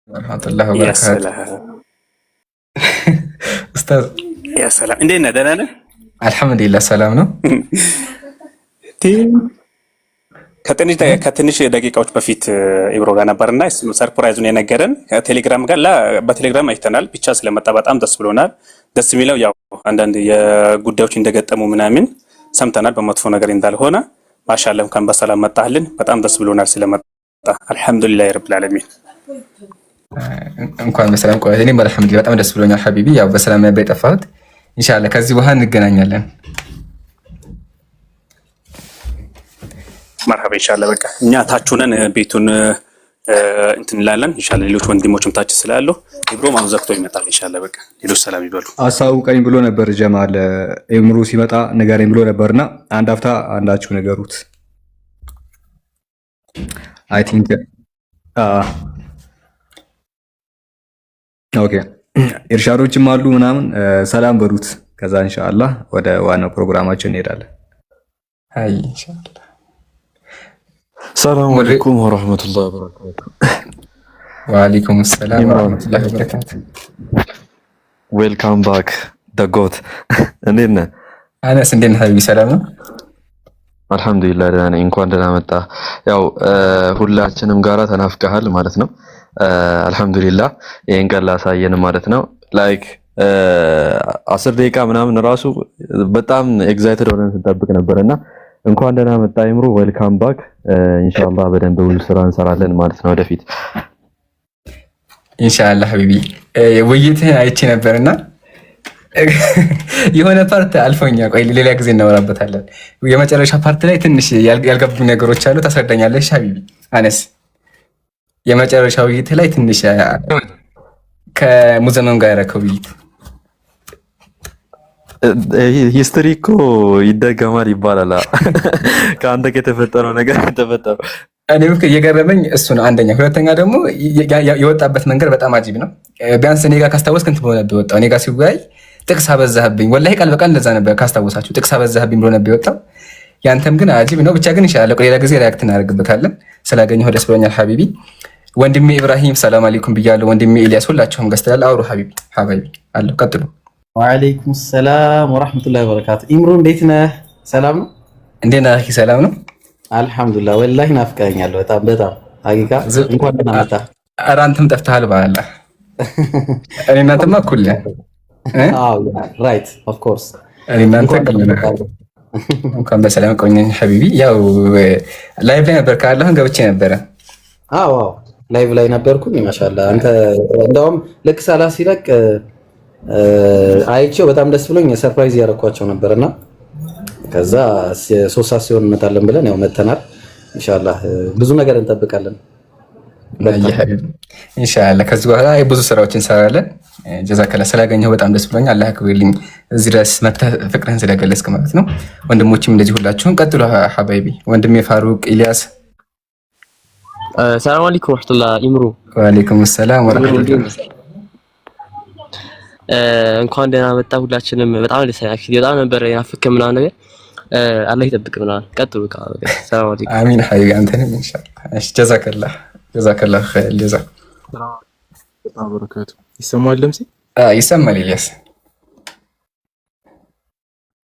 ወራህመቱላሂ يا ወበረካቱ። سلام ኡስታዝ يا سلام عندنا دنا አልሐምዱሊላህ ሰላም ነው። ከትንሽ ደቂቃዎች በፊት ኢብሮ ጋር ነበርና ሰርፕራይዙን የነገረን ከቴሌግራም ጋር በቴሌግራም አይተናል። ብቻ ስለመጣ በጣም ደስ ብሎናል። ደስ የሚለው ያው አንዳንድ የጉዳዮች እንደገጠሙ ምናምን ሰምተናል፣ በመጥፎ ነገር እንዳልሆነ ማሻአላህ እንኳን በሰላም መጣህልን። በጣም ደስ ብሎናል ስለመጣ አልሐምዱሊላህ ረብል ዓለሚን። እንኳን በሰላም ቆይ። እኔም አልሐምዱሊላህ በጣም ደስ ብሎኛል ሐቢቢ። ያው በሰላም ነበር የጠፋሁት። ኢንሻአላህ ከዚህ በኋላ እንገናኛለን። መርሐባ ኢንሻአላህ። በቃ እኛ ታችሁነን ቤቱን እንትን እንላለን ኢንሻአላህ። ሌሎች ወንድሞችም ታች ስላሉ ኢብሮ ማውዘክቶ ይመጣል ኢንሻአላህ። በቃ ሌሎች ሰላም ይበሉ። አሳውቀኝ ብሎ ነበር ጀማል ኢምሩ ሲመጣ ንገረኝ ብሎ ነበርና አንድ አፍታ አንዳችሁ ነገሩት። አይ ቲንክ ኦኬ ኢርሻዶችም አሉ ምናምን ሰላም በሉት። ከዛ ኢንሻአላህ ወደ ዋናው ፕሮግራማችን እንሄዳለን። አይ ኢንሻአላህ። ሰላም አለይኩም ወራህመቱላሂ ወበረካቱ። ወአለይኩም ሰላም ወራህመቱላሂ ወበረካቱ። ዌልካም ባክ ደጎት እንዴት ነህ? አነስ እንዴት ነህ ሐቢቢ? ሰላም ነው አልሐምዱሊላህ ደህና ነኝ። እንኳን ደህና መጣ። ያው ሁላችንም ጋራ ተናፍቀሃል ማለት ነው። አልሐምዱሊላህ ይሄን ቀን ላሳየን ማለት ነው። ላይክ 10 ደቂቃ ምናምን ራሱ በጣም ኤግዛይትድ ሆነን ስንጠብቅ ነበርና እንኳን ደህና መጣ ኢምሩ። ዌልካም ባክ። ኢንሻአላህ በደንብ ብዙ ስራ እንሰራለን ማለት ነው ወደፊት ኢንሻአላህ ሐቢቢ። ውይይትህን አይቼ ነበርና የሆነ ፓርት አልፎኛ። ቆይ ሌላ ጊዜ እናወራበታለን። የመጨረሻ ፓርት ላይ ትንሽ ያልገቡ ነገሮች አሉ። ታስረዳኛለሽ ሐቢቢ? አነስ የመጨረሻ ውይይት ላይ ትንሽ ከሙዘመም ጋር ያረከው ውይይት ሂስትሪ እኮ ይደገማል ይባላል። ከአንተ ከተፈጠረው ነገር ተፈጠረው። እኔም እየገረመኝ እሱ ነው አንደኛ። ሁለተኛ ደግሞ የወጣበት መንገድ በጣም አጂብ ነው። ቢያንስ እኔ ጋር ካስታወስክ እንትን ብሎ ነበር የወጣው። እኔ ጋር ሲወያይ ጥቅስ አበዛህብኝ፣ ወላሂ ቃል በቃል እንደዛ ነበር ካስታወሳችሁ፣ ጥቅስ አበዛህብኝ ብሎ ነበር የወጣው። ያንተም ግን አጂብ ነው። ብቻ ግን ኢንሻአላህ ሌላ ጊዜ ሪያክት እናደርግበታለን። ስላገኘሁ ደስ ብሎኛል ሐቢቢ። ወንድሜ ኢብራሂም ሰላም አለይኩም ብያለሁ። ወንድሜ ኤልያስ ሁላችሁም ገዝተላል። አውሩ ሐቢቢ ሐባይቢ አለሁ። ቀጥሉ። ወአለይኩም ሰላም ወራህመቱላሂ ወበረካቱ። ኢምሩ እንዴት ነህ? ሰላም ነው? እንዴት ነህ? ሰላም ነው አልሐምዱሊላህ። ወላሂ ናፍቀኸኛል በጣም ሀቂቃ። እንኳን ደህና መጣህ። ኧረ አንተም ጠፍተሃል በአላህ። እኔ እናንተማ እኩል ነን። አዎ ራይት ኦፍ ኮርስ እኔ እናንተ እኩል ነን። እንኳን በሰላም ቆየኝ ሐቢቢ። ያው ላይቭ ላይ ነበር ካለህን ገብቼ ነበረ። አዎ ላይቭ ላይ ነበርኩኝ። ማሻአላህ አንተ እንደውም ልክ ሰላ ሲለቅ አይቼው በጣም ደስ ብሎኝ ሰርፕራይዝ ያደረኳቸው ነበርና ከዛ 3 ሰዓት ሲሆን እንመጣለን ብለን ያው መተናል። ኢንሻአላህ ብዙ ነገር እንጠብቃለን ኢንሻአላህ። ከዚህ በኋላ ብዙ ስራዎችን እንሰራለን። ጀዛከላ ስላገኘሁ በጣም ደስ ብሎኛል። አላህ ያክብርልኝ። እዚህ ድረስ መተህ ፍቅርህን ስለገለጽክ ማለት ነው። ወንድሞችም እንደዚህ ሁላችሁም ቀጥሉ ሐባይቢ። ወንድሜ ፋሩቅ ኢልያስ ሰላም አለይኩም ወራህመቱላህ ኢምሩ። ወአለይኩም ሰላም ወራህመቱላህ። እንኳን ደህና መጣ። ሁላችንም በጣም ደስ ያክል በጣም ነበር ያፈከ ምናምን ነገር አላህ ይጠብቅ ምናምን። ቀጥሉ ሰላም አለይኩም። አሚን ሐቢቢ አንተንም ኢንሻአላህ። እሺ ጀዛከላህ ኸይር ጀዛ። በጣም በረከቱ ይሰማል ለምሲ? ይሰማል ኢልያስ።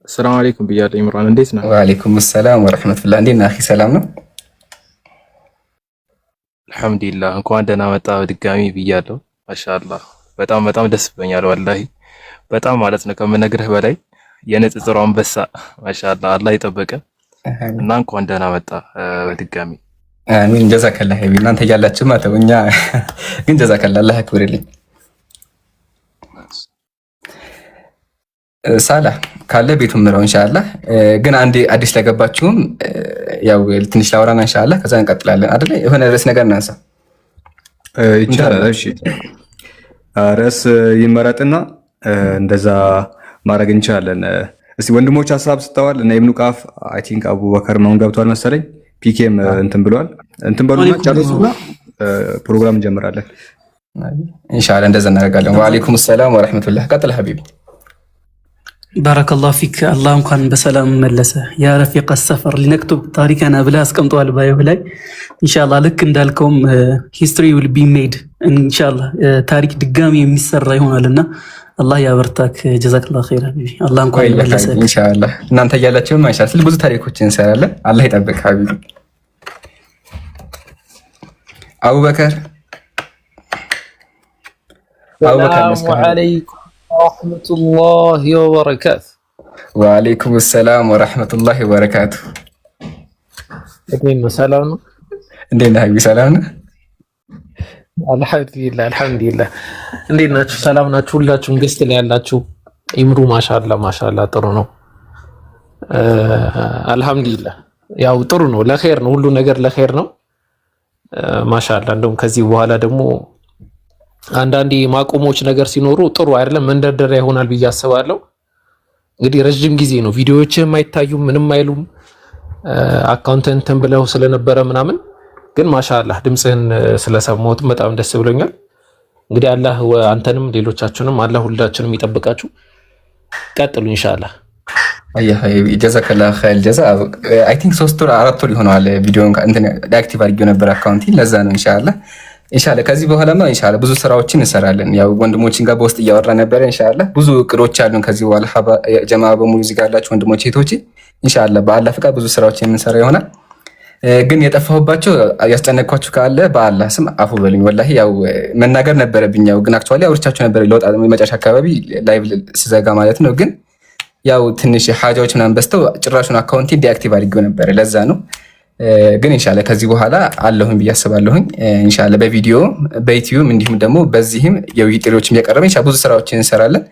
ሰላም አለይኩም ብያለሁ ኢምራን እንዴት ነህ? ወአለይኩም ሰላም ወራህመቱላህ። እንዴት ነህ አኺ? ሰላም ነው አልሐምዱሊላህ። እንኳን ደህና መጣ በድጋሚ ብያለሁ። ማሻአላህ በጣም ደስ ብሎኛል ወላሂ በጣም ማለት ነው ከምነግርህ በላይ። የንጽጽሩ አንበሳ ማሻአላህ አላህ ይጠበቀ እና እንኳን ደህና መጣ በድጋሚ። አሚን ጀዛከላህ ሐቢቢ። እናንተ ያላችሁ ማለት እኛ ግን ጀዛከላህ አላህ ያክብርልኝ። ሳላ ካለ ቤቱን ምራው ኢንሻአላህ። ግን አንዴ አዲስ ለገባችሁም ያው ትንሽ ላውራና ኢንሻአላህ ከዛ እንቀጥላለን አይደል? የሆነ ርዕስ ነገር እናንሳ ይቻላል። እሺ ርዕስ ይመረጥና እንደዛ ማድረግ እንችላለን። እስቲ ወንድሞች ሀሳብ ስተዋል እና ኢብኑ ቃፍ አይ ቲንክ አቡበከር ማን ገብቷል መሰለኝ። ፒኬም እንትን ብሏል። እንትን በሉና ጨርሱና ፕሮግራም እንጀምራለን ኢንሻአላህ። እንደዛ እናደርጋለን። ወአለይኩም ሰላም ወራህመቱላህ። ቀጥል ሐቢቢ። ባረከላሁ ፊክ። አላህ እንኳን በሰላም መለሰ። ያ ረፊቅ ሰፈር ሊነክቱብ ታሪከና ብለህ አስቀምጠዋል ባዮ ላይ ኢንሻአላህ። ልክ እንዳልከውም ሂስትሪ ዊል ቢ ሜድ ኢንሻአላህ፣ ታሪክ ድጋሚ የሚሰራ ይሆናልና አላህ ያበርታክ። ጀዛከላሁ ኸይር ሀቢቢ። አላህ እንኳን መለሰ ኢንሻአላህ። እናንተ እያላችሁም ማሻአላህ ብዙ ታሪኮችን እንሰራለን። አላህ ይጠብቅ ሀቢቢ። አቡበከር ሰላሙ አለይኩም ወረሕመቱላሂ ወበረካቱ። ወአለይኩም ሰላም ወረሕመቱላሂ ወበረካቱ። ሰላም ነው? እንዴት ነህ ሀቢቢ? ሰላም ነህ? አልሐምዱሊላህ አልሐምዱሊላህ። እንዴት ናችሁ? ሰላም ናችሁ? ሁላችሁም ገስት ላይ ያላችሁ ኢምሩ ማሻአላህ ጥሩ ነው። አልሐምዱሊላህ ያው ጥሩ ነው፣ ለኸይር ነው፣ ሁሉ ነገር ለኸይር ነው። ማሻአላህ እንደውም ከዚህ በኋላ ደግሞ አንዳንዴ ማቆሞች ነገር ሲኖሩ ጥሩ አይደለም፣ መንደርደሪያ ይሆናል ብዬ አስባለሁ። እንግዲህ ረጅም ጊዜ ነው ቪዲዮዎችም አይታዩም ምንም አይሉም አካውንተንትን ብለው ስለነበረ ምናምን፣ ግን ማሻአላህ ድምፅህን ስለሰማሁት በጣም ደስ ብሎኛል። እንግዲህ አላህ አንተንም ሌሎቻችሁንም አላህ ሁላችንም ይጠብቃችሁ። ቀጥሉ ኢንሻአላህ። አያ ሀቢቢ ጀዛከላሁ ኸይር ጀዛ። አይ ቲንክ 3 ወር 4 ወር ይሆናል ቪዲዮን እንትን ዲአክቲቭ አድርጌው ነበር አካውንቴ፣ ለዛ ነው ኢንሻአላህ። ከዚህ በኋላማ ኢንሻአላህ ብዙ ስራዎችን እንሰራለን። ያው ወንድሞችን ጋር በውስጥ እያወራ ነበር። ኢንሻአላህ ብዙ እቅዶች አሉን ከዚህ በኋላ ጀማ በሙሉ እዚህ ጋር ያላችሁ ወንድሞች እህቶቼ፣ ኢንሻአላህ በአላህ ፍቃድ ብዙ ስራዎችን የምንሰራ ይሆናል። ግን የጠፋሁባቸው ያስጨነቅኳችሁ ካለ በአላህ ስም አፉ በሉኝ። ወላሂ ያው መናገር ነበረብኝ፣ ያው ግን አክቹአሊ አውርቻችሁ ነበር ለወጣ መጨረሻ አካባቢ ላይቭ ስዘጋ ማለት ነው። ግን ያው ትንሽ ሀጃዎች ምናምን በስተው ጭራሹን አካውንቴ ዲአክቲቭ አድርጌው ነበር፣ ለዛ ነው። ግን ኢንሻአላህ ከዚህ በኋላ አለሁኝ ብዬ አስባለሁኝ። ኢንሻአላህ በቪዲዮ በዩቲዩብ እንዲሁም ደግሞ በዚህም የውይይት ጥሪዎችም እያቀረበ ኢንሻአላህ ብዙ ስራዎችን እንሰራለን።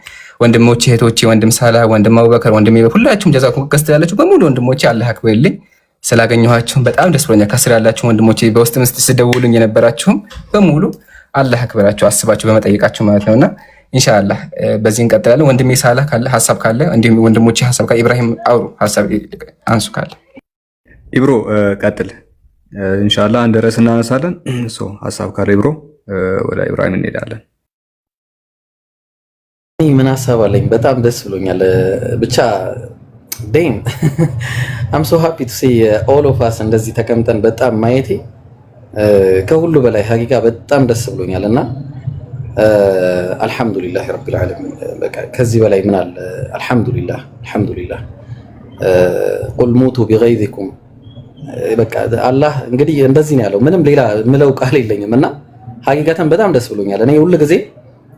ወንድሞቼ እህቶቼ፣ ወንድም ሳላህ፣ ወንድም አቡበከር፣ ወንድም ሁላችሁም ጀዛኩም ገስት ያላችሁ በሙሉ ወንድሞቼ አላህ አክብርልኝ። ስላገኘኋችሁም በጣም ደስ ብሎኛል። ከስር ያላችሁ ወንድሞቼ በውስጥ ስደውሉኝ የነበራችሁም በሙሉ አላህ አክብራችሁ አስባችሁ በመጠየቃችሁ ማለት ነውና ኢንሻአላህ በዚህ እንቀጥላለን። ወንድሜ ሳላህ ካለ ሀሳብ ካለ እንዲሁም ወንድሞቼ ሀሳብ ካለ ኢብራሂም አውሩ ሀሳብ አንሱ ካለ ኢብሮ ቀጥል። ኢንሻአላህ አንድ ርዕስ እናነሳለን። ሀሳብ ካለ ኢብሮ ወደ ኢብራሂም እንሄዳለን። ምን ሀሳብ አለኝ? በጣም ደስ ብሎኛል። ብቻ ዴም አም ሶ ሃፒ ቱ ሲ ኦል ኦፍ አስ እንደዚህ ተቀምጠን በጣም ማየቴ ከሁሉ በላይ ሀቂቃ በጣም ደስ ብሎኛል እና አልሐምዱሊላህ ረቢል ዓለሚን። በቃ ከዚህ በላይ ምን አለ? አልሐምዱሊላህ ቁል ሙቱ ቢገይዚኩም። በቃ አላህ እንግዲህ እንደዚህ ነው ያለው። ምንም ሌላ ምለው ቃል የለኝም እና ሀቂቃተን በጣም ደስ ብሎኛል። እኔ ሁሉ ጊዜ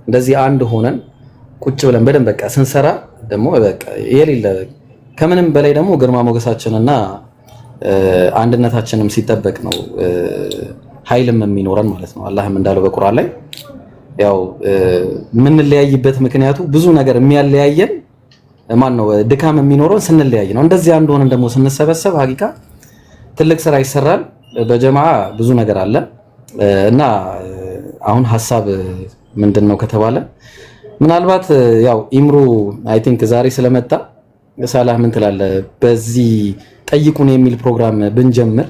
እንደዚህ አንድ ሆነን ቁጭ ብለን በደንብ በቃ ስንሰራ ደግሞ በቃ የሌለ ከምንም በላይ ደግሞ ግርማ ሞገሳችንና አንድነታችንም ሲጠበቅ ነው ኃይልም የሚኖረን ማለት ነው። አላህም እንዳለው በቁርአን ላይ ያው የምንለያይበት ምክንያቱ ብዙ ነገር የሚያለያየን ማን ነው? ድካም የሚኖረው ስንለያይ ነው። እንደዚህ አንድ ሆነን ደግሞ ስንሰበሰብ ሀቂቃ ትልቅ ስራ ይሰራል። በጀማዓ ብዙ ነገር አለ እና አሁን ሀሳብ ምንድን ነው ከተባለ ምናልባት ያው ኢምሩ አይ ቲንክ ዛሬ ስለመጣ ሳላህ ምን ትላለህ? በዚህ ጠይቁን የሚል ፕሮግራም ብንጀምር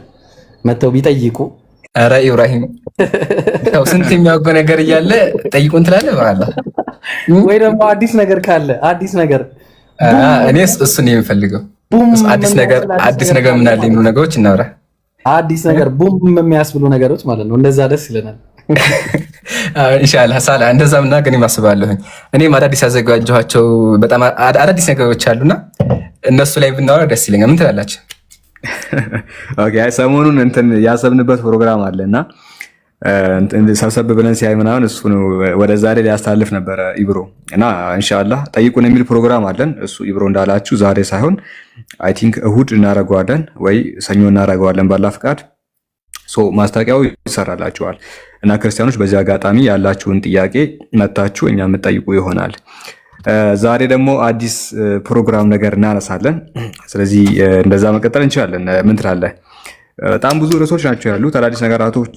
መተው ቢጠይቁ። ኧረ ኢብራሂም ያው ስንት የሚያውቀው ነገር እያለ ጠይቁን ትላለህ በኋላ ወይ ደግሞ አዲስ ነገር ካለ አዲስ ነገር እኔስ እሱን ነው የምፈልገው። አዲስ ነገር ምን አለ የሚሉ ነገሮች እናውራ። አዲስ ነገር ቡም የሚያስብሉ ነገሮች ማለት ነው። እንደዛ ደስ ይለናል። ኢንሻአላህ ሳላ እንደዛ ምና ግን ማስባለሁኝ። እኔም አዳዲስ ያዘጋጀኋቸው በጣም አዳዲስ ነገሮች አሉና እነሱ ላይ ብናወራ ደስ ይለኛል። ምን ትላላችሁ? ኦኬ ሰሞኑን እንትን ያሰብንበት ፕሮግራም አለና ሰብሰብ ብለን ሲያይ ምናምን እሱ ነው ወደ ዛሬ ሊያስተላልፍ ነበረ ኢብሮ እና ኢንሻአላህ ጠይቁን የሚል ፕሮግራም አለን። እሱ ኢብሮ እንዳላችሁ ዛሬ ሳይሆን አይ ቲንክ እሁድ እናደርገዋለን ወይ ሰኞ እናደርገዋለን ባላ ፍቃድ። ማስታወቂያው ይሰራላችኋል እና ክርስቲያኖች በዚህ አጋጣሚ ያላችሁን ጥያቄ መታችሁ እኛ የምትጠይቁ ይሆናል። ዛሬ ደግሞ አዲስ ፕሮግራም ነገር እናነሳለን። ስለዚህ እንደዛ መቀጠል እንችላለን። ምን ትላለህ? በጣም ብዙ ርዕሶች ናቸው ያሉት፣ አዳዲስ ነገራቶች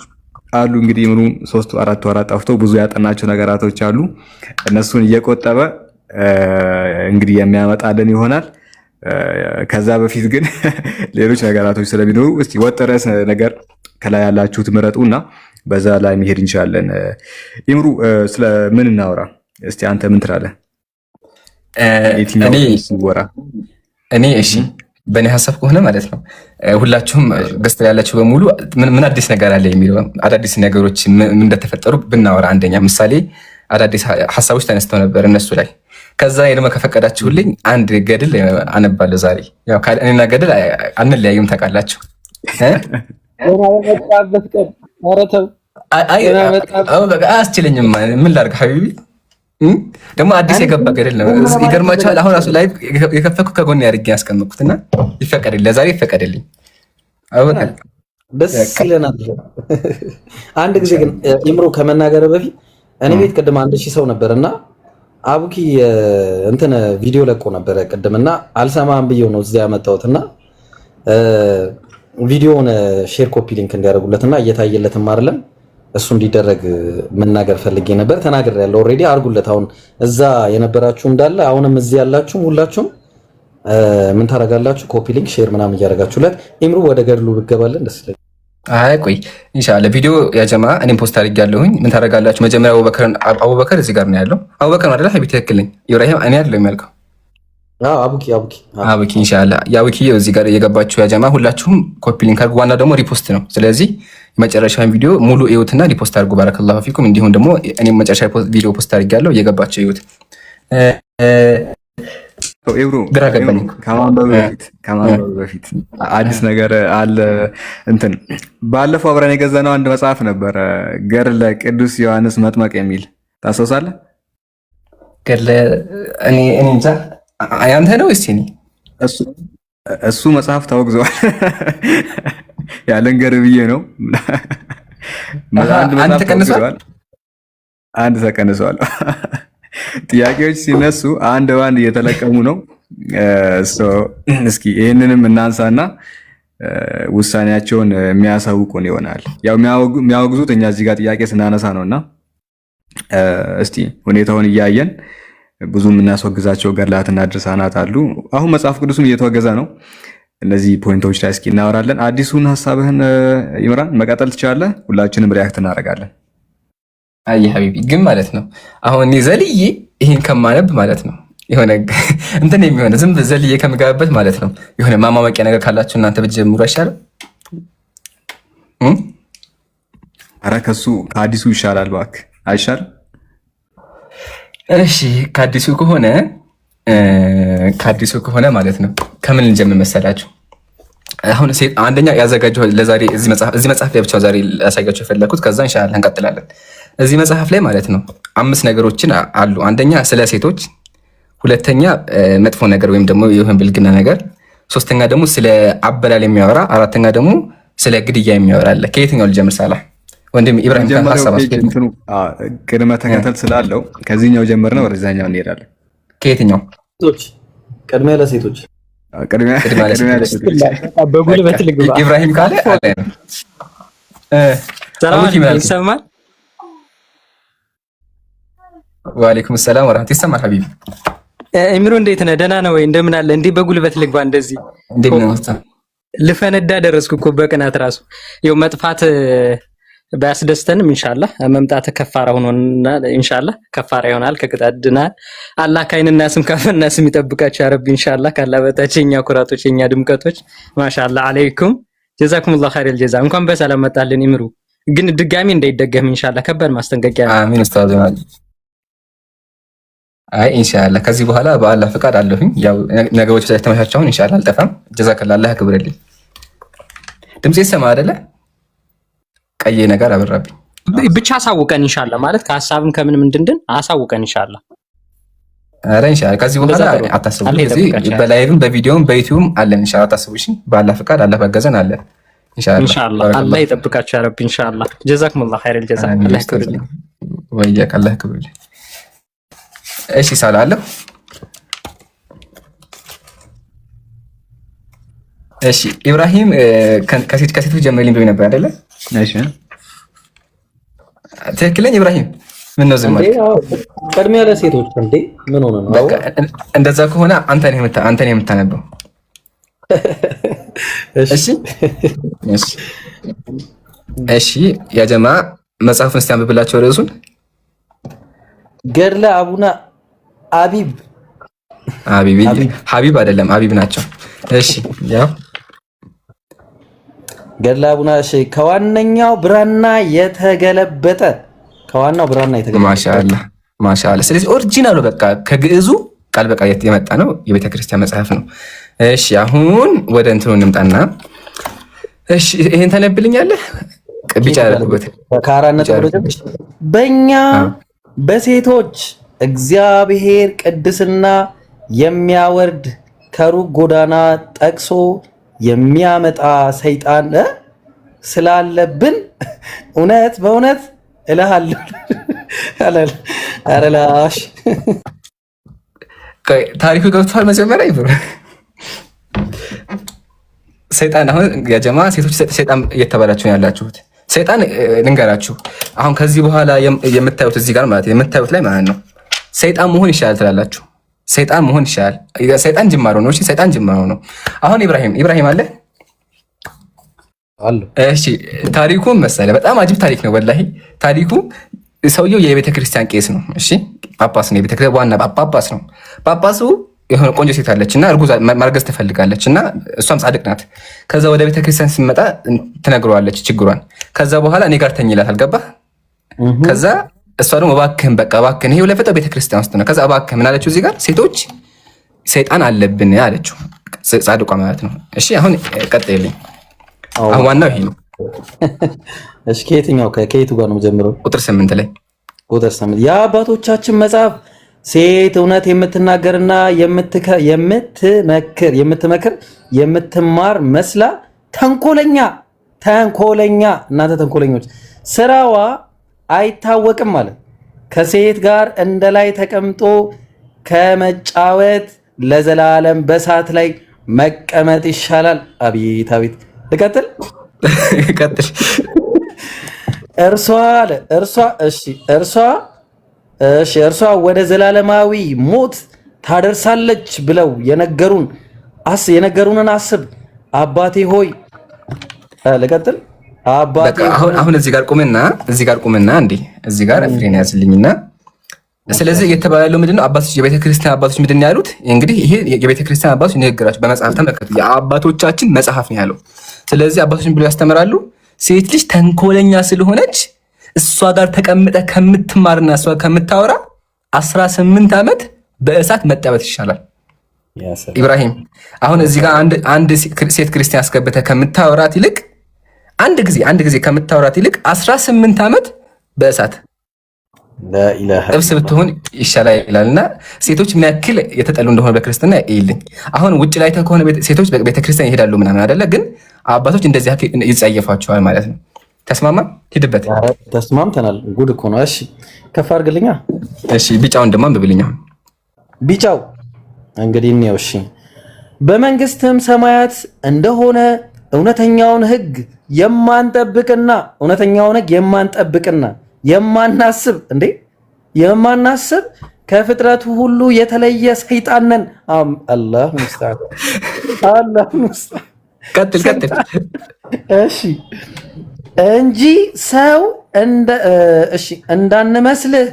አሉ። እንግዲህ ምኑ 3-4 ወራት ጠፍቶ ብዙ ያጠናቸው ነገራቶች አሉ። እነሱን እየቆጠበ እንግዲህ የሚያመጣልን ይሆናል። ከዛ በፊት ግን ሌሎች ነገራቶች ስለሚኖሩ እስቲ ወጥ ርዕስ ነገር ከላይ ያላችሁት ምረጡና በዛ ላይ መሄድ እንችላለን። ኢምሩ ስለ ምን እናወራ? እስቲ አንተ ምን ትላለህ? የትኛው ሲወራ እኔ እሺ በእኔ ሀሳብ ከሆነ ማለት ነው ሁላችሁም ገስት ላይ ያላችሁ በሙሉ ምን አዲስ ነገር አለ የሚለው አዳዲስ ነገሮች ምን እንደተፈጠሩ ብናወራ፣ አንደኛ ምሳሌ አዳዲስ ሀሳቦች ተነስተው ነበር እነሱ ላይ። ከዛ ደግሞ ከፈቀዳችሁልኝ አንድ ገድል አነባለሁ ዛሬ። ያው እኔና ገድል አንለያዩም ታውቃላችሁ። አያስችለኝም። ምን ላድርግ ሀቢቢ፣ ደግሞ አዲስ የገባ ገድል ነው። ይገርማችኋል። አሁን ራሱ ላይ የከፈኩ ከጎን ያድርጌ ያስቀመጥኩትና ይፈቀድልኝ፣ ለዛሬ ይፈቀድልኝ። ደስ ይለናል። አንድ ጊዜ ግን ኢምሮ ከመናገር በፊት እኔ ቤት ቅድም 1000 ሰው ነበርና አቡኪ እንትን ቪዲዮ ለቆ ነበረ ቅድምና አልሰማም ብዬው ነው እዚያ ያመጣሁትና ቪዲዮውን ሼር ኮፒ ሊንክ እንዲያደርጉለትና እየታየለትም አይደለም እሱ እንዲደረግ መናገር ፈልጌ ነበር። ተናግሬ ያለው ኦልሬዲ አድርጉለት። አሁን እዛ የነበራችሁ እንዳለ አሁንም እዚህ ያላችሁ ሁላችሁም ምን ታረጋላችሁ? ኮፒ ሊንክ ሼር ምናምን እያደረጋችሁለት ኢምሩ ወደ ገድሉ ብገባለን ደስ ይለኛል። አይ ቆይ ኢንሻአላህ ቪዲዮ ያጀማ እኔም ፖስት አድርጌያለሁኝ። ምን ታረጋላችሁ? መጀመሪያ አቡበከር እዚህ ጋር ነው ያለው። አቡበከር ነው አይደል? ሀቢብ ትክክል ነኝ። ኢብራሂም እኔ አይደለም ያልከው? አዎ አቡኪ ኢንሻአላህ ያቡኪ እዚህ ጋር እየገባችሁ ያጀማ ሁላችሁም ኮፒ ሊንክ አድርጉ። ዋና ደግሞ ሪፖስት ነው። ስለዚህ የመጨረሻውን ቪዲዮ ሙሉ እዩትና ሪፖስት አድርጉ። ባረከላሁ ፊኩም። እንዲሁም ደግሞ እኔም መጨረሻ ቪዲዮ ፖስት አድርጌያለሁ፣ እየገባችሁ እዩት። ኤብሮ ከማንበብ በፊት አዲስ ነገር አለ። እንትን ባለፈው አብረን የገዛነው አንድ መጽሐፍ ነበረ፣ ገድለ ቅዱስ ዮሐንስ መጥመቅ የሚል ታስታውሳለህ? ገድለ እኔ እንጃ ያንተ ነው እስቲ እኔ እሱ መጽሐፍ ተወግዘዋል። ያለን ገር ብዬ ነው። አንድ ተቀንሷል። ጥያቄዎች ሲነሱ አንድ ባንድ እየተለቀሙ ነው። እስኪ ይህንንም እናንሳና ውሳኔያቸውን የሚያሳውቁን ይሆናል። ያው የሚያወግዙት እኛ እዚህ ጋር ጥያቄ ስናነሳ ነውና እስቲ ሁኔታውን እያየን ብዙ የምናስወግዛቸው ገድላትና ድርሳናት አሉ። አሁን መጽሐፍ ቅዱስም እየተወገዘ ነው። እነዚህ ፖይንቶች ላይ እስኪ እናወራለን። አዲሱን ሀሳብህን ይምራን መቀጠል ትችላለህ። ሁላችንም ሪያክት እናደርጋለን። አይ ሀቢቢ ግን ማለት ነው አሁን እኔ ዘልዬ ይሄን ከማነብ ማለት ነው የሆነ እንትን የሚሆነ ዝም ዘልዬ ከምጋብበት ማለት ነው የሆነ ማማመቂያ ነገር ካላችሁ እናንተ ብትጀምሩ አይሻልም? ኧረ ከአዲሱ ይሻላል እባክህ አይሻልም? እሺ ከአዲሱ ከሆነ ማለት ነው ከምን ልንጀምር መሰላችሁ? አሁን አንደኛ ያዘጋጀው ለዛሬ እዚህ መጽሐፍ ላይ ብቻ ዛሬ ላሳያችሁ የፈለኩት፣ ከዛ ኢንሻአላህ እንቀጥላለን። እዚህ መጽሐፍ ላይ ማለት ነው 5 ነገሮችን አሉ። አንደኛ ስለ ሴቶች፣ ሁለተኛ መጥፎ ነገር ወይም ደግሞ የሆነ ብልግና ነገር፣ ሶስተኛ ደግሞ ስለ አበላል የሚያወራ፣ አራተኛ ደግሞ ስለ ግድያ የሚያወራ አለ። ከየትኛው ልጀምር? ሳላ ወንድም ኢብራሂም ከሐሳብ ቅድመ ተከተል ስላለው ከዚህኛው ጀምርና ወደዛኛው እንሄዳለን። ከየትኛው? ቅድሚያ ለሴቶች በጉልበት ልግባ። ኢብራሂም ካለ አለ ነው። ሰላም ይሰማል? ወአለይኩም ሰላም ወራህመቱ ይሰማል። ሀቢቢ ኢምሩ እንዴት ነህ? ደህና ነው ወይ? እንደምን አለ? እንዴ በጉልበት ልግባ? እንደዚህ እንዴት ነው? ልፈነዳ ደረስኩ እኮ በቅናት ራሱ። ይኸው መጥፋት ባያስደስተንም ኢንሻአላህ መምጣት ከፋራ ሆኖና ኢንሻአላህ ከፋራ ይሆናል፣ ከቅጣት ድናል። አላህ ከዓይንና ስም ካፈና ስም ይጠብቃችሁ ያ ረቢ ኢንሻአላህ። ካላ በታች የኛ ኩራቶች የኛ ድምቀቶች ማሻአላህ አለይኩም ጀዛኩሙላህ ኸይረል ጀዛ። እንኳን በሰላም መጣልን ኢምሩ። ግን ድጋሚ እንዳይደገም ኢንሻአላህ ከባድ ማስጠንቀቂያ። አሚን ኡስታዝ። አይ ኢንሻአላህ ከዚህ በኋላ በአላህ ፍቃድ አለሁኝ። ያው ነገሮች ተመቻቸውን ኢንሻአላህ አልጠፋም። ጀዛከላህ አላህ ያክብርልኝ። ድምጼ ይሰማ አይደለ? ቀይ ነገር አበራብኝ። ብቻ አሳውቀን ኢንሻአላህ ማለት ከሐሳብም ከምንም እንድንድን አሳውቀን ኢንሻአላህ። አረ ኢንሻአላህ ከዚህ በኋላ አታስቡ። እዚህ በላይቭም በቪዲዮም በዩቲዩብም አለን ኢንሻአላህ። አታስቡ እሺ። በአላህ ፍቃድ አላህ ባገዘን አለን ኢንሻአላህ። አላህ ይጠብቃችሁ ያ ረቢ ኢንሻአላህ። ጀዛኩሙላህ ኸይረል ጀዛ። አላህ ያክብርልኝ። ወይያክ አላህ ያክብርልኝ። እሺ ሳላለሁ። እሺ ኢብራሂም ከሴቶች ጀምረልኝ ብሎኝ ነበር አይደለ? እሺ ትክክለኛ ኢብራሂም ምን ነው ዝም ማለት? ቅድሚያ ለሴቶች እንዴ ምን ሆነ ነው? በቃ እንደዛ ከሆነ አንተ ነህ የምታነበው። እሺ እሺ ያ ጀማ መጽሐፉን እስቲ አንብብላችሁ ርዕሱን ገድለ አቡነ አቢብ ሀቢብ አይደለም ሀቢብ ናቸው። እሺ ያው ገድለ አቡነ እሺ ከዋነኛው ብራና የተገለበጠ ማሻአላህ። ስለዚህ ኦሪጂናሉ በቃ ከግዕዙ ቃል በቃል የመጣ ነው፣ የቤተ ክርስቲያን መጽሐፍ ነው። እሺ አሁን ወደ እንትኑ እንምጣና እሺ ይሄን ተነብልኛለህ። ቢጫ ያለበት በእኛ በሴቶች እግዚአብሔር ቅድስና የሚያወርድ ከሩቅ ጎዳና ጠቅሶ የሚያመጣ ሰይጣን ስላለብን እውነት በእውነት እልሃለሁ አረላሽ ታሪኩ ገብቷል። መጀመሪያ ይብሩ ሰይጣን አሁን ያጀማ ሴቶች ሰይጣን እየተባላችሁ ያላችሁት ሰይጣን ልንገራችሁ። አሁን ከዚህ በኋላ የምታዩት እዚህ ጋር ማለት የምታዩት ላይ ማለት ነው ሰይጣን መሆን ይሻላል ትላላችሁ። ሰይጣን መሆን ይሻላል። ሰይጣን ጅማሮ ነው። እሺ ሰይጣን ጅማሮ ነው። አሁን ኢብራሂም አለ አለ። እሺ ታሪኩ መሰለ በጣም አጅብ ታሪክ ነው ወላሂ። ታሪኩ ሰውየው የቤተ ክርስቲያን ቄስ ነው። እሺ ጳጳስ ነው። የቤተ ክርስቲያን ዋና ጳጳስ ነው። ጳጳሱ የሆነ ቆንጆ ሴት አለችና እርጉዝ ማርገዝ ትፈልጋለች እና እሷም ጻድቅ ናት። ከዛ ወደ ቤተ ክርስቲያን ስትመጣ ትነግረዋለች ችግሯን። ከዛ በኋላ እኔ ጋር ተኝ ይላታል። ገባህ? ከዛ እሷ ደግሞ እባክህን ይሄው ለፈጠው ቤተ ክርስቲያን ውስጥ ነው። ከዛ እባክህ ምን አለችው? እዚህ ጋር ሴቶች ሰይጣን አለብን አለችው። ጻድቋ ማለት ነው። እሺ አሁን ቀጥልኝ። አሁን ዋናው ይሄ ነው። እሺ ከየቱ ጋር ነው ጀምረው? ቁጥር 8 ላይ ቁጥር 8 የአባቶቻችን መጽሐፍ ሴት እውነት የምትናገርና የምትመክር የምትማር መስላ ተንኮለኛ እናንተ ተንኮለኞች ስራዋ አይታወቅም ማለት ከሴት ጋር እንደ ላይ ተቀምጦ ከመጫወት ለዘላለም በሳት ላይ መቀመጥ ይሻላል። አቤት አቤት። ልቀጥል። እርሷ ወደ ዘላለማዊ ሞት ታደርሳለች ብለው የነገሩንን አስብ አባቴ ሆይ። ልቀጥል። አሁን እዚህ ጋር ቁምና እንዴ እዚህ ጋር ፍሬን ያዝልኝና ስለዚህ እየተባለ ያለው ምንድነው? አባቶች የቤተክርስቲያን አባቶች ምንድን ነው ያሉት? እንግዲህ ይሄ የቤተክርስቲያን አባቶች ንግግራቸው በመጽሐፍ ተመልከቱ። የአባቶቻችን መጽሐፍ ነው ያለው። ስለዚህ አባቶች ብለው ያስተምራሉ ሴት ልጅ ተንኮለኛ ስለሆነች እሷ ጋር ተቀምጠ ከምትማርና እሷ ከምታወራ 18 ዓመት በእሳት መጠበስ ይሻላል። ኢብራሂም አሁን እዚህ ጋር አንድ ሴት ክርስቲያን አስገብተ ከምታወራት ይልቅ አንድ ጊዜ ከምታወራት ይልቅ 18 ዓመት በእሳት ጥብስ ብትሆን ይሻላል ይላልና ሴቶች ምን ያክል የተጠሉ እንደሆነ በክርስትና ይልኝ። አሁን ውጭ ላይ ከሆነ ሴቶች ቤተክርስቲያን ይሄዳሉ ምናምን አይደለ? ግን አባቶች እንደዚህ ይጸየፋቸዋል ማለት ነው። ተስማማ? ሂድበት። ተስማምተናል። ጉድ እኮ ነው። እሺ ከፍ አድርግልኛ። እሺ ቢጫውን ደግሞ አንብብልኛ። ቢጫው እንግዲህ ነው። እሺ በመንግስትም ሰማያት እንደሆነ እውነተኛውን ሕግ የማንጠብቅና የማናስብ ከፍጥረቱ ሁሉ የተለየ ሰይጣን ነን። አላህ ሙስተዓን። ቀጥል። እሺ እንጂ ሰው እንዳንመስልህ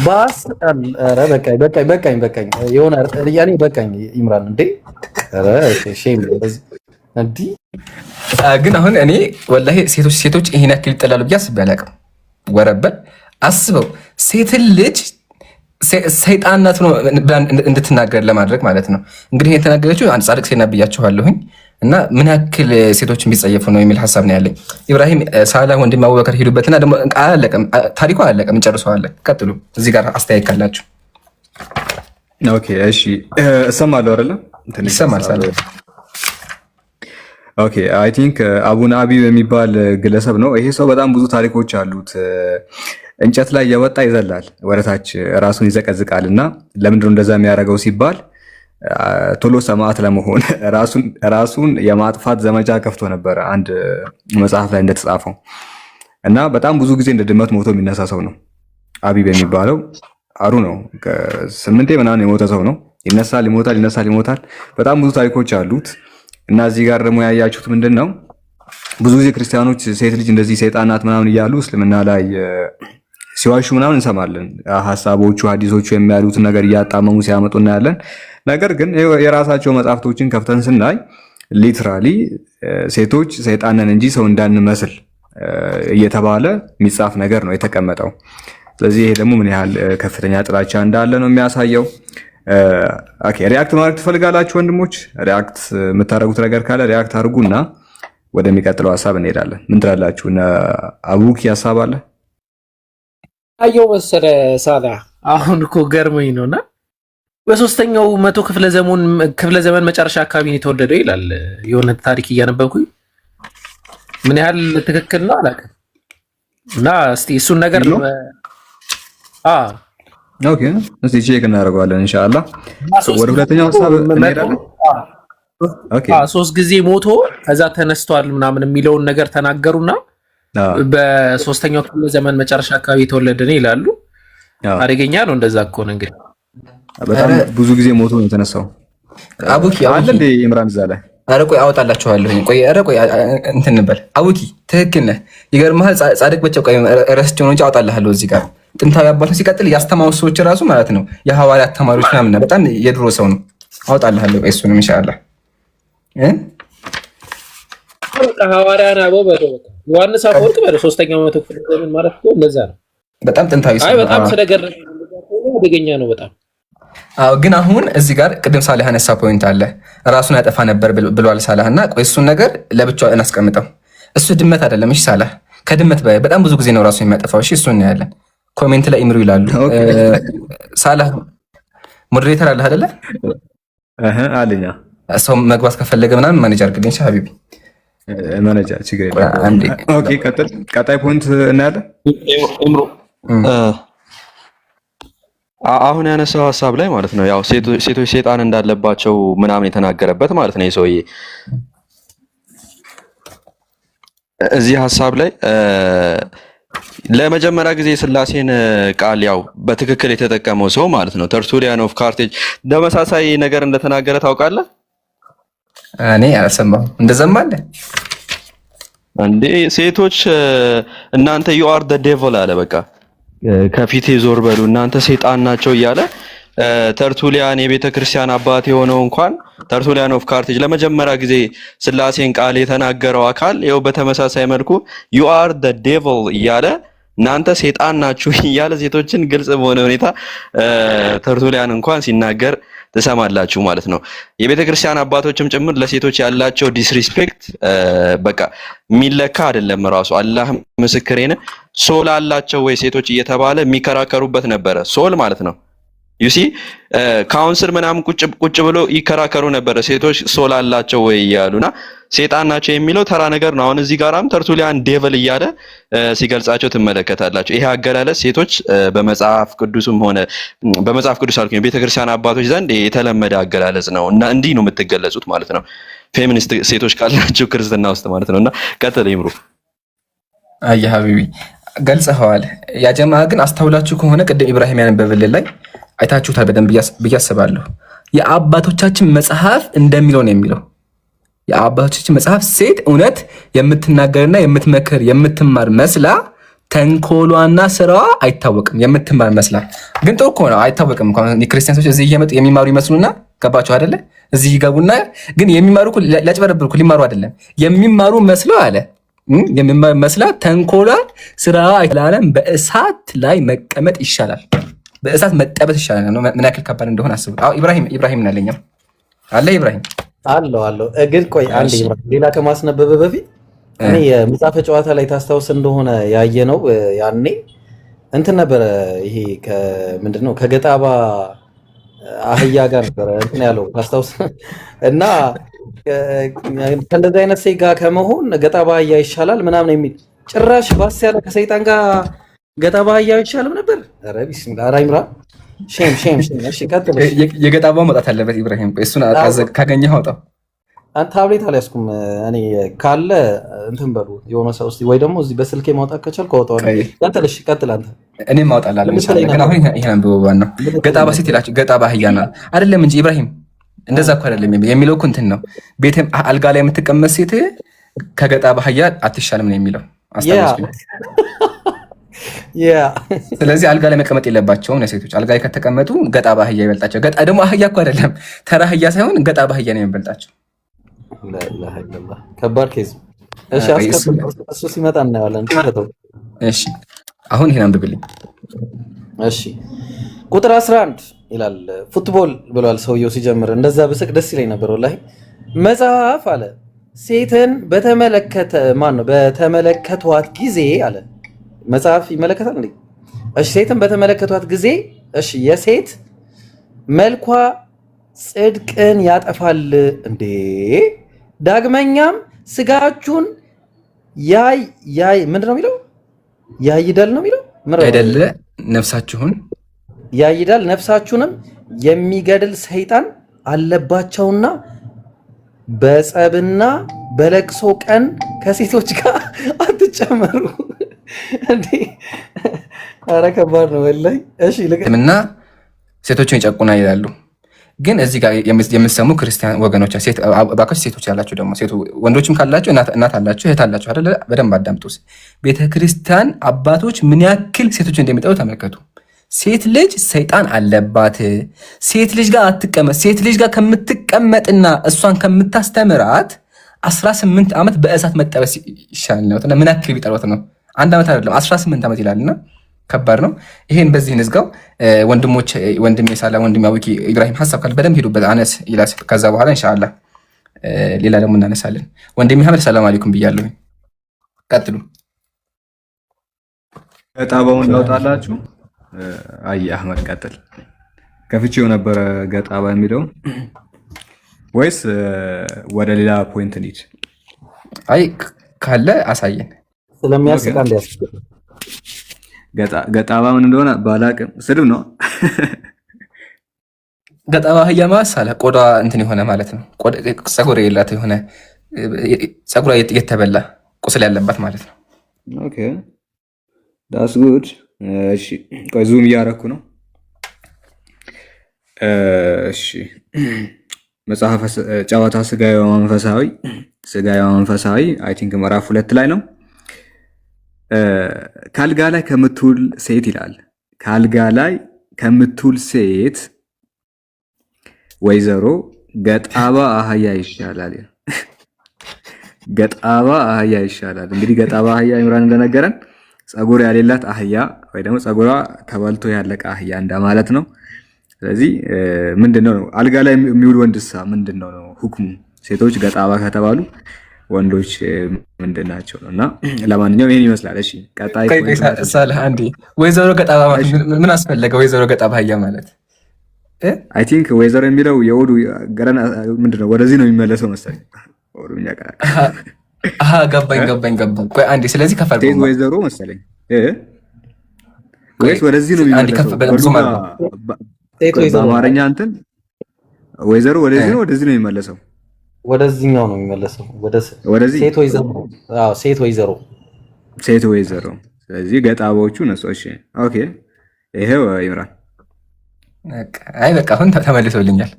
ባስ በቃኝ የሆነ ያኔ በቃኝ ኢምራን እንዴ ሼም እንዴ። ግን አሁን እኔ ወላሂ ሴቶች ይሄን ያክል ይጠላሉ ብዬ አስቤ አላውቅም። ወረበል አስበው ሴትን ልጅ ሰይጣን ናት ነው እንድትናገር ለማድረግ ማለት ነው። እንግዲህ የተናገረችው አንድ ጻድቅ ሴት ናት ብያችኋለሁኝ። እና ምን ያክል ሴቶችን ቢጸየፉ ነው የሚል ሀሳብ ነው ያለኝ። ኢብራሂም ሳላህ ወንድም አቡበከር ሄዱበትና ደግሞ ታሪኩ አላለቀም፣ እንጨርሰዋለን። ቀጥሉ። እዚህ ጋር አስተያየት ካላችሁ። ኦኬ እሺ፣ እሰማለሁ አይደለ? ይሰማል ሳለ። ኦኬ አይ ቲንክ አቡነ አቢብ የሚባል ግለሰብ ነው ይሄ ሰው። በጣም ብዙ ታሪኮች አሉት። እንጨት ላይ የወጣ ይዘላል፣ ወደታች ራሱን ይዘቀዝቃል። እና ለምንድነው እንደዛ የሚያደርገው ሲባል ቶሎ ሰማዕት ለመሆን ራሱን የማጥፋት ዘመቻ ከፍቶ ነበረ፣ አንድ መጽሐፍ ላይ እንደተጻፈው። እና በጣም ብዙ ጊዜ እንደ ድመት ሞቶ የሚነሳ ሰው ነው አቢብ የሚባለው። አሩ ነው 8 ምናምን የሞተ ሰው ነው። ይነሳል፣ ይሞታል። በጣም ብዙ ታሪኮች አሉት። እና እዚህ ጋር ደግሞ ያያችሁት ምንድን ነው? ብዙ ጊዜ ክርስቲያኖች ሴት ልጅ እንደዚህ ሰይጣናት ምናምን እያሉ እስልምና ላይ ሲዋሹ ምናምን እንሰማለን። ሀሳቦቹ ሀዲሶቹ የሚያሉትን ነገር እያጣመሙ ሲያመጡ እናያለን። ነገር ግን የራሳቸው መጽሐፍቶችን ከፍተን ስናይ ሊትራሊ ሴቶች ሰይጣንን እንጂ ሰው እንዳንመስል እየተባለ የሚጻፍ ነገር ነው የተቀመጠው። ስለዚህ ይሄ ደግሞ ምን ያህል ከፍተኛ ጥላቻ እንዳለ ነው የሚያሳየው። ኦኬ ሪአክት ማድረግ ትፈልጋላችሁ ወንድሞች? ሪአክት የምታደርጉት ነገር ካለ ሪአክት አድርጉና ወደሚቀጥለው ሀሳብ እንሄዳለን። ምን ትላላችሁ? አቡኪ ሀሳብ አለ? አየው መሰለ ሳላ አሁን እኮ ገርሞኝ ነውና በሶስተኛው መቶ ክፍለ ዘመን መጨረሻ አካባቢ ነው የተወለደው ይላል የሆነ ታሪክ እያነበብኩኝ። ምን ያህል ትክክል ነው አላውቅም። እና እስቲ እሱን ነገር ኦኬ እስቲ ቼክ እናደርገዋለን ኢንሻአላህ። ወደ ሁለተኛው ሀሳብ እንሄዳለን። ኦኬ 3 ጊዜ ሞቶ ከዛ ተነስቷል ምናምን የሚለውን ነገር ተናገሩና በሶስተኛው ክፍለ ዘመን መጨረሻ አካባቢ የተወለደ ነው ይላሉ። አደገኛ ነው እንደዛ እኮ ነው እንግዲህ። በጣም ብዙ ጊዜ ሞቶ ነው የተነሳው። አቡኪ አለ እንደ ኢምራን ዛለ ኧረ ቆይ አወጣላችኋለሁ። ቆይ ኧረ ቆይ እንትን እንበል። አቡኪ ትክክል ነህ። ይገርምሃል ጻድቅ ብቻ ቆይ ረስቼው ነው እንጂ አወጣልሃለሁ እዚህ ጋር ጥንታዊ አባቶች ሲቀጥል ያስተማሩ ሰዎች ራሱ ማለት ነው የሐዋርያት ተማሪዎች ምናምን በጣም የድሮ ሰው ነው። አወጣልሃለሁ ቆይ እሱንም ኢንሻአላህ ሐዋርያን አበው በደው ዮሐንስ አፈወርቅ በደው ሶስተኛው መቶ ክፍለ ዘመን ማለት ነው እንደዛ ነው። በጣም ጥንታዊ ሰው። አይ በጣም ስለገረመኝ አደገኛ ነው በጣም። አዎ ግን አሁን እዚህ ጋር ቅድም ሳላህ ያነሳ ፖይንት አለ ራሱን ያጠፋ ነበር ብሏል ሳላህ እና ቆይ እሱን ነገር ለብቻው እናስቀምጠው። እሱ ድመት አይደለም እሺ ሳላህ ከድመት በጣም ብዙ ጊዜ ነው ራሱን የሚያጠፋው እሺ እሱን እናያለን። ኮሜንት ላይ ኢምሩ ይላሉ። ሳላህ ሞዴሬተር አለ አይደለ? አለኛ ሰው መግባት ከፈለገ ምናምን ማኔጅ አድርግልኝ ሀቢቢ። ማኔጀር ችግር የለም። ኦኬ ቀጣይ ፖይንት እናያለን። ኢምሩ አሁን ያነሳው ሀሳብ ላይ ማለት ነው ያው ሴቶች ሴጣን እንዳለባቸው ምናምን የተናገረበት ማለት ነው የሰውዬ እዚህ ሀሳብ ላይ ለመጀመሪያ ጊዜ የሥላሴን ቃል ያው በትክክል የተጠቀመው ሰው ማለት ነው ተርቱሊያን ኦፍ ካርቴጅ ተመሳሳይ ነገር እንደተናገረ ታውቃለህ? እኔ አልሰማሁም። እንደዛም አለ እንዴ ሴቶች እናንተ you are the devil አለ በቃ ከፊቴ ዞር በሉ እናንተ ሰይጣን ናቸው እያለ ተርቱሊያን የቤተ ክርስቲያን አባት የሆነው እንኳን ተርቱሊያን ኦፍ ካርቴጅ ለመጀመሪያ ጊዜ ሥላሴን ቃል የተናገረው አካል ይኸው በተመሳሳይ መልኩ you are the devil እያለ እናንተ ሰይጣን ናችሁ እያለ ሴቶችን ግልጽ በሆነ ሁኔታ ተርቱሊያን እንኳን ሲናገር ተሰማላችሁ ማለት ነው። የቤተ ክርስቲያን አባቶችም ጭምር ለሴቶች ያላቸው ዲስሪስፔክት በቃ ሚለካ አይደለም። ራሱ አላህ ምስክሬ ነው ሶል አላቸው ወይ ሴቶች እየተባለ የሚከራከሩበት ነበረ። ሶል ማለት ነው ዩሲ ካውንስል ምናምን ቁጭ ብሎ ይከራከሩ ነበረ ሴቶች ሶል አላቸው ወይ ያሉና ሰይጣን ናቸው የሚለው ተራ ነገር ነው። አሁን እዚህ ጋራም ተርቱሊያን ዴቭል እያለ ሲገልጻቸው ትመለከታላችሁ። ይሄ አገላለጽ ሴቶች በመጽሐፍ ቅዱስም ሆነ በመጽሐፍ ቅዱስ አልኩኝ ቤተክርስቲያን አባቶች ዘንድ የተለመደ አገላለጽ ነው እና እንዲህ ነው የምትገለጹት ማለት ነው ፌሚኒስት ሴቶች ካላችሁ ክርስትና ውስጥ ማለት ነውና ቀጥል ይምሩ። አይ ሀቢቢ ገልጸኸዋል። ያ ጀማዓ ግን አስተውላችሁ ከሆነ ቅድም ኢብራሂም ያነበበልን ላይ አይታችሁታል በደንብ ብዬ አስባለሁ። የአባቶቻችን መጽሐፍ እንደሚለው ነው የሚለው። የአባቶቻችን መጽሐፍ ሴት እውነት የምትናገርና የምትመክር የምትማር መስላ ተንኮሏና ስራዋ አይታወቅም። የምትማር መስላ ግን ጥሩ እኮ ነው አይታወቅም። ክርስቲያኖች እዚህ እየመጡ የሚማሩ ይመስሉና ገባችሁ አይደለ? እዚህ ይገቡና ግን የሚማሩ ሊያጭበረብሩ ሊማሩ አይደለም የሚማሩ መስለው አለ የሚማር መስላ ተንኮሏን ስራዋ አይላለም። በእሳት ላይ መቀመጥ ይሻላል። በእሳት መጠበስ ይሻላል ነው። ምን ያክል ከባድ እንደሆነ አስቡት። አዎ ኢብራሂም እናለኛ አለ ኢብራሂም አለው ግን ቆይ አንዴ ሌላ ከማስነበበ በፊት እኔ የመጽሐፈ ጨዋታ ላይ ታስታውስ እንደሆነ ያየነው ያኔ እንትን ነበረ። ይሄ ምንድነው ከገጣባ አህያ ጋር ነበረ እንትን ያለው ታስታውስ እና ከእንደዚህ አይነት ሴት ጋር ከመሆን ገጣባ አህያ ይሻላል ምናምን የሚል ጭራሽ ባስ ያለ ከሰይጣን ጋር ገጣባ አህያ ይሻላል ነበር። ኧረ ቢስሚላህ ኧረ ኢምራን ሼም እሺ ቀጥል። የገጣባው መውጣት አለበት ኢብራሂም። እሱን ካገኘህ አውጣው። አንተ ታብሌት አልያዝኩም እኔ ካለ እንትን በሉ የሆነ ሰው እስቲ ወይ ደግሞ እዚህ በስልኬ ማውጣት ከቻልኩ አውጣው። ቀጥል እሺ ቀጥል አንተ። እኔም አውጣላለሁ ኢንሻአላህ። ግን አሁን ይሄን አንብበዋል ነው ገጣባ ሴት ይላችሁ ገጣባ አህያ ነው አይደለም እንጂ ኢብራሂም እንደዛ እኮ አይደለም የሚለው እኮ እንትን ነው። ቤትም አልጋ ላይ የምትቀመጥ ሴት ከገጣባ አህያ አትሻልም ነው የሚለው። አስተውሉ። ስለዚህ አልጋ ላይ መቀመጥ የለባቸውም ሴቶች። አልጋ ላይ ከተቀመጡ ገጣ ባህያ ይበልጣቸው። ገጣ ደግሞ አህያ እኮ አይደለም፣ ተራ አህያ ሳይሆን ገጣ ባህያ ነው የሚበልጣቸው። ከባድ ኬዝ። እሱ ሲመጣ እናየዋለን። እሺ አሁን ይሄን አንብብልኝ። እሺ ቁጥር 11 ይላል። ፉትቦል ብሏል ሰውየው ሲጀምር። እንደዛ ብስቅ ደስ ይለኝ ነበር ወላሂ። መጽሐፍ አለ ሴትን በተመለከተ በተመለከቷት ጊዜ አለ መጽሐፍ ይመለከታል እንዴ? እሺ ሴትን በተመለከቷት ጊዜ እሺ የሴት መልኳ ጽድቅን ያጠፋል እንዴ? ዳግመኛም ስጋችሁን ምንድን ነው የሚለው? ያይዳል ነው የሚለው አይደለ? ነፍሳችሁን ያይዳል፣ ነፍሳችሁንም የሚገድል ሰይጣን አለባቸውና በጸብና በለቅሶ ቀን ከሴቶች ጋር አትጨመሩ። እንዴ ኧረ ከባድ ነው ወላሂ። እሺ እና ሴቶችን ይጨቁና ይላሉ። ግን እዚህ ጋር የምትሰሙ ክርስቲያን ወገኖች እባካችሁ ሴቶች ያላችሁ ደግሞ ወንዶችም ካላችሁ እናት አላችሁ እህት አላችሁ አይደለ? በደንብ አዳምጡ። ቤተክርስቲያን አባቶች ምን ያክል ሴቶች እንደሚጠሉ ተመልከቱ። ሴት ልጅ ሰይጣን አለባት፣ ሴት ልጅ ጋር አትቀመጥ፣ ሴት ልጅ ጋር ከምትቀመጥና እሷን ከምታስተምራት 18 ዓመት በእሳት መጠበስ ይሻል ነው። ምን ያክል ቢጠሏት ነው? 1 ዓመት አይደለም 18 ዓመት ይላልና ከባድ ነው። ይሄን በዚህ ንዝጋው። ወንድሞች ወንድሜ ሳላ ወንድሜ አቡኪ ኢብራሂም ሐሳብ ካለ በደንብ ሄዱበት አነስ ይላል። ከዛ በኋላ ኢንሻአላህ ሌላ ደግሞ እናነሳለን። ወንድሜ ሐመድ ሰላም አለይኩም ብያለሁ። ቀጥሉ። ገጣባውን ላውጣላችሁ። አይ አህመድ ቀጥል። ከፍቼው ነበረ ገጣባ የሚለው ወይስ ወደ ሌላ ፖይንት እንሂድ? አይ ካለ አሳየን። ስለሚያስቃ እንዲያስቅ ገጣባ ምን እንደሆነ ባላቅም ስድብ ነው። ገጣባ አህያ ማሳለ ቆዳ እንትን የሆነ ማለት ነው። ፀጉር የላት የሆነ ፀጉሯ የተበላ ቁስል ያለባት ማለት ነው። ኦኬ ዳስ ጉድ። እሺ ቆይ ዙም እያደረኩ ነው። እሺ መጽሐፈ ጨዋታ ስጋዊ መንፈሳዊ አይ ቲንክ ምዕራፍ 2 ላይ ነው። ካልጋ ላይ ከምትውል ሴት ይላል። ካልጋ ላይ ከምትውል ሴት ወይዘሮ ገጣባ አህያ ይሻላል። ገጣባ አህያ ይሻላል። እንግዲህ ገጣባ አህያ ኢምራን እንደነገረን ፀጉር ያሌላት አህያ ወይ ደግሞ ፀጉሯ ተበልቶ ያለቀ አህያ እንደማለት ነው። ስለዚህ ምንድነው አልጋ ላይ የሚውል ወንድሳ ምንድነው ነው ሁክሙ? ሴቶች ገጣባ ከተባሉ ወንዶች ምንድናቸው ነው? እና ለማንኛውም ይሄን ይመስላል። እሺ ቀጣይ ሳልህ አንዴ ወይዘሮ ገጣባ ምን አስፈለገ? ወይዘሮ ገጣባ አህያ ማለት አይ ቲንክ ወይዘሮ የሚለው የወዱ ገረና ምንድነው ወደዚህ ነው የሚመለሰው መሰለኝ። ኦሮምኛ ቃል ገባኝ። ቆይ አንዴ ስለዚህ ከፈል ሴት ወይዘሮ መሰለኝ ወይስ ወደዚህ ነው የሚመለሰው? በአማርኛ እንትን ወይዘሮ ወደዚህ ነው ወደዚህ ነው የሚመለሰው? ወደዚህኛው ነው የሚመለሰው። ወደዚህ ሴት ወይዘሮ። ስለዚህ ገጣባዎቹ ነሱ። እሺ ኦኬ ይሄው ይምራል። አይ በቃ አሁን ተመልሶልኛል።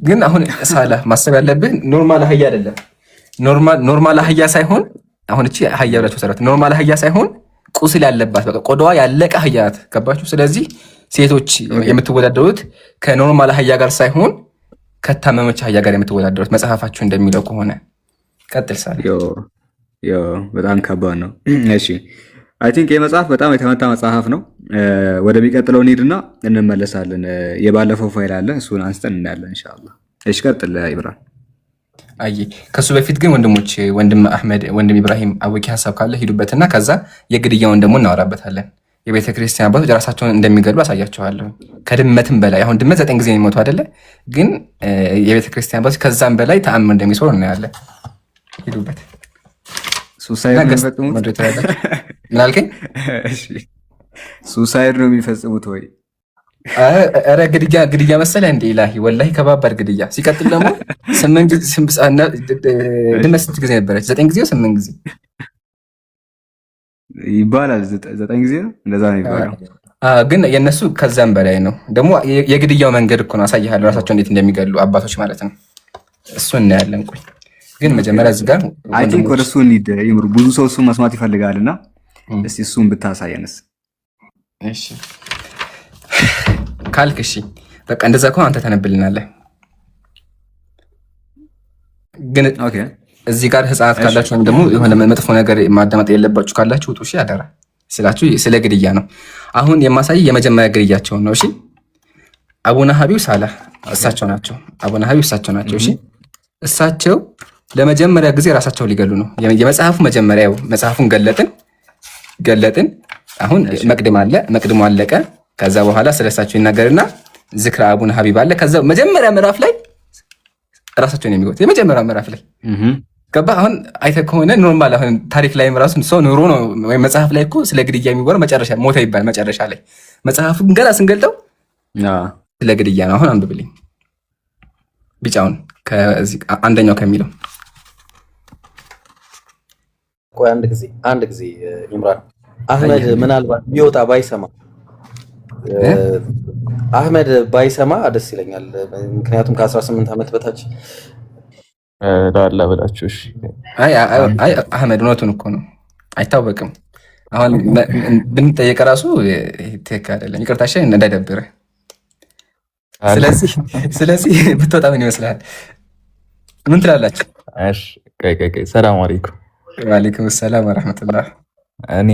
ግን አሁን ሳላ ማሰብ ያለብህ ኖርማል አህያ አይደለም። ኖርማል አህያ ሳይሆን አሁን እቺ አህያ ብላችሁ ሰራት ኖርማል አህያ ሳይሆን ቁስል ያለባት በቃ ቆዳዋ ያለቀ አህያ ናት። ገባችሁ? ስለዚህ ሴቶች የምትወዳደሩት ከኖርማል አህያ ጋር ሳይሆን ከታመመች አህያ ጋር የምትወዳደሩት መጽሐፋችሁ እንደሚለው ከሆነ ቀጥል ሳላ። በጣም ከባድ ነው። እሺ አይ ቲንክ የመጽሐፍ በጣም የተመታ መጽሐፍ ነው። ወደሚቀጥለው እንሂድና እንመለሳለን። የባለፈው ፋይል አለ እሱን አንስተን እናያለን ኢንሻአላህ። እሺ ቀጥል ኢብራሂም። አይ ከሱ በፊት ግን ወንድሞች ወንድም አህመድ ወንድም ኢብራሂም አወቂ ሀሳብ ካለ ሂዱበትና ከዛ የግድያውን ደግሞ እናወራበታለን። የቤተ ክርስቲያን አባቶች ራሳቸውን እንደሚገሉ አሳያቸዋለሁ። ከድመትም በላይ አሁን ድመት 9 ጊዜ የሚሞቱ አይደለ? ግን የቤተ ክርስቲያን አባቶች ከዛም በላይ ተአምር እንደሚሰሩ እናያለን። ሂዱበት። ሱሳይድ ነው የሚፈጽሙት? ምን አልከኝ? ሱሳይድ ነው የሚፈጽሙት ወይ? ኧረ ግድያ መሰለህ እንደ ኢላሂ ወላሂ ከባባድ ግድያ። ሲቀጥል ደግሞ ድመት ስንት ጊዜ ነበረች? 9 ጊዜ 8 ጊዜ ይባላል። 9 ጊዜ ነው እንደዛ ነው ይባላል። ግን የነሱ ከዛም በላይ ነው። ደግሞ የግድያው መንገድ እኮ ነው አሳይሃለሁ፣ ራሳቸው እንዴት እንደሚገሉ አባቶች ማለት ነው። እሱ እናያለን። ቆይ ግን መጀመሪያ እዚህ ጋር አይ ቲንክ ወደ እሱ እንሂድ። ብዙ ሰው እሱን መስማት ይፈልጋልና እስቲ እሱን ብታሳየንስ። እሺ ካልክ እሺ በቃ እንደዛ ከሆነ አንተ ተነብልናለህ። ግን እዚህ ጋር ህፃናት ካላችሁ ወይም ደግሞ የሆነ መጥፎ ነገር ማዳመጥ የለባችሁ ካላችሁ ውጡ። እሺ አደራ ስላችሁ ስለ ግድያ ነው። አሁን የማሳይ የመጀመሪያ ግድያቸውን ነው። እሺ አቡነ ሀቢብ ሳላህ እሳቸው ናቸው። አቡነ ሀቢብ እሳቸው ናቸው። እሺ እሳቸው ለመጀመሪያ ጊዜ ራሳቸው ሊገሉ ነው። የመጽሐፉ መጀመሪያ መጽሐፉን ገለጥን። አሁን መቅድም አለ፣ መቅድሙ አለቀ። ከዛ በኋላ ስለሳቸው ይናገርና ዝክረ አቡነ ሀቢብ አለ። ከዛ መጀመሪያ ምዕራፍ ላይ ራሳቸውን የሚጎት የመጀመሪያ ምዕራፍ ላይ ገባ። አሁን አይተህ ከሆነ ኖርማል አሁን ታሪክ ላይም ራሱ ሰው ኑሮ ነው ወይ መጽሐፍ ላይ እኮ ስለ ግድያ የሚወራ መጨረሻ ሞተ ይባል መጨረሻ ላይ መጽሐፉን ገና ስንገልጠው ስለ ግድያ ነው። አሁን አንብብልኝ ቢጫውን ከዚህ አንደኛው ከሚለው ቆይ አንድ ጊዜ ኢምራን አህመድ ምናልባት ቢወጣ ባይሰማ አህመድ ባይሰማ ደስ ይለኛል። ምክንያቱም ከ18 ዓመት በታች ዳላ በላችሁ። እሺ አይ አህመድ እውነቱን እኮ ነው፣ አይታወቅም። አሁን ብንጠየቅ ራሱ ትክክል አይደለም። ይቅርታ እሺ እንዳይደብርህ። ስለዚህ ብትወጣ ምን ይመስልሃል? ምን ትላላችሁ? እሺ ቆይ ሰላም አለይኩም። ወአለይኩም ሰላም ወራህመቱላህ። እኔ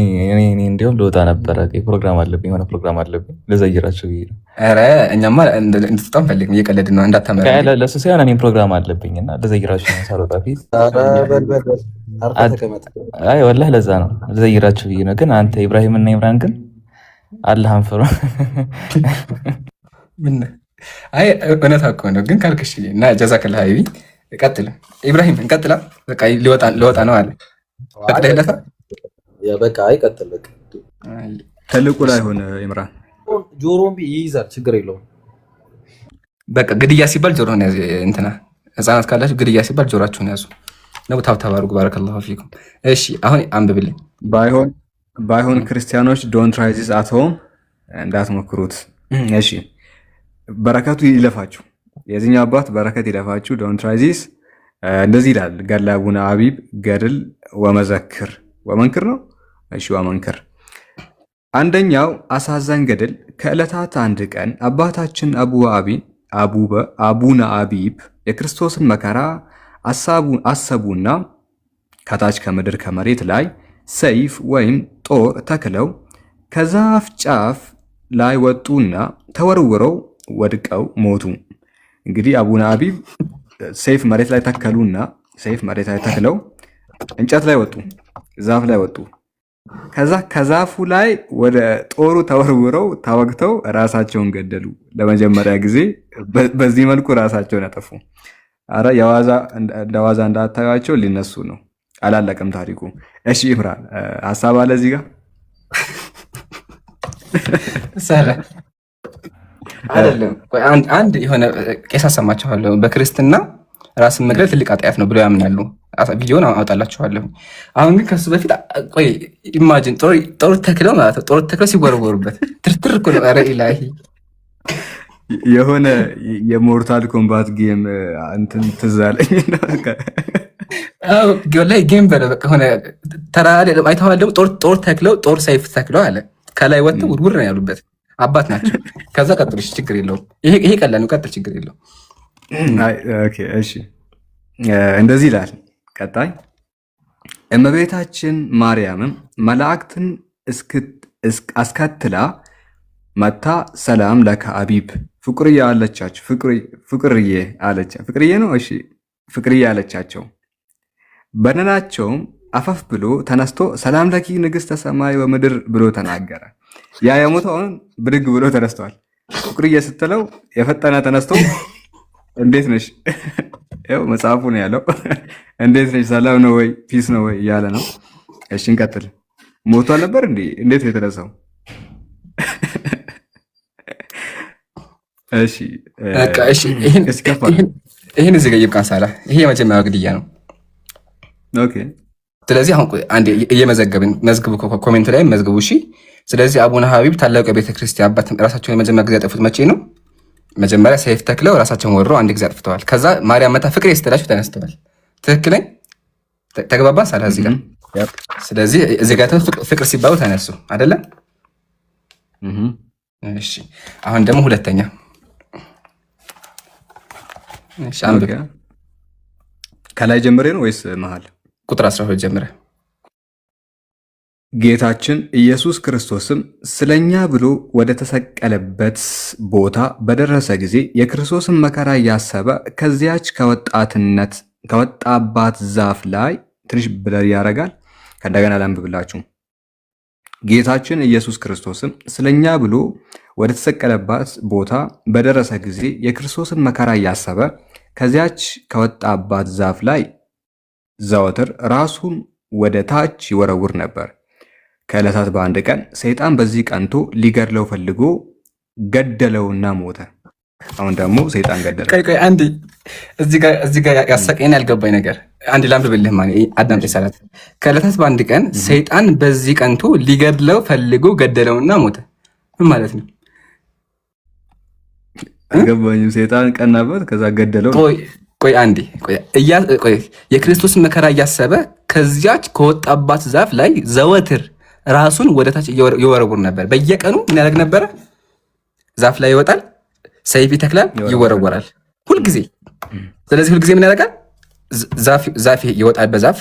እንዲያውም ልወጣ ነበረ፣ ፕሮግራም አለብኝ፣ የሆነ ፕሮግራም አለብኝ። ልዘይራቸው ብዬ ነው። ኧረ እኛማ እንድትወጣ ፈልግም፣ እየቀለድን ነው። እንዳታመራ ለእሱ ሳይሆን እኔም ፕሮግራም አለብኝ እና ልዘይራቸው ነው ሳልወጣ ፊት። አይ ወላሂ ለዛ ነው ልዘይራቸው ብዬ ነው። ግን አንተ ኢብራሂም እና ኢምራን ግን አላህን ፍሩ። አይ እውነት እኮ ነው። ግን ካልክሽ እና ጀዛከላህ ሀቢቢ ቀጥል። ኢብራሂም እንቀጥላ። በቃ ሊወጣ ነው አለ ፈቅደህለታ በቃ አይቀጥል። በቃ ትልቁ ላይ ሆነ ኢምራን ጆሮም ይይዛል፣ ችግር የለውም። በቃ ግድያ ሲባል ጆሮን ያዝ። እንትና ህፃናት ካላችሁ ግድያ ሲባል ጆሮአችሁን ያዙ ነው። ታብታባርጉ ባረከላሁ ፊኩም። እሺ አሁን አንብብልኝ። ባይሆን ክርስቲያኖች ዶንት ትራይ ዚስ አት ሆም እንዳትሞክሩት። እሺ በረከቱ ይለፋችሁ፣ የዚህኛው አባት በረከት ይለፋችሁ። ዶንት ትራይ ዚስ እንደዚህ ይላል ገድለ አቡነ ሀቢብ ገድል ወመዘክር ወመንክር ነው። እሺ ወመንክር። አንደኛው አሳዛኝ ገድል ከዕለታት አንድ ቀን አባታችን አቡነ ሀቢብ የክርስቶስን መከራ አሰቡና ከታች ከምድር ከመሬት ላይ ሰይፍ ወይም ጦር ተክለው ከዛፍ ጫፍ ላይ ወጡና ተወርውረው ወድቀው ሞቱ። እንግዲህ አቡነ ሀቢብ ሰይፍ መሬት ላይ ተከሉና ሰይፍ መሬት ላይ ተክለው እንጨት ላይ ወጡ፣ ዛፍ ላይ ወጡ። ከዛ ከዛፉ ላይ ወደ ጦሩ ተወርውረው ተወግተው ራሳቸውን ገደሉ። ለመጀመሪያ ጊዜ በዚህ መልኩ ራሳቸውን ያጠፉ። አረ ለዋዛ እንዳታዩቸው ሊነሱ ነው። አላለቀም ታሪኩ። እሺ ኢምራን ሀሳብ አለ እዚህ ጋር አይደለም? አንድ የሆነ ቄስ አሰማችኋለሁ። በክርስትና ራስን መግደል ትልቅ ኃጢአት ነው ብለው ያምናሉ። ቪዲዮን አውጣላችኋለሁ። አሁን ግን ከሱ በፊት ቆይ ኢማጂን ጦር ተክለው ማለት ነው። ጦር ተክለው ሲወረወሩበት ትርትር እኮ ነው። ኧረ ኢላሂ የሆነ የሞርታል ኮምባት ጌም እንትን ትዝ አለኝ። ላይ ጌም በለው በቃ ሆነ ተራ አይተዋል። ደግሞ ጦር ተክለው ጦር ሰይፍ ተክለው አለ ከላይ ወጥተው ውርውር ነው ያሉበት። አባት ናቸው። ከዛ ቀጥሎ ችግር የለውም። ይሄ ቀላል ነው። ቀጥል ችግር የለውም። እሺ እንደዚህ ይላል። ቀጣይ እመቤታችን ማርያምም መላእክትን አስከትላ መታ ሰላም ለከ አቢብ ፍቅርዬ አለቻቸው። ፍቅርዬ ነው። እሺ ፍቅርዬ አለቻቸው። በነናቸውም አፈፍ ብሎ ተነስቶ ሰላም ለኪ ንግሥተ ሰማይ ወምድር ብሎ ተናገረ። ያ የሞተው አሁን ብድግ ብሎ ተነስተዋል። ፍቅርዬ ስትለው የፈጠነ ተነስቶ እንዴት ነሽ? ያው መጽሐፉ ነው ያለው። እንዴት ነሽ? ሰላም ነው ወይ? ፒስ ነው ወይ እያለ ነው። እሺ እንቀጥል። ሞቷል ነበር እንዴ? እንዴት ነው የተነሳው? እሺ ይህን እዚህ ጋር ይብቃን። ሳላ ይሄ የመጀመሪያው ግድያ ነው። ኦኬ ስለዚህ አሁን አንዴ እየመዘገብን መዝግቡ፣ ኮሜንት ላይ መዝግቡ። እሺ ስለዚህ አቡነ ሀቢብ ታላቁ የቤተ ክርስቲያን አባት ራሳቸውን የመጀመሪያ ጊዜ ያጠፉት መቼ ነው? መጀመሪያ ሰይፍ ተክለው ራሳቸውን ወርረው አንድ ጊዜ አጥፍተዋል። ከዛ ማርያም መታ ፍቅር ስትላቸው ተነስተዋል። ትክክለኝ ተግባባን ሳላ እዚህ ጋር። ስለዚህ እዚህ ጋር ፍቅር ሲባሉ ተነሱ አይደለም? እሺ አሁን ደግሞ ሁለተኛ። እሺ አንብብ። ከላይ ጀምሬ ነው ወይስ መሃል? ቁጥር 12 ጀምረ። ጌታችን ኢየሱስ ክርስቶስም ስለኛ ብሎ ወደ ተሰቀለበት ቦታ በደረሰ ጊዜ የክርስቶስን መከራ እያሰበ ከዚያች ከወጣባት ዛፍ ላይ ትንሽ ብለር ያደርጋል። ከእንደገና ላንብብላችሁ። ጌታችን ኢየሱስ ክርስቶስም ስለኛ ብሎ ወደ ተሰቀለባት ቦታ በደረሰ ጊዜ የክርስቶስን መከራ እያሰበ ከዚያች ከወጣባት ዛፍ ላይ ዘወትር ራሱን ወደ ታች ይወረውር ነበር። ከዕለታት በአንድ ቀን ሰይጣን በዚህ ቀንቶ ሊገድለው ፈልጎ ገደለውና ሞተ። አሁን ደግሞ ሰይጣን ገደለው። ቆይ አንዴ እዚህ ጋር ያሳቀኝ ያልገባኝ ነገር አንድ ላንብብልህ። ማለት አዳምጥ ሰላት። ከዕለታት በአንድ ቀን ሰይጣን በዚህ ቀንቶ ሊገድለው ፈልጎ ገደለውና ሞተ። ምን ማለት ነው? አልገባኝም። ሰይጣን ቀናበት ከዛ ገደለው። ቆይ አንዴ ቆይ የክርስቶስን መከራ እያሰበ ከዚያች ከወጣባት ዛፍ ላይ ዘወትር ራሱን ወደ ታች ይወረውር ነበር። በየቀኑ ምን ያደርግ ነበረ? ዛፍ ላይ ይወጣል፣ ሰይፍ ይተክላል፣ ይወረወራል ሁልጊዜ። ስለዚህ ሁልጊዜ ምን ያደርጋል? ዛፍ ይወጣል። በዛፍ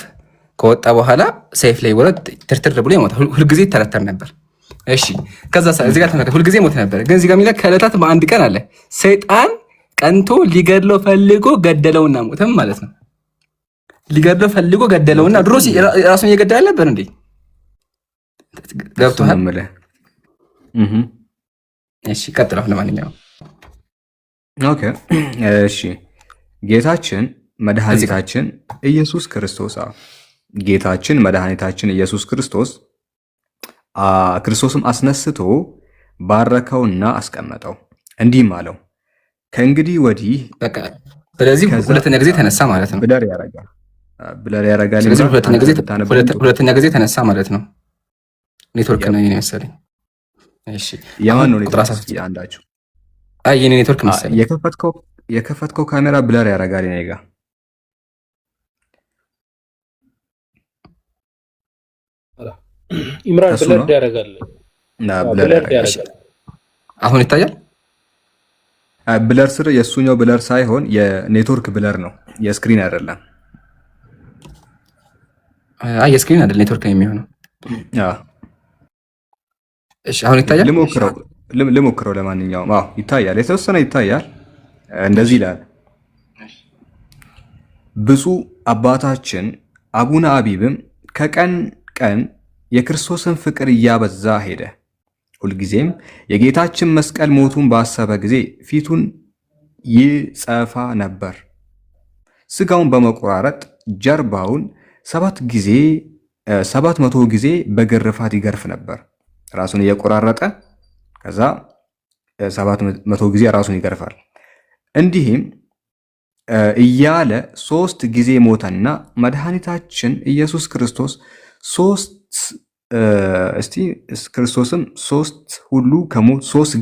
ከወጣ በኋላ ሰይፍ ላይ ይወረድ ትርትር ብሎ ይሞታል። ሁልጊዜ ይተረተር ነበር። እሺ ከዛ እዚህ ጋር ተመልከት፣ ሁልጊዜ ሞት ነበር። ግን እዚህ ጋር የሚለው ከዕለታት በአንድ ቀን አለ ሰይጣን ቀንቶ ሊገድለው ፈልጎ ገደለውና ሞተም ማለት ነው። ሊገድለው ፈልጎ ገደለውና ድሮ ራሱን እየገደለ ነበር እንዴ? ገብቶሃል? እሺ ቀጥለው። ለማንኛውም ኦኬ እሺ ጌታችን መድኃኒታችን ኢየሱስ ክርስቶስ ጌታችን መድኃኒታችን ኢየሱስ ክርስቶስም አስነስቶ ባረከውና አስቀመጠው፣ እንዲህም አለው ከእንግዲህ ወዲህ በቃ። ስለዚህ ሁለተኛ ጊዜ ተነሳ ማለት ነው። ብለር ያረጋል። ስለዚህ ሁለተኛ ጊዜ ተነሳ ማለት ነው። ኔትወርክ ነው መሰለኝ። እሺ የማን ነው ኔትወርክ? አንዳችሁ የኔ ኔትወርክ መሰለኝ። የከፈትከው ካሜራ ብለር ያረጋል። እኔ ጋር ኢምራን ብለር ያረጋል። አሁን ይታያል። ብለር ስር የሱኛው ብለር ሳይሆን የኔትወርክ ብለር ነው፣ የስክሪን አይደለም። የስክሪን አይደለም ኔትወርክ ነው የሚሆነው። እሺ አሁን ይታያል። ልሞክረው። ለማንኛውም ይታያል፣ የተወሰነ ይታያል። እንደዚህ ይላል። ብፁዕ አባታችን አቡነ አቢብም ከቀን ቀን የክርስቶስን ፍቅር እያበዛ ሄደ። ሁልጊዜም የጌታችን መስቀል ሞቱን ባሰበ ጊዜ ፊቱን ይጸፋ ነበር። ስጋውን በመቆራረጥ ጀርባውን 700 ጊዜ በግርፋት ይገርፍ ነበር። ራሱን እየቆራረጠ ከዛ 700 ጊዜ ራሱን ይገርፋል። እንዲህም እያለ 3 ጊዜ ሞተና መድኃኒታችን ኢየሱስ ክርስቶስ ክርስቶስም 3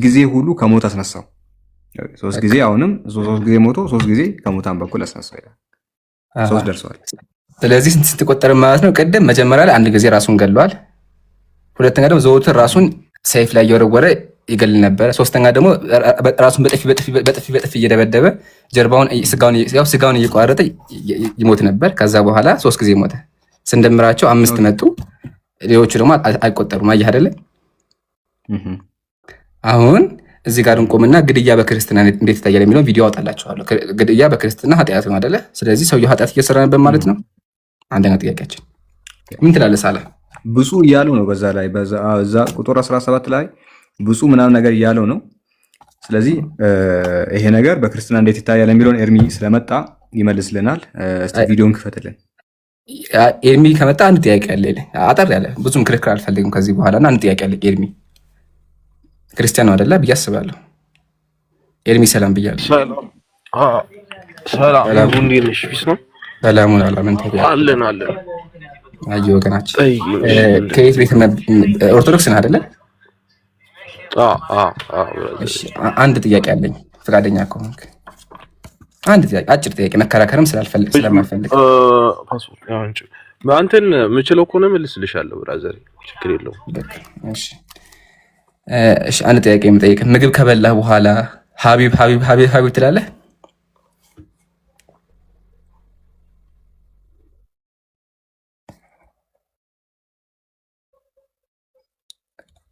ጊዜ ሁሉ ከሞት አስነሳው። 3 ጊዜ አሁንም 3 ጊዜ ሞቶ 3 ጊዜ ከሙታን በኩል አስነሳው ይላል። 3 ደርሷል። ስለዚህ ስንት ቆጠር ማለት ነው? ቅድም መጀመሪያ ላይ 1 ጊዜ ራሱን ገድሏል። ሁለተኛ ደግሞ ዘወትር ራሱን ሰይፍ ላይ እየወረወረ ይገል ነበረ። ሶስተኛ ደግሞ ራሱን በጥፊ እየደበደበ ጀርባውን ስጋውን እየቆራረጠ ይሞት ነበር። ከዛ በኋላ 3 ጊዜ ሞተ። ስንደምራቸው 5 መጡ። ሌሎቹ ደግሞ አይቆጠሩም። አየህ አይደለ? አሁን እዚህ ጋር እንቆምና ግድያ በክርስትና እንዴት ይታያል የሚለውን ቪዲዮ አወጣላችኋለሁ። ግድያ በክርስትና ኃጢአት ነው አይደለ? ስለዚህ ሰውየው ኃጢአት እየሰራ ነበር ማለት ነው። አንደኛ ጥያቄያችን ምን ትላለህ ሳላ? ብፁዕ እያለው ነው። በዛ ላይ በዛ ቁጥር 17 ላይ ብፁዕ ምናምን ነገር እያለው ነው። ስለዚህ ይሄ ነገር በክርስትና እንዴት ይታያል የሚለውን ኤርሚ ስለመጣ ይመልስልናል። እስቲ ቪዲዮን ክፈትልን። ኤርሚ ከመጣ አንድ ጥያቄ አለ። አጠር ያለ ብዙም ክርክር አልፈልግም ከዚህ በኋላ እና አንድ ጥያቄ አለ። ኤርሚ ክርስቲያን ነው አይደለ ብዬ አስባለሁ። ኤርሚ ሰላም ብያለሁ። ሰላም እንዴት ነሽ? ቢስ ነው ሰላሙን አላምን አለን አይ ወገናችን ከየት ቤት ኦርቶዶክስ ነህ አይደለ? አንድ ጥያቄ አለኝ ፈቃደኛ ከሆንክ አንድ ጥያቄ፣ አጭር ጥያቄ፣ መከራከርም ስለማልፈልግ አንተን የምችለው ከሆነ መልስልሻለሁ። ብራዘር ችግር የለውም። እሺ እሺ አንድ ጥያቄ የምጠይቅ፣ ምግብ ከበላህ በኋላ ሀቢብ ሀቢብ ሀቢብ ሀቢብ ትላለህ?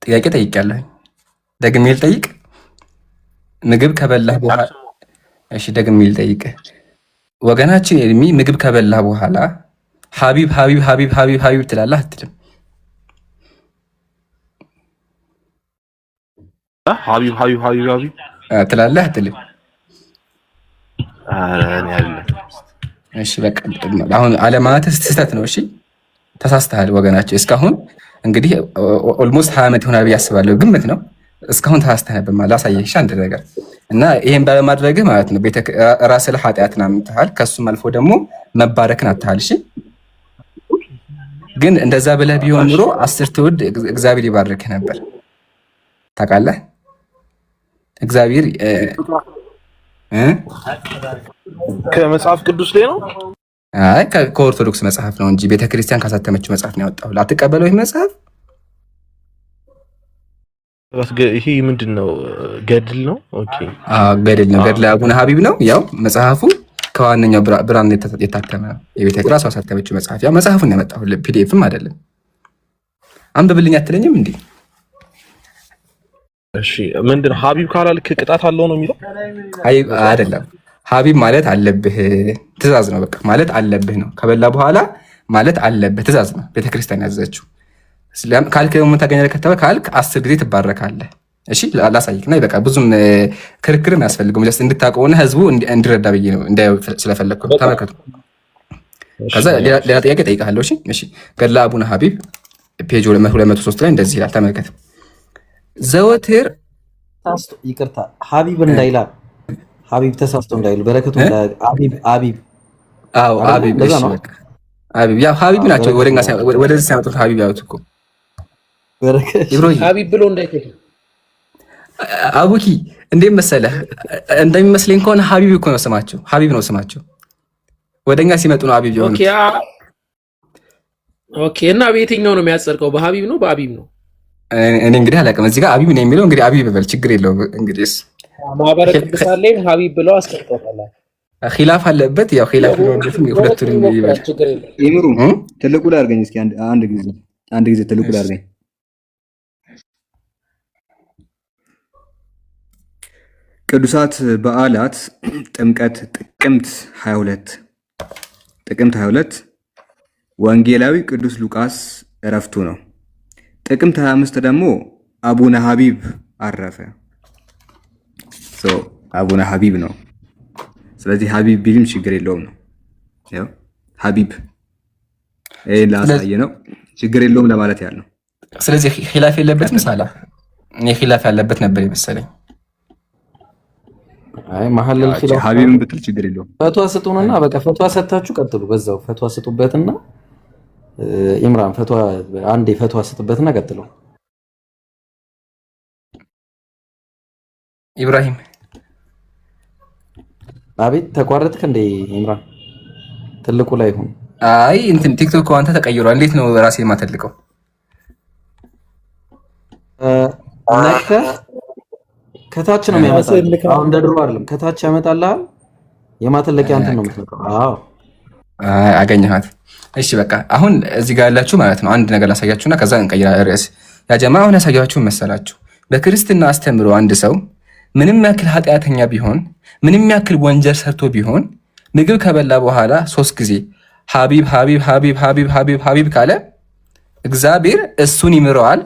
ጥያቄ ጠይቄያለሁ። ደግሜ ልጠይቅ? ምግብ ከበላህ በኋላ እሺ፣ ደግሜ ልጠይቅ። ወገናችን ኤርሚ ምግብ ከበላህ በኋላ ሀቢብ ሀቢብ ሀቢብ ሀቢብ ሀቢብ ትላለህ አትልም? ሀቢብ ሀቢብ ሀቢብ ሀቢብ ትላለህ አትልም? እሺ በቃ አሁን አለማለት ስህተት ነው። እሺ ተሳስተሃል ወገናችን። እስካሁን እንግዲህ ኦልሞስት 20 ዓመት ይሆናል ብዬ አስባለሁ፣ ግምት ነው። እስካሁን ተሳስተህ ነበር ማለት ላሳየህ አንድ ነገር እና ይሄን ባለማድረግህ ማለት ነው ራስህ ለኃጢአትን አምጥተሃል፣ ከሱም አልፎ ደግሞ መባረክን አጥተሃል። እሺ ግን እንደዛ ብለህ ቢሆን ኑሮ 10 ትውልድ እግዚአብሔር ይባርክህ ነበር። ታውቃለህ እግዚአብሔር ከመጽሐፍ ቅዱስ ላይ ነው? አይ ከኦርቶዶክስ መጽሐፍ ነው እንጂ ቤተክርስቲያን ካሳተመችው መጽሐፍ ነው ያወጣው። ላትቀበለው ይህ መጽሐፍ? ይሄ ምንድን ነው? ገድል ነው? ኦኬ አዎ ገድል ነው። ገድል አቡነ ሀቢብ ነው። ያው መጽሐፉ ከዋነኛው ብራን የታተመ ነው። የቤተክርስቲያን ራሷ ያሳተመችው መጽሐፍ። ያው መጽሐፉን ያመጣው ፒዲኤፍም አይደለም። አንብብልኝ አትለኝም እንዴ? እሺ ምንድን ነው ሀቢብ ካላልክ ቅጣት አለው ነው የሚለው? አይ አይደለም። ሀቢብ ማለት አለብህ ትእዛዝ ነው። በቃ ማለት አለብህ ነው። ከበላ በኋላ ማለት አለብህ ትእዛዝ ነው። ቤተክርስቲያን ያዘዘችው። ካልክ ደግሞ ታገኛለህ ከተባለ ካልክ 10 ጊዜ ትባረካለህ። እሺ ላሳይክና በቃ ብዙም ክርክርም ያስፈልገው ጀስት እንድታውቀውና ህዝቡ እንዲረዳ ብዬ ነው እንዳየው ስለፈለኩ ነው። ተመልከቱ። ከዛ ሌላ ጥያቄ ጠይቃለሁ። እሺ እሺ ገድለ አቡነ ሀቢብ ፔጅ 203 ላይ እንደዚህ ይላል። ተመልከት። ዘወትር ይቅርታ ሀቢብ እንዳይላ ሀቢብ ተሳስቶ እንዳይሉ በረከቱ ሀቢብ ሀቢብ አዎ ሀቢብ እሺ በቃ ሀቢብ ያው ሀቢብ ናቸው። ወደዚህ ሲያመጡት ሀቢብ ያሉት እኮ በረከት ሀቢብ ብሎ እንዳይከድ አቡኪ እንዴት መሰለህ እንደሚመስለኝ ከሆነ ሀቢብ እኮ ነው ስማቸው። ሀቢብ ነው ስማቸው። ወደኛ ሲመጡ ነው ሀቢብ የሆኑት። ኦኬ እና በየትኛው ነው የሚያጸድቀው? በሀቢብ ነው በሀቢብ ነው? እኔ እንግዲህ አላውቅም። እዚህ ጋር ሀቢብ ነው የሚለው እንግዲህ ሀቢብ በል ችግር የለውም። እንግዲህ ማህበረ ቅዱሳን ላይ ሀቢብ ብለው አስቀምጠዋል። ኺላፍ አለበት። ያው ኺላፍ ነው ሁለቱንም ይበል። ይምሩ ትልቁ ላይ አድርገኝ እስኪ አንድ ጊዜ ትልቁ ላይ አድርገኝ። ቅዱሳት በዓላት ጥምቀት ጥቅምት 22 ወንጌላዊ ቅዱስ ሉቃስ እረፍቱ ነው። ጥቅምት 25 ደግሞ አቡነ ሀቢብ አረፈ። አቡነ ሀቢብ ነው። ስለዚህ ሀቢብ ቢልም ችግር የለውም ነው። ያው ሀቢብ ላሳየ ነው ችግር የለውም ለማለት ያህል ነው። ስለዚህ ኺላፍ የለበትም። ሳላ እኔ ኺላፍ ያለበት ነበር የመሰለኝ። አይ መሐለል ኺላፍ ሀቢብን ብትል ችግር የለውም። ፈትዋ ስጡንና በቃ ፈትዋ ሰጣችሁ ቀጥሉ። በዛው ፈትዋ ስጡበትና ኢምራን ፈትዋ አንዴ ፈትዋ ስጡበትና ቀጥሉ። ኢብራሂም አቤት ተቋረጥክ እንዴ ኢምራን? ትልቁ ላይ ይሁን። አይ እንትን ቲክቶክ አንተ ተቀይሯል። እንዴት ነው ራሴ የማተልቀው? ነካ ከታች ነው የሚያመጣልህ። አሁን እንደ ድሮ አይደለም። ከታች ያመጣልሃል። የማተለቂያ እንትን ነው የምትነካው። አዎ አገኘሃት። እሺ በቃ አሁን እዚህ ጋር ያላችሁ ማለት ነው አንድ ነገር ላሳያችሁና ከዛ እንቀይራ ርዕስ። ያ ጀማ አሁን ያሳያችሁ መሰላችሁ በክርስትና አስተምሮ አንድ ሰው ምንም ያክል ኃጢአተኛ ቢሆን ምንም ያክል ወንጀል ሰርቶ ቢሆን ምግብ ከበላ በኋላ 3 ጊዜ ሀቢብ ሀቢብ ሀቢብ ሀቢብ ሀቢብ ሀቢብ ካለ እግዚአብሔር እሱን ይምረዋል።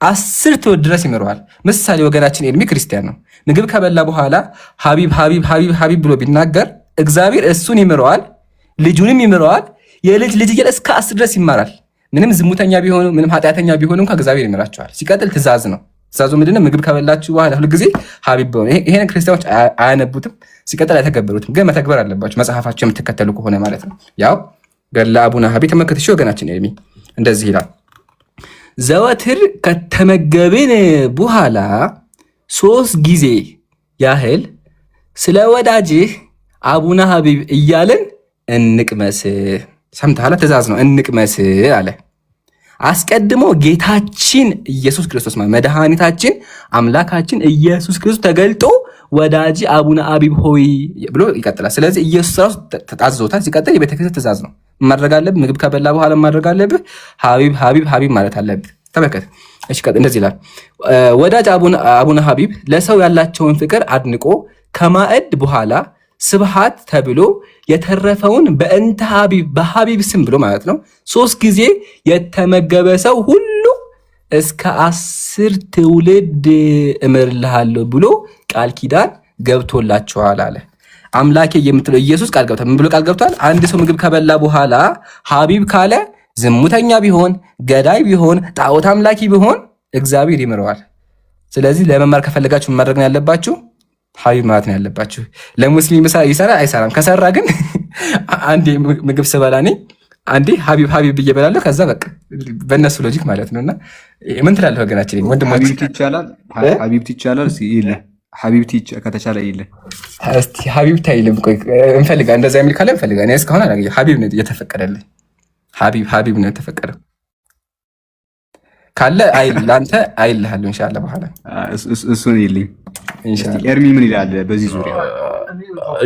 10 ትውልድ ድረስ ይምረዋል። ምሳሌ ወገናችን ኤርሚ ክርስቲያን ነው። ምግብ ከበላ በኋላ ሀቢብ ሀቢብ ሀቢብ ሀቢብ ብሎ ቢናገር እግዚአብሔር እሱን ይምረዋል፣ ልጁንም ይምረዋል። የልጅ ልጅ እያለ እስከ 10 ድረስ ይማራል። ምንም ዝሙተኛ ቢሆኑ ምንም ኃጢአተኛ ቢሆኑ እንኳን እግዚአብሔር ይምራቸዋል። ሲቀጥል ትእዛዝ ነው። ትእዛዙ ምንድነው? ምግብ ከበላችሁ በኋላ ሁሉ ጊዜ ሀቢብ ብሎ። ይሄን ክርስቲያኖች አያነቡትም፣ ሲቀጥል አይተገበሩትም። ግን መተግበር አለባቸው መጽሐፋቸው የምትከተሉ ከሆነ ማለት ነው። ያው ገድለ አቡነ ሀቢብ ተመልከቱ ወገናችን ኤርሚ እንደዚህ ይላል። ዘወትር ከተመገብን በኋላ 3 ጊዜ ያህል ስለ ወዳጅህ አቡነ ሀቢብ እያልን እንቅመስ። ሰምተሃል? ትእዛዝ ነው። እንቅመስ አለ። አስቀድሞ ጌታችን ኢየሱስ ክርስቶስ መድኃኒታችን አምላካችን ኢየሱስ ክርስቶስ ተገልጦ ወዳጅ አቡነ ሀቢብ ሆይ ብሎ ይቀጥላል። ስለዚህ ኢየሱስ ራሱ ታዝዞታል። ሲቀጥል የቤተክርስቲያን ትእዛዝ ነው። ማድረግ አለብህ ምግብ ከበላ በኋላ ማድረግ አለብህ ሀቢብ ሀቢብ ሀቢብ ማለት አለብህ። ተመልከት። እሺ እንደዚህ ይላል። ወዳጅ አቡነ ሀቢብ ለሰው ያላቸውን ፍቅር አድንቆ ከማዕድ በኋላ ስብሃት ተብሎ የተረፈውን በእንተ ሀቢብ በሀቢብ ስም ብሎ ማለት ነው 3 ጊዜ የተመገበ ሰው ሁሉ እስከ 10 ትውልድ እምርልሃለሁ ብሎ ቃል ኪዳን ገብቶላቸዋል አለ። አምላኬ የምትለው ኢየሱስ ቃል ገብቷል። ምን ብሎ ቃል ገብቷል? አንድ ሰው ምግብ ከበላ በኋላ ሀቢብ ካለ ዝሙተኛ ቢሆን ገዳይ ቢሆን ጣዖት አምላኪ ቢሆን እግዚአብሔር ይምረዋል። ስለዚህ ለመማር ከፈለጋችሁ ማድረግ ነው ያለባችሁ ሀቢብ ማለት ነው ያለባችሁ። ለሙስሊም ይሰራ አይሰራም። ከሰራ ግን አንዴ ምግብ ስበላ እኔ አንዴ ሀቢብ ሀቢብ ብዬ እበላለሁ። ከዛ በቃ በእነሱ ሎጂክ ማለት ነውና ምን ትላለህ ወገናችን? ወንድሞች ሀቢብቲ ይቻላል። ሀቢብቲ ይቻላል። ሀቢብቲ ከተቻለ ይለ እስቲ ሀቢብቲ አይልም። ቆይ እንፈልጋ እንደዛ የሚል ካለ እንፈልጋ። እኔ እስካሁን አላገኘሁም። ሀቢብ ነው የተፈቀደልኝ። ሀቢብ ነው የተፈቀደው ካለ ለአንተ አይልሃለሁ ኢንሻአላህ በኋላ እሱን ይልኝ ኢንሻአላህ። ኤርሚ ምን ይላል በዚህ ዙሪያ?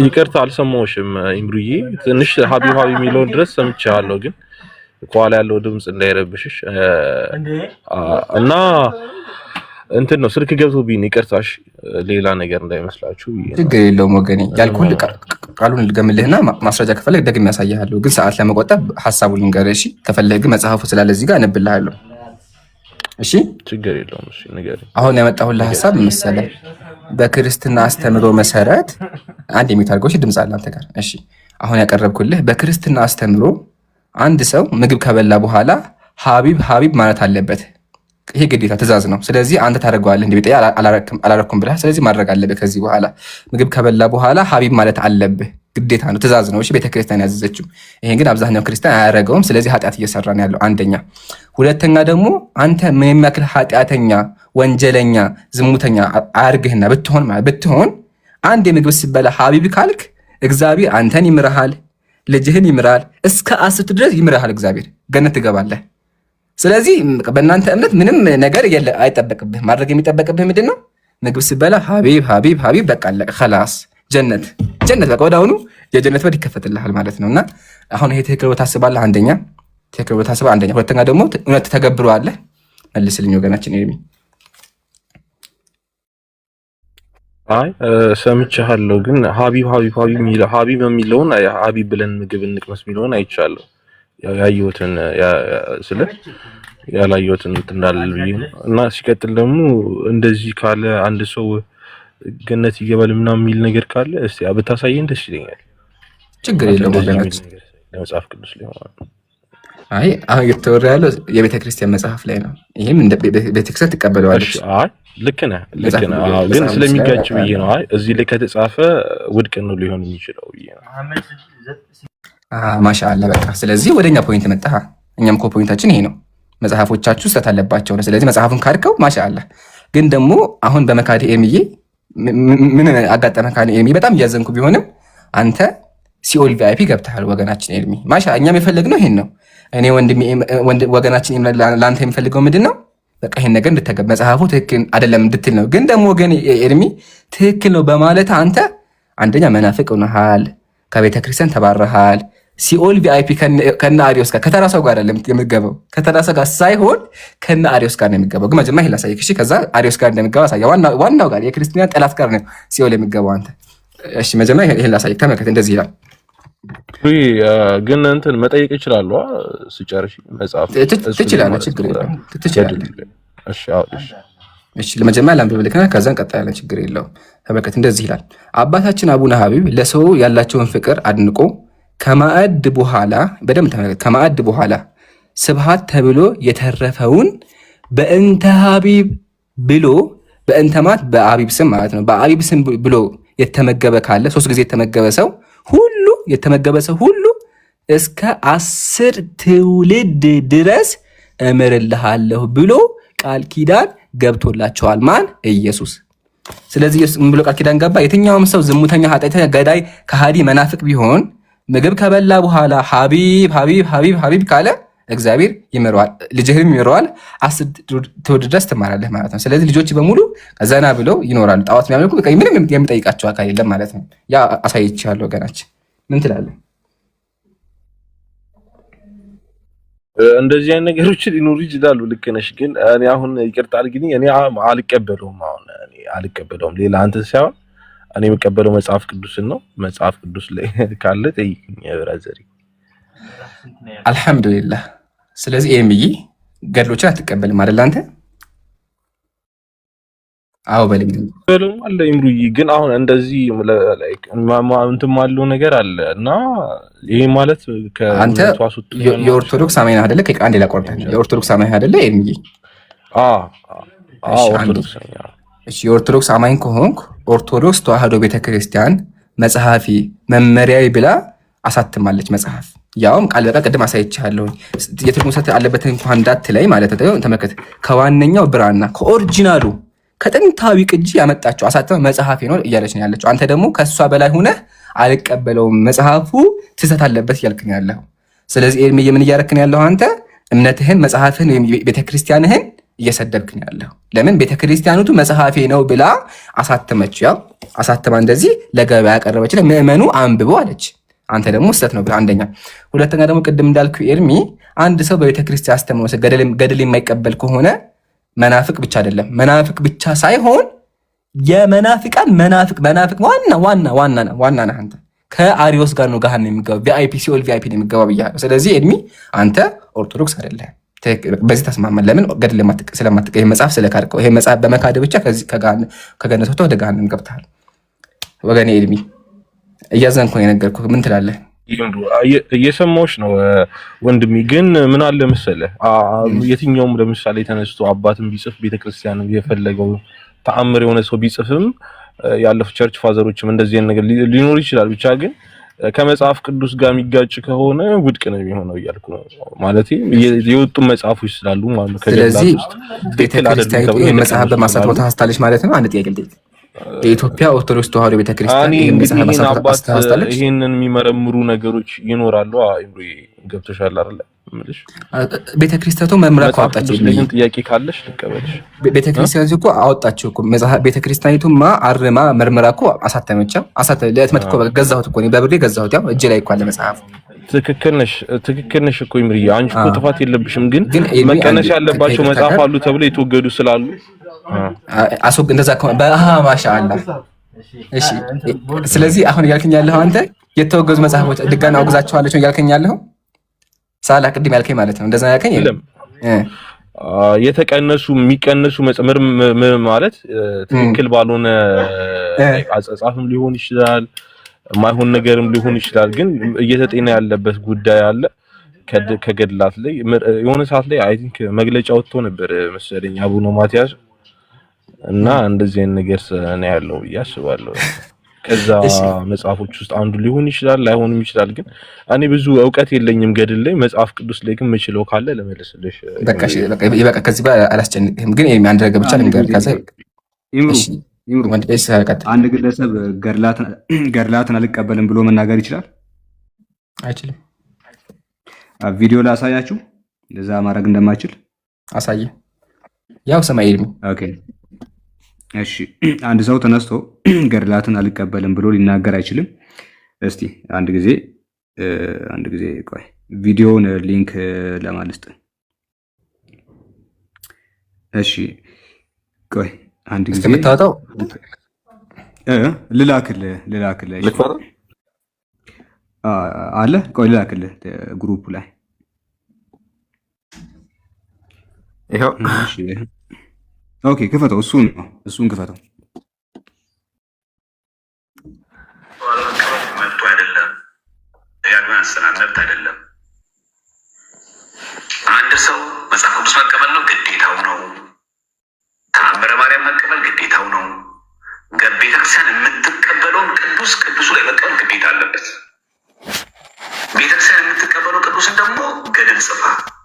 ይቅርታ አልሰማሁሽም ኢምሩዬ። ትንሽ ሀቢብ የሚለውን ድረስ ሰምቻለሁ፣ ግን ከኋላ ያለው ድምፅ እንዳይረብሽሽ እና እንትን ነው ስልክ ገብቶብኝ ይቅርታሽ፣ ሌላ ነገር እንዳይመስላችሁ። ችግር የለውም ወገኔ። ያልኩህ ቃሉን ልገምልህና ማስረጃ ከፈለግ ደግሜ ያሳያለሁ፣ ግን ሰዓት ለመቆጠብ ሐሳቡን ልንገርህ። እሺ ከፈለግ መጽሐፉ ስላለ እዚህ ጋር አነብልሃለሁ። እሺ ችግር የለውም። እሺ ንገረኝ። አሁን ያመጣሁልህ ሐሳብ መሰለህ በክርስትና አስተምሮ መሰረት አንድ የሚታርገው ድምፅ አለ አንተ ጋር። እሺ አሁን ያቀረብኩልህ በክርስትና አስተምሮ አንድ ሰው ምግብ ከበላ በኋላ ሀቢብ ሀቢብ ማለት አለበት። ይሄ ግዴታ ትእዛዝ ነው። ስለዚህ አንተ ታደርገዋለህ እንደ ቤት አላረኩም ብለህ፣ ስለዚህ ማድረግ አለብህ። ከዚህ በኋላ ምግብ ከበላ በኋላ ሀቢብ ማለት አለብህ። ግዴታ ነው፣ ትእዛዝ ነው። እሺ ቤተክርስቲያን ያዘዘችው። ይሄን ግን አብዛኛው ክርስቲያን አያደርገውም። ስለዚህ ኃጢአት እየሰራ ነው ያለው አንደኛ። ሁለተኛ ደግሞ አንተ ምን የሚያክል ኃጢአተኛ፣ ወንጀለኛ፣ ዝሙተኛ አያርግህና ብትሆን አንድ የምግብ ሲበላ ሀቢብ ካልክ እግዚአብሔር አንተን ይምርሃል፣ ልጅህን ይምራል፣ እስከ 10 ድረስ ይምርሃል። እግዚአብሔር ገነት ትገባለህ። ስለዚህ በእናንተ እምነት ምንም ነገር አይጠበቅብህ። ማድረግ የሚጠበቅብህ ምንድን ነው? ምግብ ሲበላ ሀቢብ ሀቢብ ሀቢብ በቃ ኸላስ ጀነት በቃ ወዲያውኑ የጀነት በር ይከፈትልሃል ማለት ነውና አሁን ይሄ ትክክል ቦታ ታስባለህ። አንደኛ ትክክል ቦታ ታስባ አንደኛ። ሁለተኛ ደግሞ እውነት ተገብረዋለህ። መልስልኝ ወገናችን ኤርሚ። አይ ሰምቻለሁ፣ ግን ሀቢብ የሚለውን ሀቢብ ብለን ምግብ እንቅመስ የሚለውን አይቻለሁ። ያየሁትን ስለ ያላየሁትን እንዳለ ብዬ ነው። እና ሲቀጥል ደግሞ እንደዚህ ካለ አንድ ሰው ገነት ይገባል ምናምን የሚል ነገር ካለ እስቲ ብታሳየን ደስ ይለኛል። ችግር የለውም ወገናችን ለመጽሐፍ ቅዱስ ላይ ማለት ነው። አይ አሁን እየተወራ ያለው የቤተ ክርስቲያን መጽሐፍ ላይ ነው። ይሄም እንደ ቤተ ክርስቲያን ትቀበለዋለች። አይ ልክ ነህ። ግን ስለሚጋጭ ብዬ ነው። አይ እዚህ ላይ ከተጻፈ ውድቅ ነው ሊሆን የሚችለው ብዬ ነው። ማሻአላ በቃ ስለዚህ ወደኛ ፖይንት መጣህ። እኛም እኮ ፖይንታችን ይሄ ነው። መጽሐፎቻችሁ ስህተት አለባቸው ነው። ስለዚህ መጽሐፉን ካድከው ማሻአላ። ግን ደግሞ አሁን በመካድ ኤርሚዬ ምን አጋጠመ ካለ ኤርሚ በጣም እያዘንኩ ቢሆንም አንተ ሲኦል ቪአይፒ ገብተሃል ወገናችን ኤርሚ። እኛም የፈለግነው ይሄን ነው። እኔ ወገናችን ለአንተ የሚፈልገው ምንድን ነው? በቃ ይሄን ነገር እንድትገብ መጽሐፉ ትክክል አይደለም እንድትል ነው። ግን ደግሞ ወገን ኤርሚ ትክክል ነው በማለት አንተ አንደኛ መናፍቅ ሆነሃል፣ ከቤተ ክርስቲያን ተባረሃል። ሲኦል ቪአይፒ ከነ አሪዮስ ጋር ከተራ ሰው ጋር አይደለም የምትገባው፣ ከተራ ሰው ጋር ሳይሆን ከነ አሪዮስ ጋር ነው የሚገባው። ግን መጀመሪያ ይሄን ላሳይክ እሺ። ከዛ አሪዮስ ጋር እንደሚገባ አሳያ። ዋናው ጋር የክርስቲያን ጠላት ጋር ነው ሲኦል የሚገባው አንተ። እሺ መጀመሪያ ይሄን ላሳይክ። ተመልከት፣ እንደዚህ ይላል። ግን እንትን መጠየቅ ይችላል። ሲጨርሽ መጽሐፍ ትችላለህ፣ ችግር የለውም ትችላለህ። እሺ እሺ ለመጀመሪያ ላንብብልክና ከዛ እንቀጥላለን፣ ችግር የለውም። ተመልከት፣ እንደዚህ ይላል። አባታችን አቡነ ሀቢብ ለሰው ያላቸውን ፍቅር አድንቆ ከማዕድ በኋላ በደንብ ተመልከት፣ ከማዕድ በኋላ ስብሃት ተብሎ የተረፈውን በእንተ ሀቢብ ብሎ በእንተ ማለት በአቢብ ስም ማለት ነው። በአቢብ ስም ብሎ የተመገበ ካለ 3 ጊዜ የተመገበ ሰው ሁሉ እስከ 10 ትውልድ ድረስ እምርልሃለሁ ብሎ ቃል ኪዳን ገብቶላቸዋል። ማን? ኢየሱስ። ስለዚህ ኢየሱስ ምን ብሎ ቃል ኪዳን ገባ? የትኛውም ሰው ዝሙተኛ፣ ኃጢአተኛ፣ ገዳይ፣ ከሃዲ፣ መናፍቅ ቢሆን ምግብ ከበላ በኋላ ሀቢብ ሀቢብ ሀቢብ ሀቢብ ካለ እግዚአብሔር ይምረዋል፣ ልጅህም ይምረዋል። 10 ትውልድ ድረስ ትማራለህ ማለት ነው። ስለዚህ ልጆች በሙሉ ዘና ብለው ይኖራሉ። ጣዖት የሚያመልኩ በቃ ምንም የሚጠይቃቸው አካል የለም ማለት ነው። ያ አሳይቼሃለሁ ወገናችን። ምን ትላለህ? እንደዚህ አይነት ነገሮች ሊኖሩ ይችላሉ። ልክ ነሽ። ግን እኔ አሁን ይቅርታ አድርግልኝ፣ እኔ አልቀበለውም። አሁን እኔ አልቀበለውም። ሌላ አንተ ሳይሆን እኔ የምቀበለው መጽሐፍ ቅዱስን ነው። መጽሐፍ ቅዱስ ላይ ካለ ጠይቅኝ ብራዘሪ። አልሐምዱሊላህ። ስለዚህ ኤምዬ ገድሎችን አትቀበልም አይደል አንተ? አዎ በልኝ በለውም አለ ይምሩይ። ግን አሁን እንደዚህ ላይክ እንትን ማለው ነገር አለ እና ይሄ ማለት አንተ የኦርቶዶክስ አማኝ አይደለ? ከአንዴ ላቆርጥ የኦርቶዶክስ አማኝ አይደለ ኤምዬ? ኦርቶዶክስ ነኝ። እሺ የኦርቶዶክስ አማኝ ከሆንክ ኦርቶዶክስ ተዋህዶ ቤተክርስቲያን መጽሐፊ መመሪያዊ ብላ አሳትማለች መጽሐፍ። ያውም ቃል በቃል ቅድም አሳይቻለሁ። የትርጉም ስህተት አለበት እንኳን እንዳትለይ ማለት ነው። ተመልከት፣ ከዋነኛው ብራና ከኦሪጂናሉ ከጥንታዊ ቅጂ ያመጣቸው አሳተመ መጽሐፍ ነው እያለች ነው ያለችው። አንተ ደግሞ ከሷ በላይ ሆነ አልቀበለውም መጽሐፉ ስህተት አለበት እያልክ ነው ያለው። ስለዚህ ኤርምዬ ምን እያደረክ ነው ያለው? አንተ እምነትህን መጽሐፍህን ወይም ቤተክርስቲያንህን እየሰደብክ ነው ያለው። ለምን ቤተክርስቲያኑቱ መጽሐፌ ነው ብላ አሳተመች። ያው አሳተማ እንደዚህ ለገበያ ያቀረበች ለምእመኑ አንብቦ አለች። አንተ ደግሞ ስህተት ነው ብለህ አንደኛ። ሁለተኛ ደግሞ ቅድም እንዳልኩ ኤርሚ አንድ ሰው በቤተክርስቲያን አስተምሮ ገድል የማይቀበል ከሆነ መናፍቅ ብቻ አይደለም፣ መናፍቅ ብቻ ሳይሆን የመናፍቃን መናፍቅ ዋና ነህ አንተ። ከአሪዮስ ጋር ነው ገሃነም የሚገባው። ቪአይፒ ሲኦል ቪአይፒ ነው የሚገባው ብያለሁ። ስለዚህ ኤድሚ አንተ ኦርቶዶክስ አይደለም። በዚህ ተስማማን። ለምን ገድል ስለማትቀበል ይሄ መጽሐፍ ስለካድከው። ይሄ መጽሐፍ በመካድ ብቻ ከገነት ወጥተህ ወደ ገሃነም ገብተሃል። ወገኔ ኤድሚ እያዘንኩ ነው የነገርኩህ። ምን ትላለህ? እየሰማሁሽ ነው ወንድሜ። ግን ምን አለ መሰለህ የትኛውም ለምሳሌ ተነስቶ አባትም ቢጽፍ ቤተክርስቲያን የፈለገው ተአምር የሆነ ሰው ቢጽፍም ያለፉ ቸርች ፋዘሮችም እንደዚህ አይነት ነገር ሊኖር ይችላል። ብቻ ግን ከመጽሐፍ ቅዱስ ጋር የሚጋጭ ከሆነ ውድቅ ነው የሚሆነው እያልኩ ነው። ማለት የወጡ መጽሐፎች ስላሉ ማለት ነው። ስለዚህ ቤተክርስቲያን ይሄን መጽሐፍ በማሳተም ታስታለች ማለት ነው። አንድ ጥያቄ ልጠይቅ። የኢትዮጵያ ኦርቶዶክስ ተዋህዶ ቤተክርስቲያን ይሄን መጽሐፍ ማሳተም ይሄንን የሚመረምሩ ነገሮች ይኖራሉ። አይምሩ ገብቶሻል አይደል? ምልሽ ቤተክርስቲያኑ መምራቅ አወጣችሁ። ይሄን ጥያቄ ካለሽ ልቀበልሽ። ቤተክርስቲያኑ እኮ አወጣችሁ እኮ መጽሐፍ። ቤተክርስቲያኒቱማ አርማ መርምራ እኮ አሳተመቻ። ለህትመት እኮ ገዛሁት እኮ በብሬ ገዛሁት። ያው እጄ ላይ እኮ አለ መጽሐፉ። ትክክል ነሽ እኮ ይምሪ። አንቺ እኮ ጥፋት የለብሽም። ግን መቀነስ ያለባቸው መጽሐፍ አሉ ተብሎ የተወገዱ ስላሉ አሶግ እንደዛ ማሻአላ። እሺ ስለዚህ አሁን እያልከኝ ያለኸው አንተ የተወገዙ መጽሐፎች ድጋሚ አውግዛቸዋለች ነው እያልከኝ ያለኸው? ሳላ ቅድም ያልከኝ ማለት ነው። እንደዛ ያልከኝ የለም። የሚቀነሱ ማለት ትክክል ባልሆነ አጻጻፍም ሊሆን ይችላል፣ ማይሆን ነገርም ሊሆን ይችላል። ግን እየተጤነ ያለበት ጉዳይ አለ። ከገድላት ላይ የሆነ ሰዓት ላይ አይ ቲንክ መግለጫ ወጥቶ ነበር መሰለኝ አቡነ ማቲያስ እና እንደዚህ አይነት ነገር ነው ያለው ብዬ አስባለሁ። ከዛ መጽሐፎች ውስጥ አንዱ ሊሆን ይችላል ላይሆንም ይችላል። ግን እኔ ብዙ እውቀት የለኝም ገድል ላይ። መጽሐፍ ቅዱስ ላይ ግን የምችለው ካለ ለመለስልሽ። በቃ ከዚህ በኋላ አላስጨንቅህም። ግን አንድ ነገር ብቻ ልንገርህ። ከዛ አንድ ግለሰብ ገድላትን አልቀበልም ብሎ መናገር ይችላል? አይችልም። ቪዲዮ ላሳያችሁ እንደዛ ማድረግ እንደማይችል አሳየ። ያው ሰማይ ኤድሚ ኦኬ እሺ። አንድ ሰው ተነስቶ ገድላትን አልቀበልም ብሎ ሊናገር አይችልም። እስቲ አንድ ጊዜ ቆይ ቪዲዮውን ሊንክ ለማልስጥ። እሺ ቆይ አንድ ጊዜ እስከምታወጣው ልላክልህ አለ። ቆይ ልላክልህ ግሩፕ ላይ ይሄው። እሺ ኦኬ ክፈተው። እሱን ክፈተው። መብቱ አይደለም፣ መብት አይደለም። አንድ ሰው መጽሐፍ ቅዱስ መቀበል ነው ግዴታው ነው። ተአምረ ማርያም መቀበል ግዴታው ነው። ቤተክርስቲያን የምትቀበለውን ቅዱሱ ላይ መቀበል ግዴታ አለበት። ቤተክርስቲያን የምትቀበለው ቅዱስን ደግሞ ገድል ጽፋ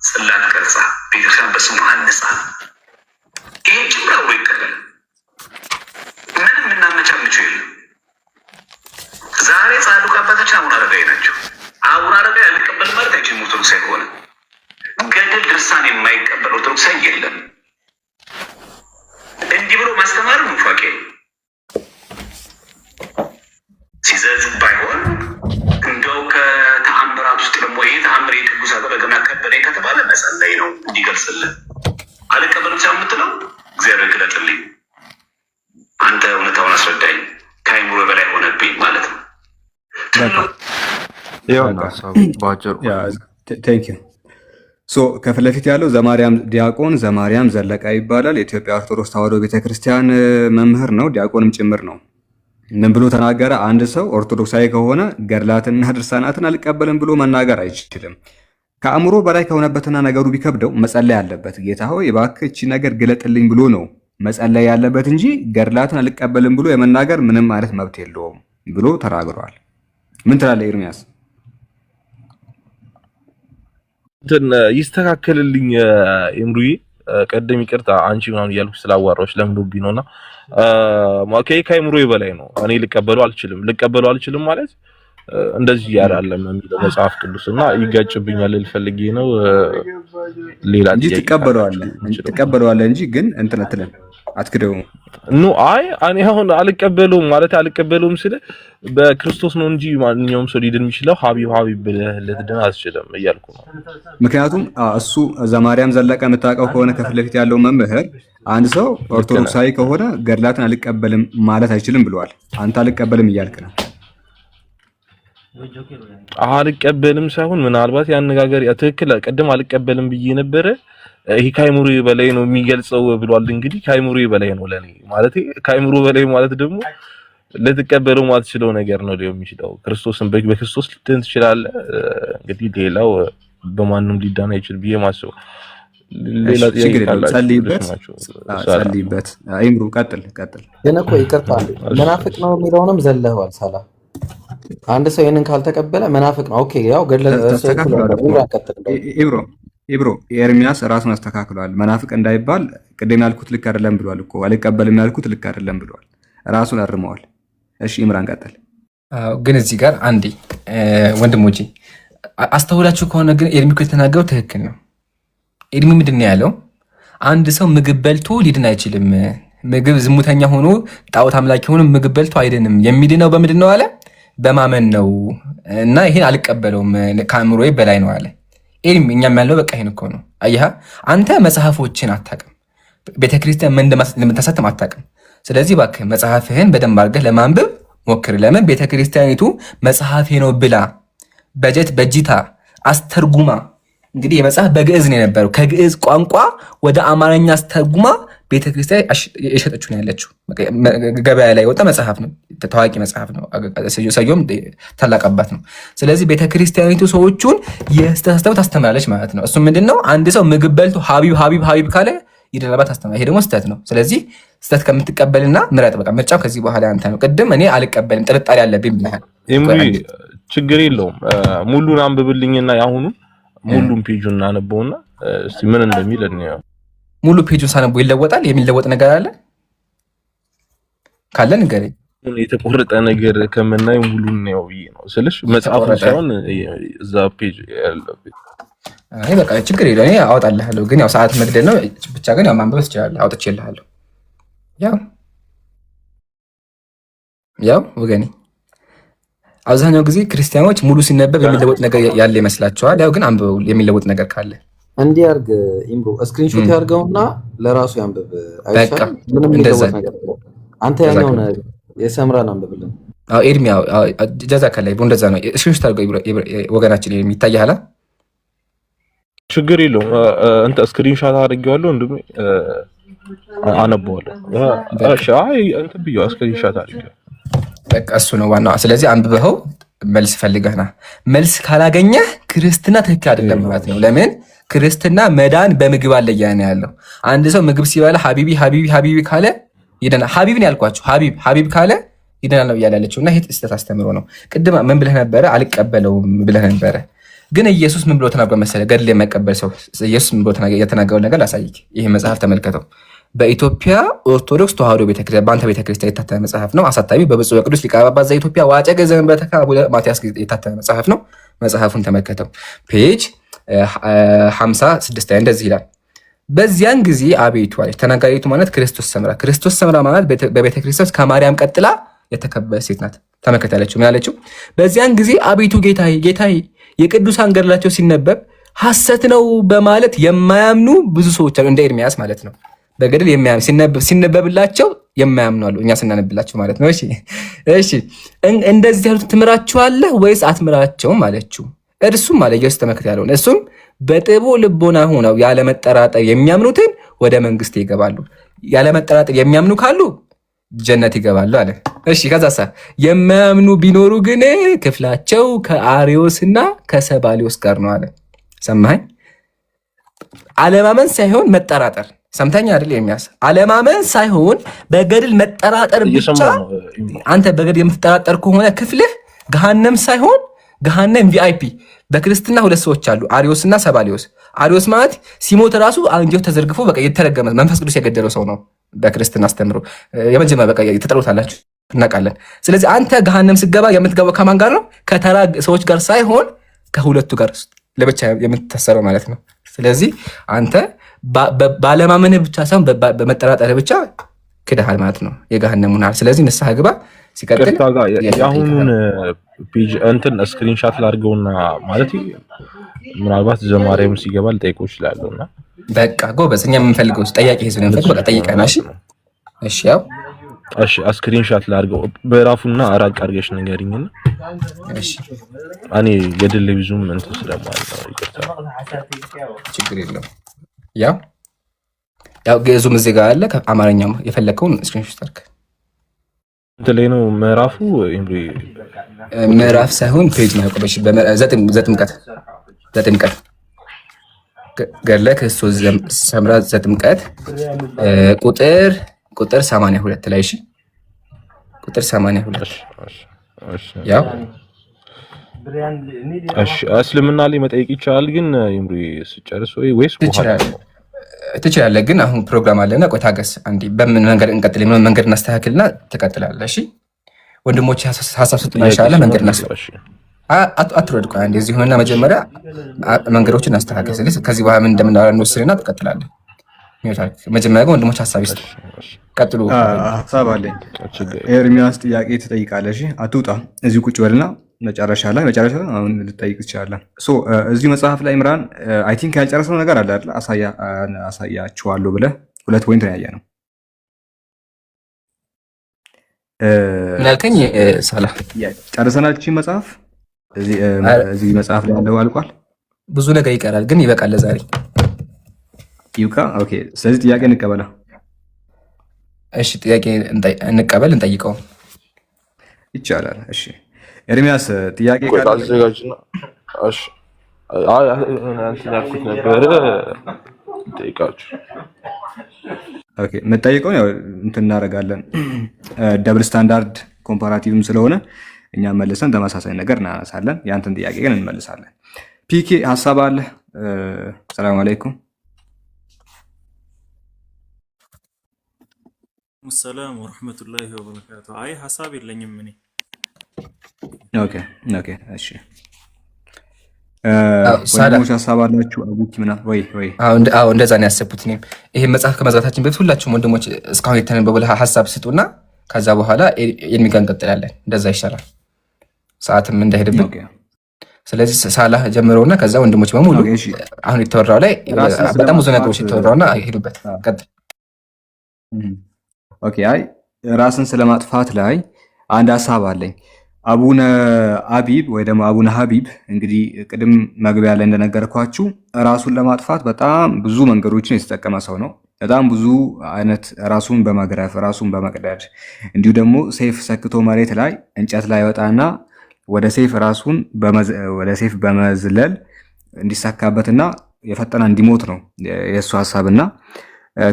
ጽላት ቀርጻ ቤተክርስቲያን በስሙ አንጻ ይሄን ጭምር አብሮ ይቀበል። ምንም እናመቻምቸው የለም። ዛሬ ጻድቁ አባታችን አቡነ አረጋዊ ናቸው። አቡነ አረጋዊ አልቀበልም ማለት አይችልም። ኦርቶዶክስ ከሆነ ማስተማር ኑፋቄ ሲዘዝ ባይሆን እንደው ከተአምራት ውስጥ ደግሞ ይሄ ተአምር የቅዱስ አበበገና ከበደኝ ከተባለ መጸለይ ነው እንዲገልጽልን። አልቀበልም ሳይሆን የምትለው እግዚአብሔር ግለጥልኝ፣ አንተ እውነታውን አስረዳኝ፣ ከአይምሮ በላይ ሆነብኝ ማለት ነው። ከፊት ለፊት ያለው ዘማርያም ዲያቆን ዘማርያም ዘለቀ ይባላል። የኢትዮጵያ ኦርቶዶክስ ተዋሕዶ ቤተክርስቲያን መምህር ነው፣ ዲያቆንም ጭምር ነው። ምን ብሎ ተናገረ? አንድ ሰው ኦርቶዶክሳዊ ከሆነ ገድላትና ድርሳናትን አልቀበልም ብሎ መናገር አይችልም። ከአእምሮ በላይ ከሆነበትና ነገሩ ቢከብደው መጸለይ አለበት። ጌታ ሆይ እባክህ እቺ ነገር ግለጥልኝ ብሎ ነው መጸለይ ያለበት እንጂ ገድላትን አልቀበልም ብሎ የመናገር ምንም አይነት መብት የለውም ብሎ ተናግሯል። ምን ትላለህ ኤርሚያስ? እንትን ይስተካከልልኝ ኤምሩዬ፣ ቀደም ይቅርታ አንቺ ምናምን እያልኩ ስላዋራሁሽ ለምዶብኝ ነውና ከአእምሮዬ በላይ ነው። እኔ ልቀበለው አልችልም ማለት እንደዚህ አይደለም የሚለው መጽሐፍ ቅዱስና ይጋጭብኛል ልፈልጌ ነው። ሌላ እንጂ ትቀበለዋለህ እንጂ ግን እንትን አትልም አትክደውም። ኖ አይ እኔ አሁን አልቀበለውም ስለ በክርስቶስ ነው እንጂ ማንኛውም ሰው ሊድን የሚችለው ሀቢብ ብለህ ልትድን አትችልም እያልኩ ነው። ምክንያቱም እሱ ዘማርያም ዘለቀ የምታውቀው ከሆነ ከፊት ለፊት ያለው መምህር አንድ ሰው ኦርቶዶክሳዊ ከሆነ ገድላትን አልቀበልም ማለት አይችልም ብለዋል። አንተ አልቀበልም እያልክ ነው። አልቀበልም ሳይሆን ምናልባት ያነጋገር ትክክል ቅድም አልቀበልም ብዬ ነበረ። ይሄ ከአይምሮ በላይ ነው የሚገልጸው ብሏል። እንግዲህ ከአይምሮ በላይ ነው ለኔ ማለት ከአይምሮ በላይ ማለት ደግሞ ልትቀበለው ማትችለው ነገር ነው ሊሆን የሚችለው። ክርስቶስን በክርስቶስ ልትድን ትችላለህ። እንግዲህ ሌላው በማንም ሊዳን አይችል ብዬ ማስበው ሌላ ጸልይበት። አይምሮ ቀጥል። ግን እኮ ይቅርታ መናፍቅ ነው የሚለውንም ዘለዋል ሳላ አንድ ሰው ይሄንን ካልተቀበለ መናፍቅ ነው። ኦኬ ያው ኢብሮ ኤርሚያስ ራሱን አስተካክሏል። መናፍቅ እንዳይባል ቅድም ያልኩት ልክ አይደለም ብሏል እኮ አልቀበልም ያልኩት ልክ አይደለም ብሏል። ራሱን አርመዋል። እሺ ኢምራን ቀጥል። ግን እዚህ ጋር አንዴ ወንድሞቼ አስተውላችሁ ከሆነ ግን ኤርሚ እኮ የተናገረው ትክክል ነው። ኤርሚ ምንድን ነው ያለው? አንድ ሰው ምግብ በልቶ ሊድን አይችልም። ምግብ ዝሙተኛ ሆኖ ጣዖት አምላኪ ሆኖ ምግብ በልቶ አይድንም። የሚድነው በምንድን ነው አለ? በማመን ነው። እና ይሄን አልቀበለውም ከአእምሮዬ በላይ ነው አለ ኤርሚ። እኛም ያለው በቃ ይሄን እኮ ነው። አየህ አንተ መጽሐፎችን አታውቅም፣ ቤተክርስቲያን ምን እንደምታሳትም አታውቅም። ስለዚህ እባክህ መጽሐፍህን በደንብ አድርገህ ለማንበብ ሞክር። ለምን ቤተክርስቲያኒቱ መጽሐፌ ነው ብላ በጅታ አስተርጉማ፣ እንግዲህ የመጽሐፍ በግዕዝ ነው የነበረው፣ ከግዕዝ ቋንቋ ወደ አማርኛ አስተርጉማ ቤተክርስቲያን የሸጠችው ነው ያለችው። ገበያ ላይ የወጣ መጽሐፍ ነው፣ ታዋቂ መጽሐፍ ነው። ሰዮም ታላቅ አባት ነው። ስለዚህ ቤተክርስቲያኒቱ ሰዎቹን የስተስተው ታስተምራለች ማለት ነው። እሱ ምንድነው? አንድ ሰው ምግብ በልቶ ሀቢብ ካለ ይደረባ ታስተምራ። ይሄ ደግሞ ስህተት ነው። ስለዚህ ስህተት ከምትቀበልና ምረጥ። በቃ ምርጫው ከዚህ በኋላ አንተ ነው። ቅድም እኔ አልቀበልም ጥርጣሬ አለብኝ ብለሃል። ችግር የለውም ሙሉን አንብብልኝና ያሁኑ ሙሉን ፔጁን እናነበውና እስቲ ምን እንደሚል እንየው። ሙሉ ፔጁን ሳነበው ይለወጣል? የሚለወጥ ነገር አለ ካለ ንገረኝ። የተቆረጠ ነገር ከምናይ ሙሉን ነው ነው ስለሽ መጽሐፉ ሳይሆን እዛ ፔጅ ያለው። አይ በቃ ችግር የለውም እኔ አወጣልሃለሁ። ግን ያው ሰዓት መግደል ነው ብቻ። ግን ያው ማንበብ ትችላለህ፣ አውጥቼልሃለሁ። ያው ወገኔ አብዛኛው ጊዜ ክርስቲያኖች ሙሉ ሲነበብ የሚለወጥ ነገር ያለ ይመስላቸዋል። ያው ግን አንብበው የሚለወጥ ነገር ካለ እንዲህ አድርግ ኢምሮ ስክሪንሾት ያድርገውና ለራሱ ያንብብ። አይሻልም? ምንም የሚለወጥ ነገር አንተ ያኛውን የሰምራን አንብብልን። አዎ ኤርሚ ጀዛ ከላይ እንደዛ ነው። ስክሪንሾት አድርገው ወገናችን የሚታያላ። ችግር የለውም እንተ ስክሪንሾት አድርጌዋለሁ እንዴ አነበዋለሁ። እሺ አይ እንተ ቢዩ ስክሪንሾት አድርጌዋለሁ። በቃ እሱ ነው ዋናው። ስለዚህ አንብበኸው መልስ ፈልገህና መልስ ካላገኘህ ክርስትና ትክክል አይደለም ማለት ነው። ለምን ክርስትና መዳን በምግብ አለ እያለ ያለው። አንድ ሰው ምግብ ሲበላ ሀቢቢ ካለ ይደና ሀቢብን ያልኳችሁ ሀቢብ ካለ ይደና ነው እያለ ያለችው እና ይሄ ስህተት አስተምሮ ነው። ቅድም ምን ብለህ ነበረ? አልቀበለውም ብለህ ነበረ። ግን ኢየሱስ ምን ብሎ ተናግሮ መሰለህ? ገድል የማይቀበል ሰው ኢየሱስ ምን ብሎ የተናገረው ነገር ላሳይክ። ይሄ መጽሐፍ ተመልከተው። በኢትዮጵያ ኦርቶዶክስ ተዋሕዶ ቤተክርስቲያን በአንተ ቤተክርስቲያን የታተመ መጽሐፍ ነው። አሳታሚ በብፁዕ ወቅዱስ ሊቀ ጳጳስ ዘኢትዮጵያ ዋጨገ ዘእንበረከ አቡነ ማትያስ የታተመ መጽሐፍ ነው። መጽሐፉን ተመልከተው ፔጅ 56 እንደዚህ ይላል። በዚያን ጊዜ አቤቱ አለች። ተናጋሪቱ ማለት ክርስቶስ ሰምራ። ክርስቶስ ሰምራ ማለት በቤተ ክርስቶስ ከማርያም ቀጥላ የተከበረች ሴት ናት። ተመልከት ያለችው ምን ያለችው? በዚያን ጊዜ አቤቱ ጌታዬ ጌታዬ የቅዱሳን ገድላቸው ሲነበብ ሐሰት ነው በማለት የማያምኑ ብዙ ሰዎች አሉ። እንደ ኤርሚያስ ማለት ነው። በገድል ሲነበብላቸው የማያምኑ አሉ። እኛ ስናነብላቸው ማለት ነው። እሺ እንደዚህ ያሉት ትምራቸዋለህ ወይስ አትምራቸውም አለችው። እርሱም አለ ኢየሱስ ተመልከት ያለውን እሱም በጥቡ ልቦና ሆነው ያለመጠራጠር የሚያምኑትን ወደ መንግስት ይገባሉ፣ ያለመጠራጠር የሚያምኑ ካሉ ጀነት ይገባሉ አለ። እሺ ከዛሳ የማያምኑ ቢኖሩ ግን ክፍላቸው ከአሪዮስና ከሰባሊዮስ ጋር ነው አለ። ሰማኸኝ? አለማመን ሳይሆን መጠራጠር። ሰምተኛ አይደል? የሚያስ አለማመን ሳይሆን በገድል መጠራጠር ብቻ። አንተ በገድል የምትጠራጠር ከሆነ ክፍልህ ገሃነም ሳይሆን ገሃነም ቪአይፒ። በክርስትና ሁለት ሰዎች አሉ፣ አሪዮስ እና ሰባሊዮስ። አሪዮስ ማለት ሲሞት ራሱ አንጀቱ ተዘርግፎ በቃ የተረገመ መንፈስ ቅዱስ የገደለው ሰው ነው። በክርስትና አስተምሮ የመጀመሪያ በቃ የተጠሩታላችሁ እናውቃለን። ስለዚህ አንተ ገሃነም ስገባ የምትገባው ከማን ጋር ነው? ከተራ ሰዎች ጋር ሳይሆን ከሁለቱ ጋር ለብቻ የምትታሰረው ማለት ነው። ስለዚህ አንተ ባለማመንህ ብቻ ሳይሆን በመጠራጠርህ ብቻ ክደሃል ማለት ነው፣ የገሃነሙን። ስለዚህ ንስሐ ግባ። ሲቀጥል የአሁኑን ፔጅ እንትን ስክሪንሻት ላድርገውና ማለት ምናልባት ዘማሪያም ሲገባ ልጠይቀው እችላለሁና በቃ ጎበዝ። እኛ የምንፈልገው ጠያቂ ህዝብ ነው። በቃ ጠይቀና። እሺ ያው እሺ ስክሪንሻት ላድርገው በራፉና አራቅ አድርገሽ ንገሪኝና እሺ እኔ የድል ብዙም እንትን ስለማለት ነው። ይቅርታ ችግር የለውም። ያው ግዕዙም እዚህ ጋር አለ፣ ከአማርኛውም የፈለከውን ስክሪንሾት አድርግ። እንትን ላይ ነው ምዕራፉ ምዕራፍ ሳይሆን ፔጅ ነው። ቆበሽ ዘጥምቀት ገድለ ክርስቶስ ሰምራ ዘጥምቀት ቁጥር 82 ላይ። እሺ ቁጥር 82 ያው እሺ እስልምና ላይ መጠየቅ ይቻላል፣ ግን ይምሪ ስጨርስ ወይስ ትችላለህ። ግን አሁን ፕሮግራም አለና ቆይ ታገስ አንዴ። በምን መንገድ እንቀጥል? ምን መንገድ እናስተካክልና ትቀጥላለህ። እሺ ወንድሞች ሐሳብ ስጡና ይሻላል። መንገድ እናስተካክል። አትሮድ ቆይ አንዴ እዚህ ሆነና መጀመሪያ መንገዶችን እናስተካክል። ስለዚህ ከዚህ በኋላ ምን እንደምናወራ እንወስንና ትቀጥላለህ። መጀመሪያ ግን ወንድሞች ሐሳብ ይስጡ። ቀጥሉ። ሐሳብ አለኝ። ኤርሚያስ ጥያቄ ትጠይቃለህ። እሺ አትውጣ፣ እዚህ ቁጭ በልና መጨረሻ ላይ አሁን ልጠይቅ ትችላለህ። እዚህ መጽሐፍ ላይ ኢምራን አይ ቲንክ ያልጨረሰው ነገር አለ አይደል? አሳያችኋለሁ ብለህ 2 ፖይንት ነው ያየነው። ምን አልከኝ? ሳላህ ጨርሰናል። እቺ መጽሐፍ እዚህ መጽሐፍ ላይ ያለው አልቋል። ብዙ ነገር ይቀራል፣ ግን ይበቃል ለዛሬ ይውቃ። ኦኬ፣ ስለዚህ ጥያቄ እንቀበላ። እሺ ጥያቄ እንቀበል፣ እንጠይቀው ይቻላል። እሺ ኤርሚያስ ጥያቄ ካለ አዘጋጅና እሺ ያልኩት ነበር ጠይቃችሁ። ኦኬ መጠይቀው ያው እንትን እናደርጋለን። ደብል ስታንዳርድ ኮምፓራቲቭም ስለሆነ እኛ መልሰን ተመሳሳይ ነገር እናነሳለን። ያንተን ጥያቄ ግን እንመልሳለን። ፒኬ ሐሳብ አለ? ሰላም አለይኩም። ሰላም ወራህመቱላሂ ወበረካቱ። አይ ሐሳብ የለኝም እኔ። ኦኬ እሺ ወንድሞች ሐሳብ አላችሁ? አቡኪ ምናምን ወይ አዎ እንደዛ ነው ያሰብኩት። እኔም ይሄ መጽሐፍ ከመዝጋታችን በፊት ሁላችሁም ወንድሞች እስካሁን የተነበበው ሐሳብ ስጡና ከዛ በኋላ የሚጋን እንቀጥላለን። እንደዛ ይሻላል፣ ሰዓትም እንዳይሄድብን። ስለዚህ ሳላህ ጀምረውና ከዛ ወንድሞች በሙሉ አሁን የተወራው ላይ በጣም ብዙ ነገሮች የተወራውና ሄዱበት ቀጥል። ኦኬ አይ ራስን ስለማጥፋት ላይ አንድ ሐሳብ አለኝ። አቡነ አቢብ ወይ ደግሞ አቡነ ሀቢብ እንግዲህ ቅድም መግቢያ ላይ እንደነገርኳችሁ ራሱን ለማጥፋት በጣም ብዙ መንገዶችን የተጠቀመ ሰው ነው። በጣም ብዙ አይነት ራሱን በመግረፍ ራሱን በመቅደድ እንዲሁ ደግሞ ሴፍ ሰክቶ መሬት ላይ እንጨት ላይ ወጣና ወደ ሴፍ ራሱን ወደ ሴፍ በመዝለል እንዲሳካበትና የፈጠነ እንዲሞት ነው የእሱ ሐሳብና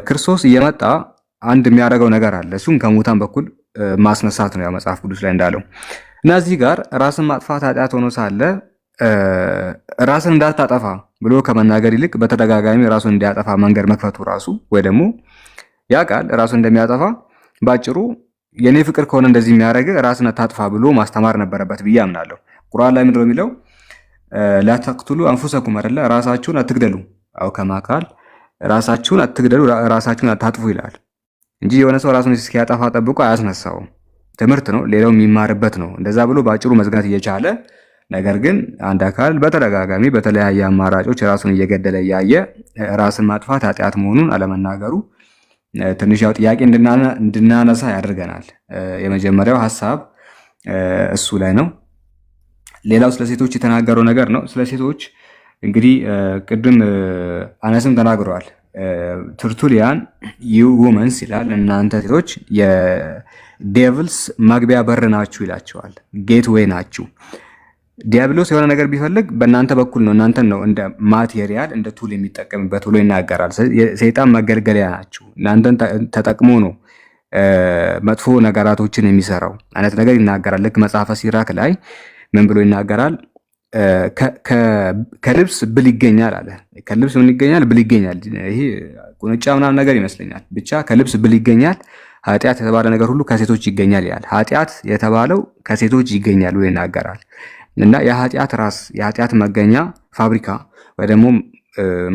ክርስቶስ እየመጣ አንድ የሚያደርገው ነገር አለ። እሱም ከሙታን በኩል ማስነሳት ነው፣ ያው መጽሐፍ ቅዱስ ላይ እንዳለው እና እዚህ ጋር ራስን ማጥፋት ኃጢአት ሆኖ ሳለ ራስን እንዳታጠፋ ብሎ ከመናገር ይልቅ በተደጋጋሚ ራሱን እንዲያጠፋ መንገድ መክፈቱ ራሱ ወይ ደግሞ ያ ቃል ራሱን እንደሚያጠፋ ባጭሩ የኔ ፍቅር ከሆነ እንደዚህ የሚያደርግ ራስን አታጥፋ ብሎ ማስተማር ነበረበት ብዬ አምናለሁ። ቁርአን ላይ ምንድነው የሚለው? ላተቅቱሉ አንፉሰኩም አይደለ? ራሳችሁን አትግደሉ። አው ከማካል ራሳችሁን አትግደሉ፣ ራሳችሁን አታጥፉ ይላል እንጂ የሆነ ሰው ራሱን እስኪያጠፋ ጠብቆ አያስነሳውም። ትምህርት ነው፣ ሌላው የሚማርበት ነው። እንደዛ ብሎ ባጭሩ መዝጋት እየቻለ ነገር ግን አንድ አካል በተደጋጋሚ በተለያየ አማራጮች ራሱን እየገደለ እያየ ራስን ማጥፋት ኃጢአት መሆኑን አለመናገሩ ትንሽ ያው ጥያቄ እንድናነሳ ያደርገናል። የመጀመሪያው ሀሳብ እሱ ላይ ነው። ሌላው ስለ ሴቶች የተናገረው ነገር ነው። ስለ ሴቶች እንግዲህ ቅድም አነስም ተናግረዋል። ትርቱሊያን ዩ ውመንስ ይላል፣ እናንተ ሴቶች የዴቭልስ መግቢያ በር ናችሁ ይላቸዋል። ጌትዌይ ናችሁ። ዲያብሎስ የሆነ ነገር ቢፈልግ በእናንተ በኩል ነው፣ እናንተን ነው እንደ ማቴሪያል እንደ ቱል የሚጠቀምበት ብሎ ይናገራል። ሰይጣን መገልገያ ናችሁ፣ እናንተን ተጠቅሞ ነው መጥፎ ነገራቶችን የሚሰራው አይነት ነገር ይናገራል። ልክ መጽሐፈ ሲራክ ላይ ምን ብሎ ይናገራል? ከልብስ ብል ይገኛል አለ። ከልብስ ምን ይገኛል? ብል ይገኛል። ይሄ ቁንጫ ምናምን ነገር ይመስለኛል። ብቻ ከልብስ ብል ይገኛል። ኃጢአት የተባለ ነገር ሁሉ ከሴቶች ይገኛል ይላል። ኃጢአት የተባለው ከሴቶች ይገኛል ብሎ ይናገራል። እና የኃጢአት ራስ የኃጢአት መገኛ ፋብሪካ ወይ ደግሞ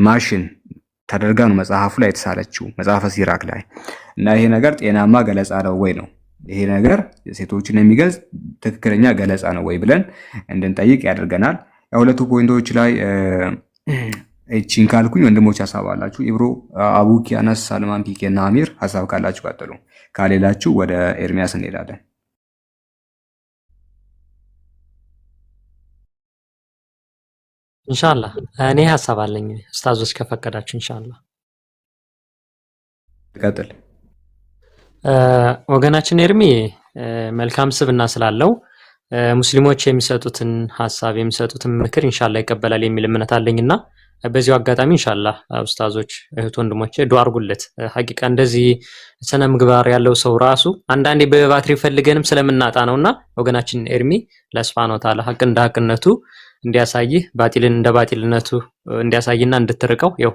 ማሽን ተደርጋ ነው መጽሐፉ ላይ የተሳለችው መጽሐፈ ሲራክ ላይ። እና ይሄ ነገር ጤናማ ገለጻ ነው ወይ ነው ይሄ ነገር ሴቶችን የሚገልጽ ትክክለኛ ገለጻ ነው ወይ ብለን እንድንጠይቅ ያደርገናል። የሁለቱ ፖይንቶች ላይ እቺን ካልኩኝ ወንድሞች ሀሳብ አላችሁ? ኢብሮ፣ አቡኪ፣ አነስ፣ ሳልማን፣ ፒኬ እና አሚር ሀሳብ ካላችሁ ቀጥሉ። ካሌላችሁ ወደ ኤርሚያስ እንሄዳለን። ኢንሻአላህ እኔ ሀሳብ አለኝ ኡስታዞች ከፈቀዳችሁ ኢንሻአላህ ቀጥል። ወገናችን ኤርሚ መልካም ስብዕና ስላለው ሙስሊሞች የሚሰጡትን ሀሳብ የሚሰጡትን ምክር ኢንሻአላህ ይቀበላል የሚል እምነት አለኝና በዚሁ አጋጣሚ ኢንሻአላህ ኡስታዞች እህት ወንድሞቼ ዱአ አድርጉለት። ሐቂቃ እንደዚህ ስነ ምግባር ያለው ሰው ራሱ አንዳንዴ በባትሪ ፈልገንም ስለምናጣ ነውና ወገናችን ኤርሚ ለሱብሃነሁ ወተዓላ ሐቅ እንደ ሐቅነቱ እንዲያሳይህ ባጢልን እንደ ባጢልነቱ እንዲያሳይና እንድትርቀው ያው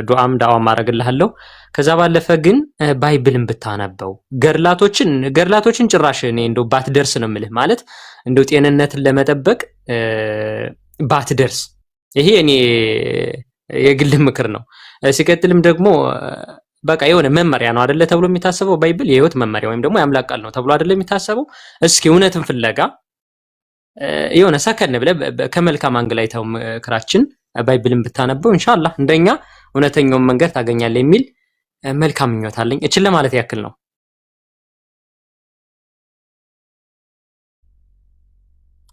ዱዓም ዳዋም ማድረግልሃለሁ። ከዛ ባለፈ ግን ባይብልን ብታነበው ገርላቶችን ጭራሽ እኔ እንደው ባትደርስ ነው የምልህ። ማለት እንደው ጤንነትን ለመጠበቅ ባትደርስ፣ ይሄ እኔ የግል ምክር ነው። ሲቀጥልም ደግሞ በቃ የሆነ መመሪያ ነው አይደለ ተብሎ የሚታሰበው ባይብል የህይወት መመሪያ ወይም ደግሞ የአምላክ ቃል ነው ተብሎ አይደለ የሚታሰበው። እስኪ እውነትን ፍለጋ የሆነ ሰከን ብለህ ከመልካም አንግላይታው ምክራችን ባይብልን ብታነበው ኢንሻአላህ እንደኛ እውነተኛውን መንገድ ታገኛለህ የሚል መልካም ምኞት አለኝ። እቺን ለማለት ያክል ነው።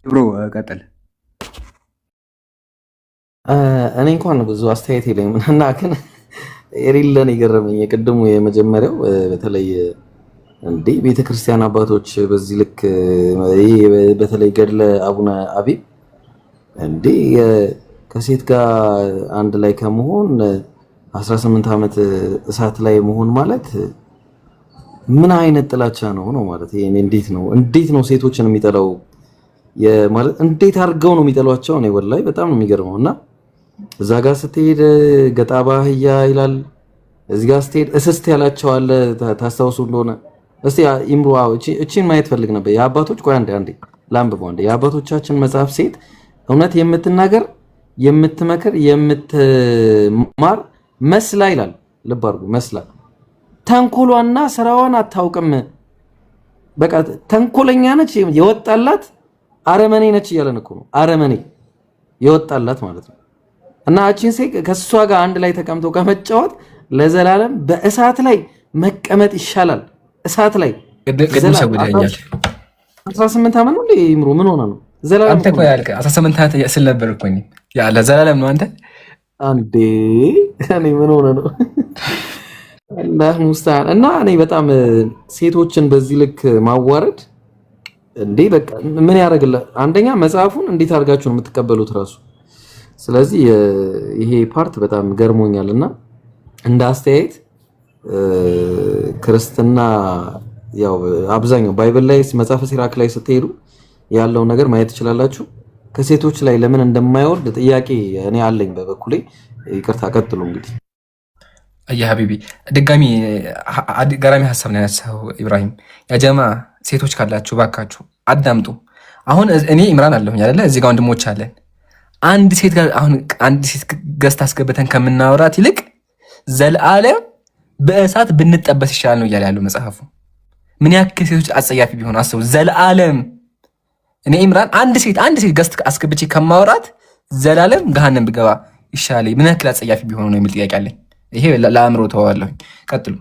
ብሮ ቀጥል። እኔ እንኳን ብዙ አስተያየት የለኝም እና ግን የሌለን የገረመኝ የቅድሙ የመጀመሪያው በተለይ እንዴ ቤተክርስቲያን አባቶች በዚህ ልክ በተለይ ገድለ አቡነ አቢብ እንዴ ከሴት ጋር አንድ ላይ ከመሆን 18 ዓመት እሳት ላይ መሆን ማለት ምን አይነት ጥላቻ ነው ማለት ይሄ እንዴት ነው ሴቶችን የሚጠላው ማለት እንዴት አድርገው ነው የሚጠሏቸው? እኔ ወላሂ በጣም ነው የሚገርመውና እዛ ጋር ስትሄድ ገጣባ አህያ ይላል፣ እዚህ ጋር ስትሄድ እስስት ያላቸው አለ። ታስታውሱ እንደሆነ እስቲ ኢምሩ እቺን ማየት ፈልግ ነበር። የአባቶች ቆይ አንዴ ላንብበው አንዴ። የአባቶቻችን መጽሐፍ ሴት እውነት የምትናገር የምትመክር የምትማር መስላ ይላል። ልብ አድርጉ፣ መስላ ተንኮሏና ስራዋን አታውቅም። በቃ ተንኮለኛ ነች፣ የወጣላት አረመኔ ነች እያለን እኮ ነው። አረመኔ የወጣላት ማለት ነው። እና እቺን ሴት ከሷ ጋር አንድ ላይ ተቀምጦ ከመጫወት ለዘላለም በእሳት ላይ መቀመጥ ይሻላል። እሳት ላይ ቅድም ሰውደኛል 18 ዓመት ነው እንዴ? ይምሩ ምን ሆነ ነው? ዘላለም አንተ እኮ ያልከ 18 ዓመት ስል ነበር እኮ ያ ለዘላለም ነው አንተ አንዴ እኔ ምን ሆነ ነው? አላህ ሙስተዓን። እና እኔ በጣም ሴቶችን በዚህ ልክ ማዋረድ እንዴ በቃ ምን ያደርግልህ? አንደኛ መጽሐፉን እንዴት አድርጋችሁ ነው የምትቀበሉት ራሱ? ስለዚህ ይሄ ፓርት በጣም ገርሞኛልና እንደ አስተያየት ክርስትና ያው አብዛኛው ባይብል ላይ መጽሐፈ ሲራክ ላይ ስትሄዱ ያለውን ነገር ማየት ትችላላችሁ። ከሴቶች ላይ ለምን እንደማይወርድ ጥያቄ እኔ አለኝ በበኩሌ። ይቅርታ ቀጥሉ እንግዲህ። አያ ሀቢቢ ድጋሚ ገራሚ ሀሳብ ነው ያነሳው ኢብራሂም። ያ ጀማ ሴቶች ካላችሁ ባካችሁ አዳምጡ። አሁን እኔ ኢምራን አለሁኝ አይደለ? እዚህ ጋር ወንድሞች አለን። አንድ ሴት ገዝታ አስገብተን ከምናወራት ይልቅ ዘለዓለም በእሳት ብንጠበስ ይሻላል ነው እያለ ያለው መጽሐፉ። ምን ያክል ሴቶች አጸያፊ ቢሆኑ አስቡ። ዘለዓለም እኔ ኢምራን አንድ ሴት ገስት አስገብቼ ከማውራት ዘላለም ገሃነም ብገባ ይሻላል። ምን ያክል አጸያፊ ቢሆኑ ነው የሚል ጥያቄ አለኝ። ይሄ ለአእምሮ ተዋዋለሁ። ቀጥሉ።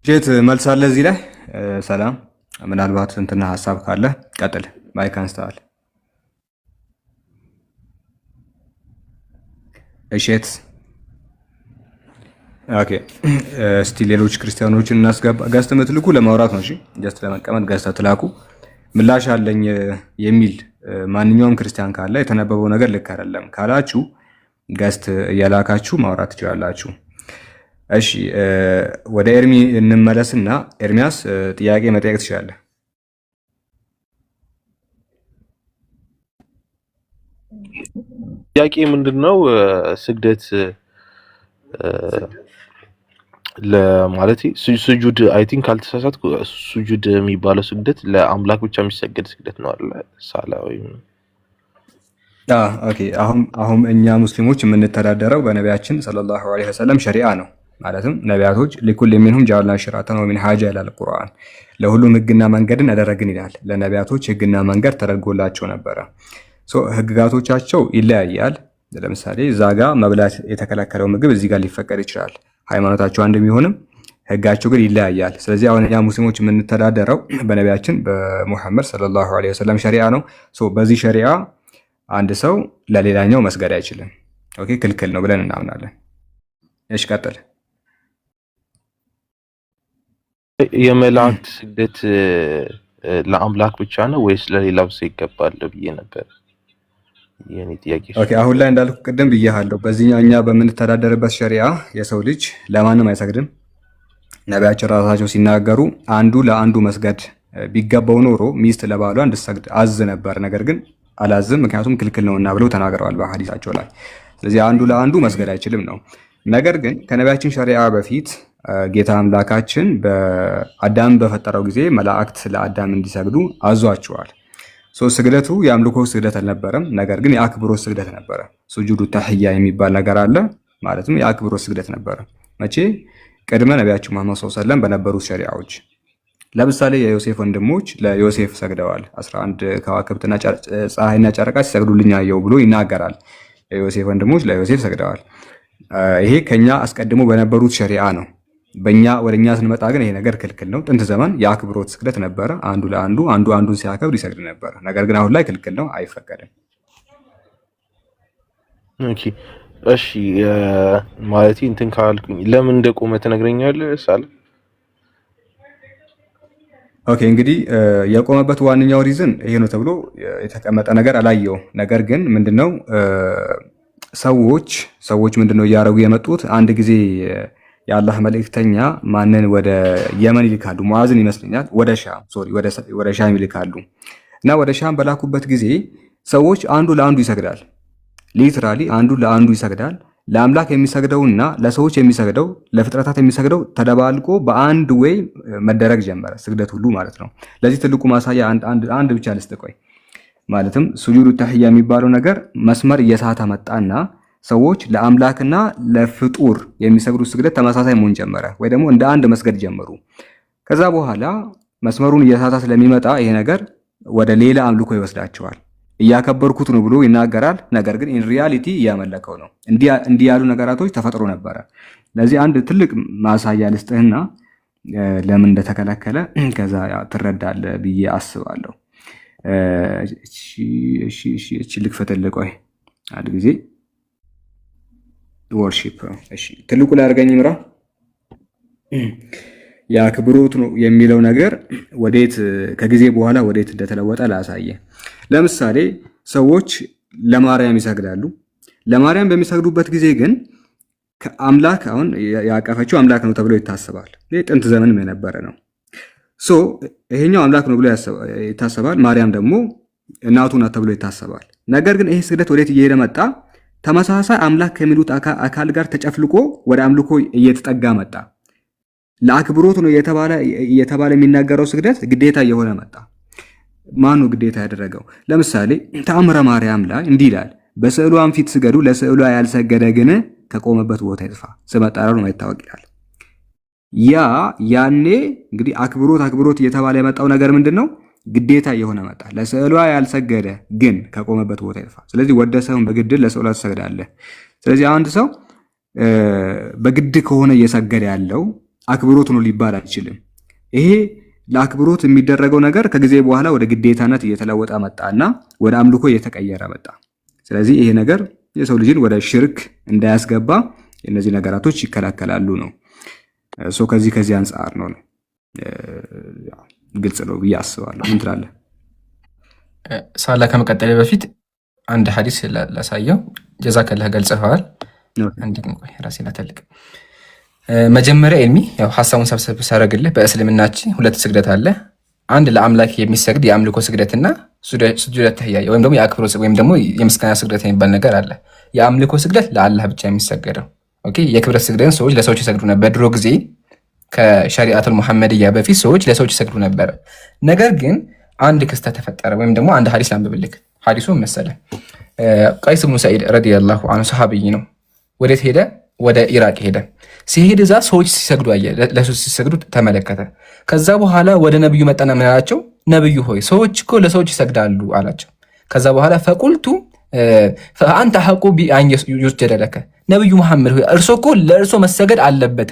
ጄት መልስ አለ እዚህ ላይ ሰላም። ምናልባት እንትና ሀሳብ ካለ ቀጥል። ማይክ አንስተዋል። እሺት ኦኬ። እስቲ ሌሎች ክርስቲያኖችን እናስገባ። ገስት የምትልኩ ለማውራት ነው። እሺ ጀስት ለመቀመጥ ገስት ትላኩ። ምላሽ አለኝ የሚል ማንኛውም ክርስቲያን ካለ የተነበበው ነገር ልክ አይደለም ካላችሁ ገስት እየላካችሁ ማውራት ትችላላችሁ። እሺ ወደ ኤርሚ እንመለስና ኤርሚያስ ጥያቄ መጠየቅ ትችላለህ። ጥያቄ ምንድነው? ስግደት ለማለት ስጁድ አይ ቲንክ ካልተሳሳትኩ ስጁድ የሚባለው ስግደት ለአምላክ ብቻ የሚሰገድ ስግደት ነው አይደል? ሳላዊ ኦኬ። አሁን እኛ ሙስሊሞች የምንተዳደረው በነቢያችን ሰለላሁ ዐለይሂ ወሰለም ሸሪዓ ነው። ማለትም ነቢያቶች ሊኩል ሚንሁም ጀዐልና ሽርዐተን ወሚንሃጃ ይላል ቁርአን። ለሁሉም ህግና መንገድን አደረግን ይላል። ለነቢያቶች ህግና መንገድ ተደርጎላቸው ነበረ። ህግጋቶቻቸው ይለያያል። ለምሳሌ እዛ ጋ መብላት የተከለከለው ምግብ እዚህ ጋር ሊፈቀድ ይችላል። ሃይማኖታቸው አንድ ቢሆንም ህጋቸው ግን ይለያያል። ስለዚህ አሁን እኛ ሙስሊሞች የምንተዳደረው በነቢያችን በሙሐመድ ሰለላሁ ዐለይሂ ወሰለም ሸሪዓ ነው። በዚህ ሸሪዓ አንድ ሰው ለሌላኛው መስገድ አይችልም። ኦኬ፣ ክልክል ነው ብለን እናምናለን። እሺ ቀጥል። የመላእክት ስግደት ለአምላክ ብቻ ነው ወይስ ለሌላው ሰው ይገባል ብዬ ነበር የኔ ጥያቄ። ኦኬ፣ አሁን ላይ እንዳልኩ ቅድም ብያለሁ። በዚህኛው እኛ በምንተዳደርበት ሸሪዓ የሰው ልጅ ለማንም አይሰግድም። ነቢያችን ራሳቸው ሲናገሩ አንዱ ለአንዱ መስገድ ቢገባው ኖሮ ሚስት ለባሏ እንድትሰግድ አዝ ነበር፣ ነገር ግን አላዝም ምክንያቱም ክልክል ነውና ብለው ተናግረዋል በሐዲሳቸው ላይ። ስለዚህ አንዱ ለአንዱ መስገድ አይችልም ነው። ነገር ግን ከነቢያችን ሸሪዓ በፊት ጌታ አምላካችን በአዳም በፈጠረው ጊዜ መላእክት ለአዳም እንዲሰግዱ አዟቸዋል። ስግደቱ የአምልኮ ስግደት አልነበረም፣ ነገር ግን የአክብሮት ስግደት ነበረ። ሱጁዱ ተህያ የሚባል ነገር አለ፣ ማለትም የአክብሮት ስግደት ነበረ። መቼ? ቅድመ ነቢያችን መሐመድ ሰለላሁ ዐለይሂ ወሰለም በነበሩት ሸሪዓዎች። ለምሳሌ የዮሴፍ ወንድሞች ለዮሴፍ ሰግደዋል። 11 ከዋክብትና ፀሐይና ጨረቃ ሲሰግዱልኝ አየሁ ብሎ ይናገራል። የዮሴፍ ወንድሞች ለዮሴፍ ሰግደዋል። ይሄ ከኛ አስቀድሞ በነበሩት ሸሪዓ ነው። ወደኛ ስንመጣ ግን ይሄ ነገር ክልክል ነው። ጥንት ዘመን የአክብሮት ስግደት ነበረ። አንዱ ለአንዱ አንዱን ሲያከብር ይሰግድ ነበር። ነገር ግን አሁን ላይ ክልክል ነው፣ አይፈቀድም። ኦኬ እሺ። ማለት እንትን ካልኩኝ ለምን እንደቆመ ትነግረኛለህ ሳለ? ኦኬ እንግዲህ የቆመበት ዋነኛው ሪዝን ይሄ ነው ተብሎ የተቀመጠ ነገር አላየው። ነገር ግን ምንድነው ሰዎች ምንድነው እያደረጉ የመጡት? አንድ ጊዜ የአላህ መልእክተኛ ማንን ወደ የመን ይልካሉ፣ ሙዓዝን ይመስለኛል፣ ወደ ሻም ይልካሉ። እና ወደ ሻም በላኩበት ጊዜ ሰዎች አንዱ ለአንዱ ይሰግዳል። ሊትራሊ አንዱ ለአንዱ ይሰግዳል። ለአምላክ የሚሰግደውና ለሰዎች የሚሰግደው ለፍጥረታት የሚሰግደው ተደባልቆ በአንድ ወይ መደረግ ጀመረ፣ ስግደት ሁሉ ማለት ነው። ለዚህ ትልቁ ማሳያ አንድ ብቻ ልስጥቆይ። ማለትም ሱጁዱ ተህያ የሚባለው ነገር መስመር እየሳተ መጣና ሰዎች ለአምላክና ለፍጡር የሚሰግዱ ስግደት ተመሳሳይ መሆን ጀመረ፣ ወይ ደግሞ እንደ አንድ መስገድ ጀመሩ። ከዛ በኋላ መስመሩን እየሳተ ስለሚመጣ ይሄ ነገር ወደ ሌላ አምልኮ ይወስዳቸዋል። እያከበርኩት ነው ብሎ ይናገራል፣ ነገር ግን ኢን ሪያሊቲ እያመለከው ነው። እንዲህ ያሉ ነገራቶች ተፈጥሮ ነበረ። ለዚህ አንድ ትልቅ ማሳያ ልስጥህና ለምን እንደተከለከለ ከዛ ትረዳለህ ብዬ አስባለሁ። እሺ ልክፈትልህ፣ ቆይ አንድ ጊዜ ወርሺፕ። እሺ ትልቁ ላይ አድርገኝ ምራ። የአክብሮት ነው የሚለው ነገር ወዴት ከጊዜ በኋላ ወዴት እንደተለወጠ ላሳየ። ለምሳሌ ሰዎች ለማርያም ይሰግዳሉ። ለማርያም በሚሰግዱበት ጊዜ ግን አምላክ አሁን ያቀፈችው አምላክ ነው ተብሎ ይታሰባል። ጥንት ዘመንም የነበረ ነው። ይሄኛው አምላክ ነው ብሎ ይታሰባል። ማርያም ደግሞ እናቱ ናት ተብሎ ይታሰባል። ነገር ግን ይሄ ስግደት ወዴት እየሄደ መጣ? ተመሳሳይ አምላክ ከሚሉት አካል ጋር ተጨፍልቆ ወደ አምልኮ እየተጠጋ መጣ። ለአክብሮት ነው እየተባለ የሚናገረው ስግደት ግዴታ እየሆነ መጣ። ማኑ ግዴታ ያደረገው? ለምሳሌ ተአምረ ማርያም ላይ እንዲህ ይላል፣ በስዕሏም ፊት ስገዱ፣ ለስዕሏ ያልሰገደ ግን ከቆመበት ቦታ ይጥፋ፣ ስም አጠራሩ ማይታወቅ ይላል። ያኔ እንግዲህ አክብሮት እየተባለ የመጣው ነገር ምንድን ነው? ግዴታ እየሆነ መጣ። ለስዕሏ ያልሰገደ ግን ከቆመበት ቦታ ይጥፋ። ስለዚህ ወደ ሰውን በግድ ለስዕሏ ትሰግዳለህ። ስለዚህ አንድ ሰው በግድ ከሆነ እየሰገደ ያለው አክብሮት ነው ሊባል አይችልም። ይሄ ለአክብሮት የሚደረገው ነገር ከጊዜ በኋላ ወደ ግዴታነት እየተለወጠ መጣና ወደ አምልኮ እየተቀየረ መጣ። ስለዚህ ይሄ ነገር የሰው ልጅን ወደ ሽርክ እንዳያስገባ እነዚህ ነገራቶች ይከላከላሉ ነው። ከዚህ አንጻር ነው ግልጽ ነው ብዬ አስባለሁ። ምን ትላለህ? ሳላ ከመቀጠሌ በፊት አንድ ሐዲስ ላሳየው። ጀዛከላህ ገልጸዋል። አንድ ቆይ ራሴን አተልቅ መጀመሪያ ኤልሚ ያው ሐሳቡን ሰብሰብ ሳረግልህ በእስልምናችን ሁለት ስግደት አለ። አንድ ለአምላክ የሚሰግድ የአምልኮ ስግደትና ሱጁደት ተህያ ወይም ደግሞ የአክብሮት ወይም ደግሞ የምስጋና ስግደት የሚባል ነገር አለ። የአምልኮ ስግደት ለአላህ ብቻ የሚሰገደው ኦኬ። የክብረት ስግደትን ሰዎች ለሰዎች ይሰግዱ ነበር። በድሮ ጊዜ ከሸሪዓቱል ሙሐመድያ በፊት ሰዎች ለሰዎች ይሰግዱ ነበር። ነገር ግን አንድ ክስተት ተፈጠረ። ወይም ደግሞ አንድ ሐዲስ ላንብብልክ። ሐዲሱ መሰለ ቀይስ ብኑ ሰዒድ ረዲየላሁ ዐንሁ ሰሃቢይ ነው። ወዴት ሄደ? ወደ ኢራቅ ሄደ። ሲሄድ እዛ ሰዎች ሲሰግዱ አየ። ለሰዎች ሲሰግዱ ተመለከተ። ከዛ በኋላ ወደ ነብዩ መጣና ምን አላቸው? ነብዩ ሆይ ሰዎች እኮ ለሰዎች ይሰግዳሉ አላቸው። ከዛ በኋላ ፈቁልቱ ፈአንተ ሐቁ ቢአን ዩስጀደ ለከ፣ ነብዩ መሐመድ ሆይ እርሶ እኮ ለእርሶ መሰገድ አለበት፣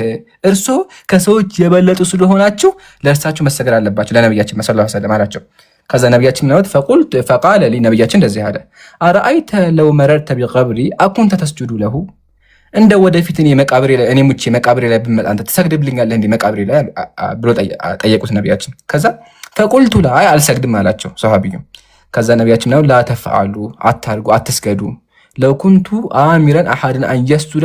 እርሶ ከሰዎች የበለጡ ስለሆናችሁ ለእርሳችሁ መሰገድ አለባቸው ለነብያችን ሰለላሁ ዐለይሂ ወሰለም አላቸው። ከዛ ነብያችን ምናወት ፈቃለ ሊ ነብያችን እንደዚህ አለ፣ አረአይተ ለው መረርተ ቢቀብሪ አኩንተ ተስጁዱ ለሁ፣ እንደ ወደፊት እኔ ሙቼ መቃብሬ ላይ ብመጣ አንተ ትሰግድብልኛለህ እንዴ መቃብሬ ላይ ብሎ ጠየቁት ነብያችን። ከዛ ፈቁልቱ ላይ አልሰግድም አላቸው ሰሃቢዩ። ከዛ ነብያችን ነው ላተፈአሉ አታርጉ አትስገዱ፣ ለኩንቱ አሚረን አሐድን አንየስቱደ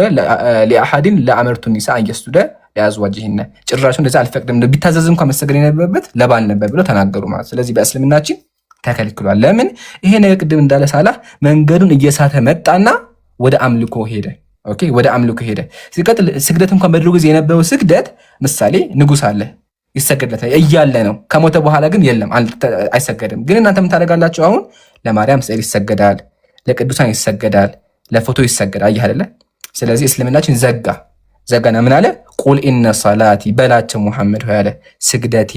ለአሐድን ለአመርቱ ኒሳ አንየስቱደ ለአዝዋጅህነ፣ ጭራሹ እንደዛ አልፈቅድም ቢታዘዝ እንኳን መሰገድ የነበረበት ለባል ነበር ብለው ተናገሩ ማለት። ስለዚህ በእስልምናችን ተከልክሏል። ለምን? ይሄ ነገር ቅድም እንዳለ ሳላህ መንገዱን እየሳተ መጣና ወደ አምልኮ ሄደ። ኦኬ ወደ አምልኮ ሄደ። ሲቀጥል ስግደት እንኳን በድሮ ጊዜ የነበረው ስግደት ምሳሌ ንጉስ አለ ይሰገድለታል እያለ ነው። ከሞተ በኋላ ግን የለም አይሰገድም። ግን እናንተ ምን ታደርጋላችሁ? አሁን ለማርያም ስዕል ይሰገዳል፣ ለቅዱሳን ይሰገዳል፣ ለፎቶ ይሰገዳል። አየህ አይደለ? ስለዚህ እስልምናችን ዘጋና ምን አለ? ቁል ኢነ ሰላቲ በላቸው ሙሐመድ ሆይ አለ ስግደቴ፣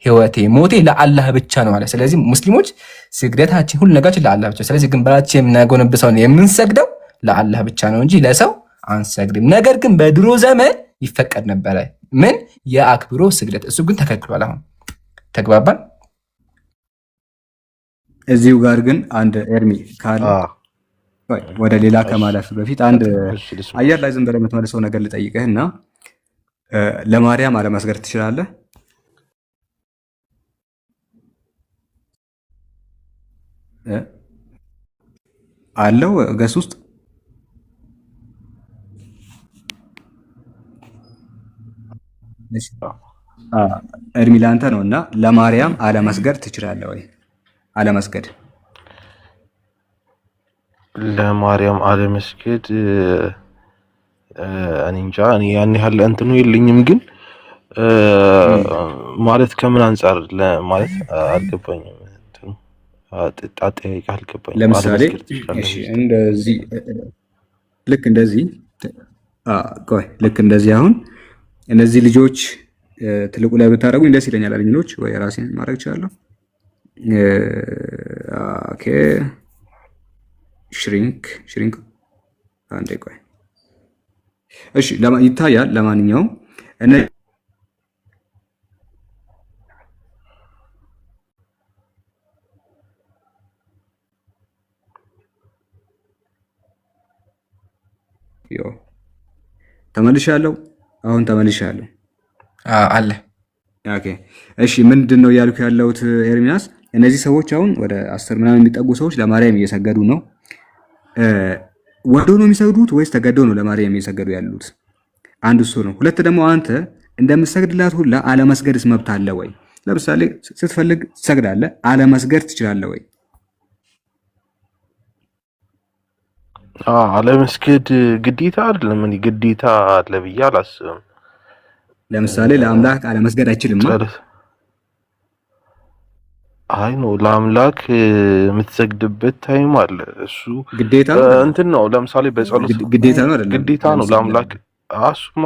ህይወቴ፣ ሞቴ ለአላህ ብቻ ነው አለ። ስለዚህ ሙስሊሞች ስግደታችን ሁሉ ነገራችን ለአላህ ብቻ። ስለዚህ ግንባራችን የምናጎነብሰውን የምንሰግደው ለአላህ ብቻ ነው እንጂ ለሰው አንሰግድም። ነገር ግን በድሮ ዘመን ይፈቀድ ነበረ። ምን? የአክብሮ ስግደት። እሱ ግን ተከልክሏል። አሁን ተግባባን። እዚሁ ጋር ግን አንድ ኤርሚ ካለ ወደ ሌላ ከማለፍ በፊት አንድ አየር ላይ ዝም ብለህ የምትመልሰው ነገር ልጠይቅህ እና ለማርያም አለመስገድ ትችላለህ? አለው ገስ ውስጥ እድሜ ላንተ ነው እና ለማርያም አለመስገድ ትችላለህ ወይ? አለመስገድ ለማርያም አለመስገድ እኔ እንጃ። እኔ ያን ያህል እንትኑ የለኝም፣ ግን ማለት ከምን አንፃር ማለት አልገባኝም። እንትኑ አጠያይቅ አልገባኝም። ለምሳሌ እሺ እንደዚህ ልክ እንደዚህ አሁን እነዚህ ልጆች ትልቁ ላይ ብታደርጉኝ ደስ ይለኛል። አለኝኖች ወይ ራሴን ማድረግ እችላለሁ። ኦኬ ሽሪንክ አንዴ ቆይ። እሺ ይታያል። ለማንኛውም ተመልሻለሁ። አሁን ተመልሻለሁ አለ። ኦኬ እሺ፣ ምንድን ነው ያልኩ ያለሁት ኤርሚያስ? እነዚህ ሰዎች አሁን ወደ 10 ምናምን የሚጠጉ ሰዎች ለማርያም እየሰገዱ ነው። ወደው ነው የሚሰግዱት ወይስ ተገደው ነው ለማርያም እየሰገዱ ያሉት? አንድ እሱ ነው። ሁለት ደግሞ አንተ እንደምትሰግድላት ሁላ አለመስገድስ መብት አለ ወይ? ለምሳሌ ስትፈልግ ትሰግዳለህ፣ አለመስገድ ትችላለህ ወይ? አለመስገድ ግዴታ አይደለም። እኔ ግዴታ አለ ብዬ አላስብም። ለምሳሌ ለአምላክ አለመስገድ አይችልም አይ ነው ለአምላክ የምትሰግድበት ታይም አለ። እሱ ግዴታ እንትን ነው። ለምሳሌ በጸሎት ግዴታ ነው አይደለም? ግዴታ ነው ለአምላክ አሱማ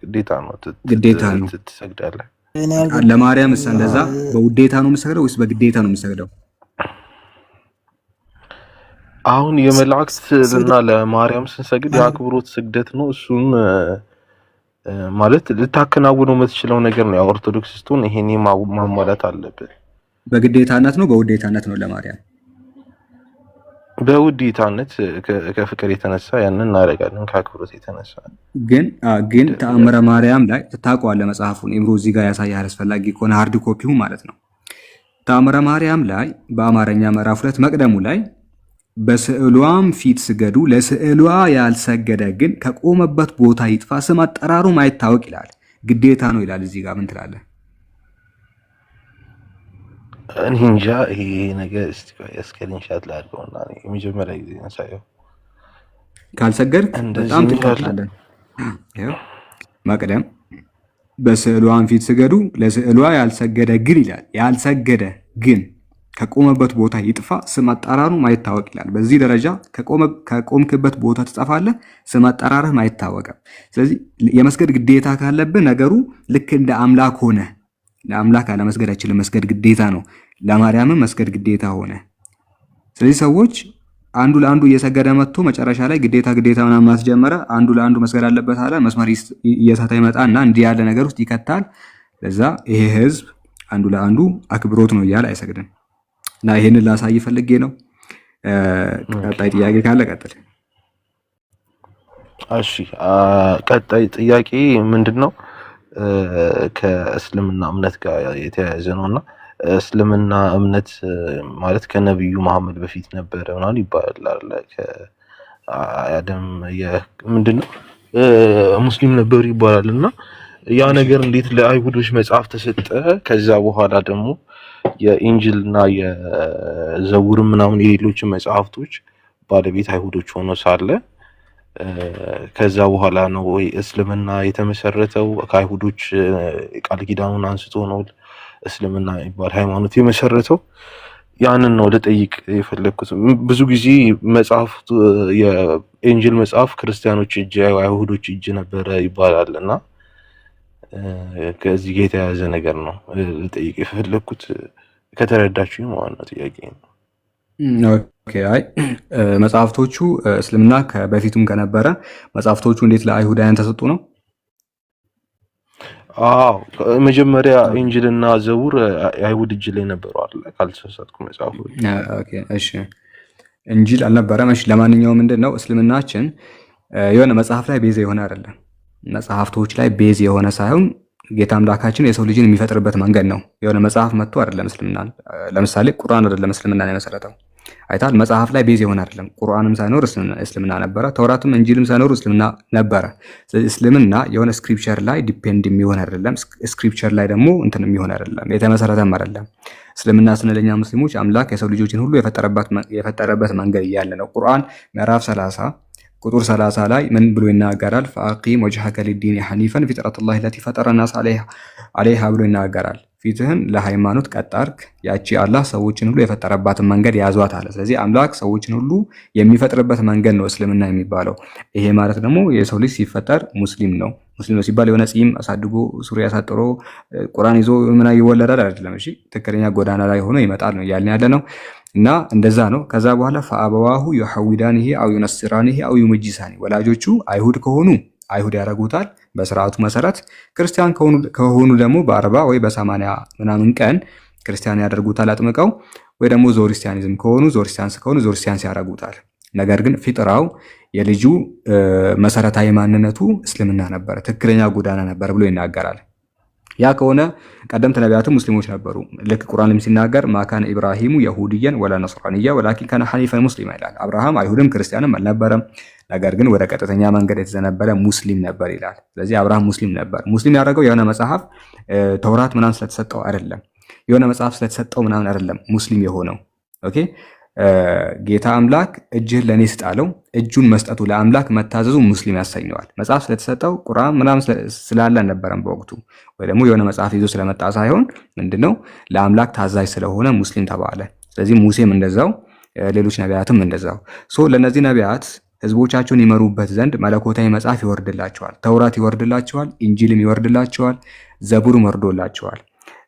ግዴታ ነው። ግዴታ ነው ትሰግዳለህ። ለማርያም እንደዛ በውዴታ ነው የምሰግደው ወይስ በግዴታ ነው የምሰግደው? አሁን የመላእክት እና ለማርያም ስንሰግድ የአክብሮት ስግደት ነው። እሱም ማለት ልታከናውነው የምትችለው ነገር ነው። ኦርቶዶክስ ስትሆን ይሄን ማሟላት አለብህ። በግዴታነት ነው በውዴታነት ነው? ለማርያም በውዴታነት ከፍቅር የተነሳ ያንን እናደርጋለን። ከአክብሮት የተነሳ ግን ተአምረ ማርያም ላይ ታውቀዋለህ መጽሐፉን ኢብሮ እዚህ ጋር ያሳያል። አስፈላጊ ከሆነ ሃርድ ኮፒው ማለት ነው። ተአምረ ማርያም ላይ በአማርኛ ምዕራፍ 2 መቅደሙ ላይ በስዕሏም ፊት ስገዱ፣ ለስዕሏ ያልሰገደ ግን ከቆመበት ቦታ ይጥፋ፣ ስም አጠራሩም አይታወቅ ይላል። ግዴታ ነው ይላል። እዚህ ጋር ምን ትላለህ? እኔ እንጃ ይሄ ነገር ስክሪንሻት ላድርገውና የመጀመሪያ ጊዜ ሳየው ካልሰገድክ በጣም ትቆጣለህ። መቅደም በስዕሏም ፊት ስገዱ፣ ለስዕሏ ያልሰገደ ግን ይላል። ያልሰገደ ግን ከቆመበት ቦታ ይጥፋ፣ ስም አጠራሩም አይታወቅ ይላል። በዚህ ደረጃ ከቆምክበት ቦታ ትጠፋለህ፣ ስም አጠራርህም አይታወቅም። ስለዚህ የመስገድ ግዴታ ካለብህ ነገሩ ልክ እንደ አምላክ ሆነ። ለአምላክ አለመስገድ አይችልም፣ መስገድ ግዴታ ነው። ለማርያምም መስገድ ግዴታ ሆነ። ስለዚህ ሰዎች አንዱ ለአንዱ እየሰገደ መጥቶ መጨረሻ ላይ ግዴታ ምናምን ማስጀመረ አንዱ ለአንዱ መስገድ አለበት አለ። መስመር እየሳተ ይመጣና እንዲህ ያለ ነገር ውስጥ ይከታል። ለዛ ይሄ ህዝብ አንዱ ለአንዱ አክብሮት ነው እያለ አይሰግድም። እና ይሄንን ላሳይ ፈልጌ ነው። ቀጣይ ጥያቄ ካለ ቀጥል። እሺ፣ ቀጣይ ጥያቄ ምንድነው? ከእስልምና እምነት ጋር የተያያዘ ነውና እስልምና እምነት ማለት ከነብዩ መሐመድ በፊት ነበረ ምናምን ይባላል። ከአደም ምንድነው ሙስሊም ነበሩ ይባላልና ያ ነገር እንዴት ለአይሁዶች መጽሐፍ ተሰጠ? ከዛ በኋላ ደግሞ የኢንጂልና የዘቡር ምናምን የሌሎችን መጽሐፍቶች ባለቤት አይሁዶች ሆኖ ሳለ ከዛ በኋላ ነው ወይ እስልምና የተመሰረተው? ከአይሁዶች ቃል ኪዳኑን አንስቶ ነው እስልምና የሚባል ሃይማኖት የመሰረተው? ያንን ነው ልጠይቅ የፈለግኩት። ብዙ ጊዜ መጽሐፍቱ የኢንጂል መጽሐፍ ክርስቲያኖች እጅ አይሁዶች እጅ ነበረ ይባላልና ከዚህ ጋር የተያያዘ ነገር ነው ልጠይቅ የፈለግኩት። ከተረዳችሁኝ ማለት ነው ጥያቄ ነው። ኦኬ። አይ መጽሐፍቶቹ እስልምና በፊቱም ከነበረ መጽሐፍቶቹ እንዴት ለአይሁዳውያን ተሰጡ ነው? አዎ መጀመሪያ ኢንጂልና ዘቡር አይሁድ እጅ ላይ ነበሩ አይደል? ካልተሳሳትኩ መጽሐፎች። ኦኬ እሺ። ኢንጂል አልነበረም። እሺ ለማንኛውም ምንድነው እስልምናችን የሆነ መጽሐፍ ላይ ቤዝ የሆነ አይደለም። መጽሐፍቶች ላይ ቤዝ የሆነ ሳይሆን ጌታ አምላካችን የሰው ልጅን የሚፈጥርበት መንገድ ነው። የሆነ መጽሐፍ መጥቶ አይደለም እስልምና። ለምሳሌ ቁርአን አይደለም እስልምናን የመሰረተው አይታል። መጽሐፍ ላይ ቤዝ የሆነ አይደለም። ቁርአንም ሳይኖር እስልምና ነበረ። ተውራትም እንጂልም ሳይኖር እስልምና ነበረ። ስለዚህ እስልምና የሆነ ስክሪፕቸር ላይ ዲፔንድ የሚሆን አይደለም። ስክሪፕቸር ላይ ደግሞ እንትን የሚሆን አይደለም፣ የተመሰረተም አይደለም። እስልምና ስንለኛ ሙስሊሞች አምላክ የሰው ልጆችን ሁሉ የፈጠረበት መንገድ እያለ ነው። ቁርአን ምዕራፍ 30 ቁጥር 30 ላይ ምን ብሎ ይናገራል? ፈአቂም ወጅሀከ ሊዲን ሐኒፈን ፊጥረተላሂ ለቲ ፈጠረ ናስ ዐለይሃ ብሎ ይናገራል። ፊትህን ለሃይማኖት ቀጥ አድርግ፣ ያቺ አላህ ሰዎችን ሁሉ የፈጠረባትን መንገድ ያዟት አለ። ስለዚህ አምላክ ሰዎችን ሁሉ የሚፈጥርበት መንገድ ነው እስልምና የሚባለው። ይሄ ማለት ደግሞ የሰው ልጅ ሲፈጠር ሙስሊም ነው። ሙስሊም ነው ሲባል የሆነ ጺም አሳድጎ ሱሪ ያሳጥሮ ቁርአን ይዞ ምን ይወለዳል አይደለም። እሺ ትክክለኛ ጎዳና ላይ ሆኖ ይመጣል ነው እያልን ያለ ነው። እና እንደዛ ነው። ከዛ በኋላ ፈአበዋሁ ዩሐዊዳኒሂ አው ዩነስራኒሂ አው ዩመጂሳኒ፣ ወላጆቹ አይሁድ ከሆኑ አይሁድ ያደርጉታል በስርዓቱ መሰረት። ክርስቲያን ከሆኑ ደግሞ በ40 ወይ በ80 ምናምን ቀን ክርስቲያን ያደርጉታል አጥምቀው። ወይ ደግሞ ዞሪስቲያኒዝም ከሆኑ ዞሪስቲያንስ ያደርጉታል። ነገር ግን ፊጥራው የልጁ መሰረታዊ ማንነቱ እስልምና ነበር፣ ትክክለኛ ጎዳና ነበር ብሎ ይናገራል። ያ ከሆነ ቀደምት ነቢያትም ሙስሊሞች ነበሩ። ልክ ቁርአንም ሲናገር ማካነ ኢብራሂሙ የሁድየን ወላ ነስራንያ ወላኪን ካነ ሐኒፈን ሙስሊማ ይላል። አብርሃም አይሁድም ክርስቲያንም አልነበረም፣ ነገር ግን ወደ ቀጥተኛ መንገድ የተዘነበለ ሙስሊም ነበር ይላል። ስለዚህ አብርሃም ሙስሊም ነበር። ሙስሊም ያደረገው የሆነ መጽሐፍ ተውራት ምናምን ስለተሰጠው አይደለም፣ የሆነ መጽሐፍ ስለተሰጠው ምናምን አይደለም ሙስሊም የሆነው። ኦኬ ጌታ አምላክ እጅህን ለእኔ ስጣለው፣ እጁን መስጠቱ ለአምላክ መታዘዙ ሙስሊም ያሰኘዋል። መጽሐፍ ስለተሰጠው ቁርአን ምናምን ስላለ አልነበረም በወቅቱ፣ ወይ ደግሞ የሆነ መጽሐፍ ይዞ ስለመጣ ሳይሆን ምንድነው ለአምላክ ታዛዥ ስለሆነ ሙስሊም ተባለ። ስለዚህ ሙሴም እንደዛው፣ ሌሎች ነቢያትም እንደዛው። ለእነዚህ ነቢያት ህዝቦቻቸውን ይመሩበት ዘንድ መለኮታዊ መጽሐፍ ይወርድላቸዋል። ተውራት ይወርድላቸዋል፣ ኢንጂልም ይወርድላቸዋል፣ ዘቡርም ወርዶላቸዋል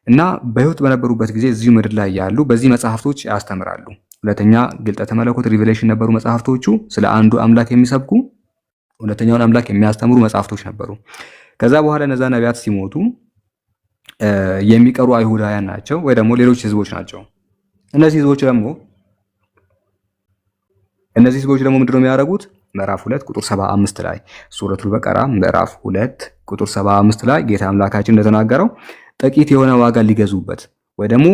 እና በህይወት በነበሩበት ጊዜ እዚሁ ምድር ላይ ያሉ በዚህ መጽሐፍቶች ያስተምራሉ። ሁለተኛ ግልጠተ መለኮት ሪቨሌሽን ነበሩ መጽሐፍቶቹ፣ ስለ አንዱ አምላክ የሚሰብኩ ሁለተኛውን አምላክ የሚያስተምሩ መጽሐፍቶች ነበሩ። ከዛ በኋላ እነዛ ነቢያት ሲሞቱ የሚቀሩ አይሁዳውያን ናቸው ወይ ደግሞ ሌሎች ህዝቦች ናቸው። እነዚህ ህዝቦች ደግሞ ምንድነው የሚያደርጉት? ምዕራፍ 2 ቁጥር 75 ላይ ሱረቱል በቀራ ምዕራፍ 2 ቁጥር 75 ላይ ጌታ አምላካችን እንደተናገረው ጥቂት የሆነ ዋጋ ሊገዙበት ወይ ደግሞ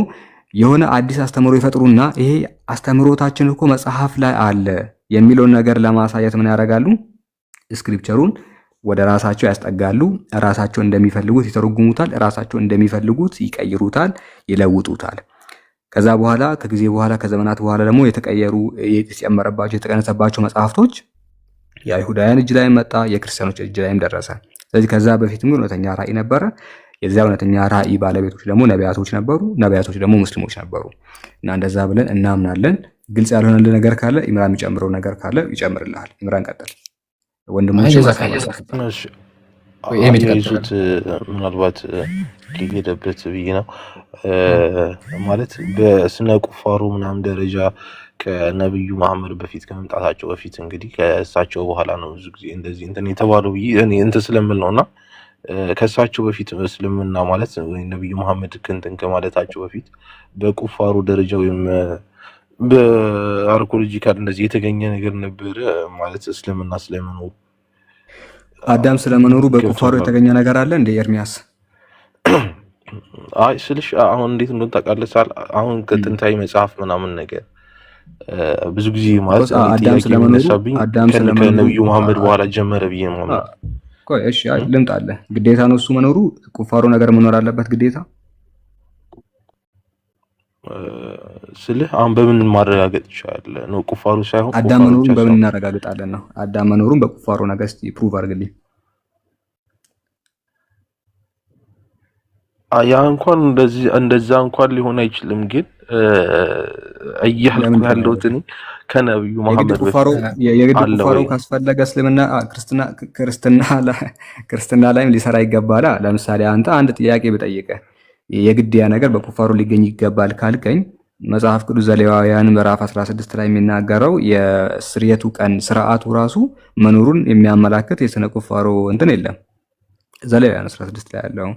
የሆነ አዲስ አስተምሮ ይፈጥሩና ይሄ አስተምሮታችን እኮ መጽሐፍ ላይ አለ የሚለውን ነገር ለማሳየት ምን ያደርጋሉ? ስክሪፕቸሩን ወደ ራሳቸው ያስጠጋሉ። ራሳቸው እንደሚፈልጉት ይተረጉሙታል፣ ራሳቸው እንደሚፈልጉት ይቀይሩታል፣ ይለውጡታል። ከዛ በኋላ ከጊዜ በኋላ ከዘመናት በኋላ ደግሞ የተቀየሩ የተጨመረባቸው የተቀነሰባቸው መጽሐፍቶች የአይሁዳውያን እጅ ላይ መጣ፣ የክርስቲያኖች እጅ ላይም ደረሰ። ስለዚህ ከዛ በፊትም እውነተኛ ራእይ ነበረ። የዚያ እውነተኛ ራእይ ባለቤቶች ደግሞ ነቢያቶች ነበሩ። ነቢያቶች ደግሞ ሙስሊሞች ነበሩ እና እንደዛ ብለን እናምናለን። ግልጽ ያልሆነልህ ነገር ካለ ኢምራን የሚጨምረው ነገር ካለ ይጨምርልሃል። ኢምራን ቀጥል። ወንድሞች ይዙት ምናልባት ሊሄደበት ብዬ ነው ማለት በስነ ቁፋሮ ምናምን ደረጃ ከነብዩ መሐመድ በፊት ከመምጣታቸው በፊት እንግዲህ ከእሳቸው በኋላ ነው ብዙ ጊዜ እንደዚህ እንትን የተባለው ብዬ እኔ እንትን ስለምል ነውና ከእሳቸው በፊት እስልምና ማለት ወይ ነብዩ መሐመድ እንትን ከማለታቸው በፊት በቁፋሮ ደረጃ ወይም በአርኮሎጂካል እንደዚህ የተገኘ ነገር ነበረ ማለት እስልምና ስለመኖሩ አዳም ስለመኖሩ በቁፋሮ የተገኘ ነገር አለ እንደ ኤርሚያስ? አይ ስልሽ አሁን እንዴት እንደሆነ ታውቃለህ? አሁን ከጥንታዊ መጽሐፍ ምናምን ነገር ብዙ ጊዜ ማለት አዳም ስለመኖሩ ከነብዩ መሐመድ በኋላ ጀመረ ብዬ ነው ማለት። ቆይ እሺ ልምጣለህ። ግዴታ ነው እሱ መኖሩ? ቁፋሮ ነገር መኖር አለበት ግዴታ? ስልህ አሁን በምን ማረጋገጥ ይችላል ነው? ቁፋሮ ሳይሆን አዳም መኖሩን በምን እናረጋግጣለን ነው? አዳም መኖሩን በቁፋሮ ነገር እስቲ ፕሩቭ አድርግልኝ። ያ እንኳን እንደዛ እንኳን ሊሆን አይችልም። ግን እያልኩ ያለሁት እኔ ከነብዩ መሐመድ የግድ ቁፋሮ ካስፈለገ እስልምና ክርስትና ላይም ሊሰራ ይገባል። ለምሳሌ አንተ አንድ ጥያቄ ብጠይቅህ የግድ ያ ነገር በቁፋሮ ሊገኝ ይገባል ካልከኝ መጽሐፍ ቅዱስ ዘሌዋውያን ምዕራፍ 16 ላይ የሚናገረው የስርየቱ ቀን ስርዓቱ ራሱ መኖሩን የሚያመላክት የስነ ቁፋሮ እንትን የለም። ዘሌዋውያን 16 ላይ ያለው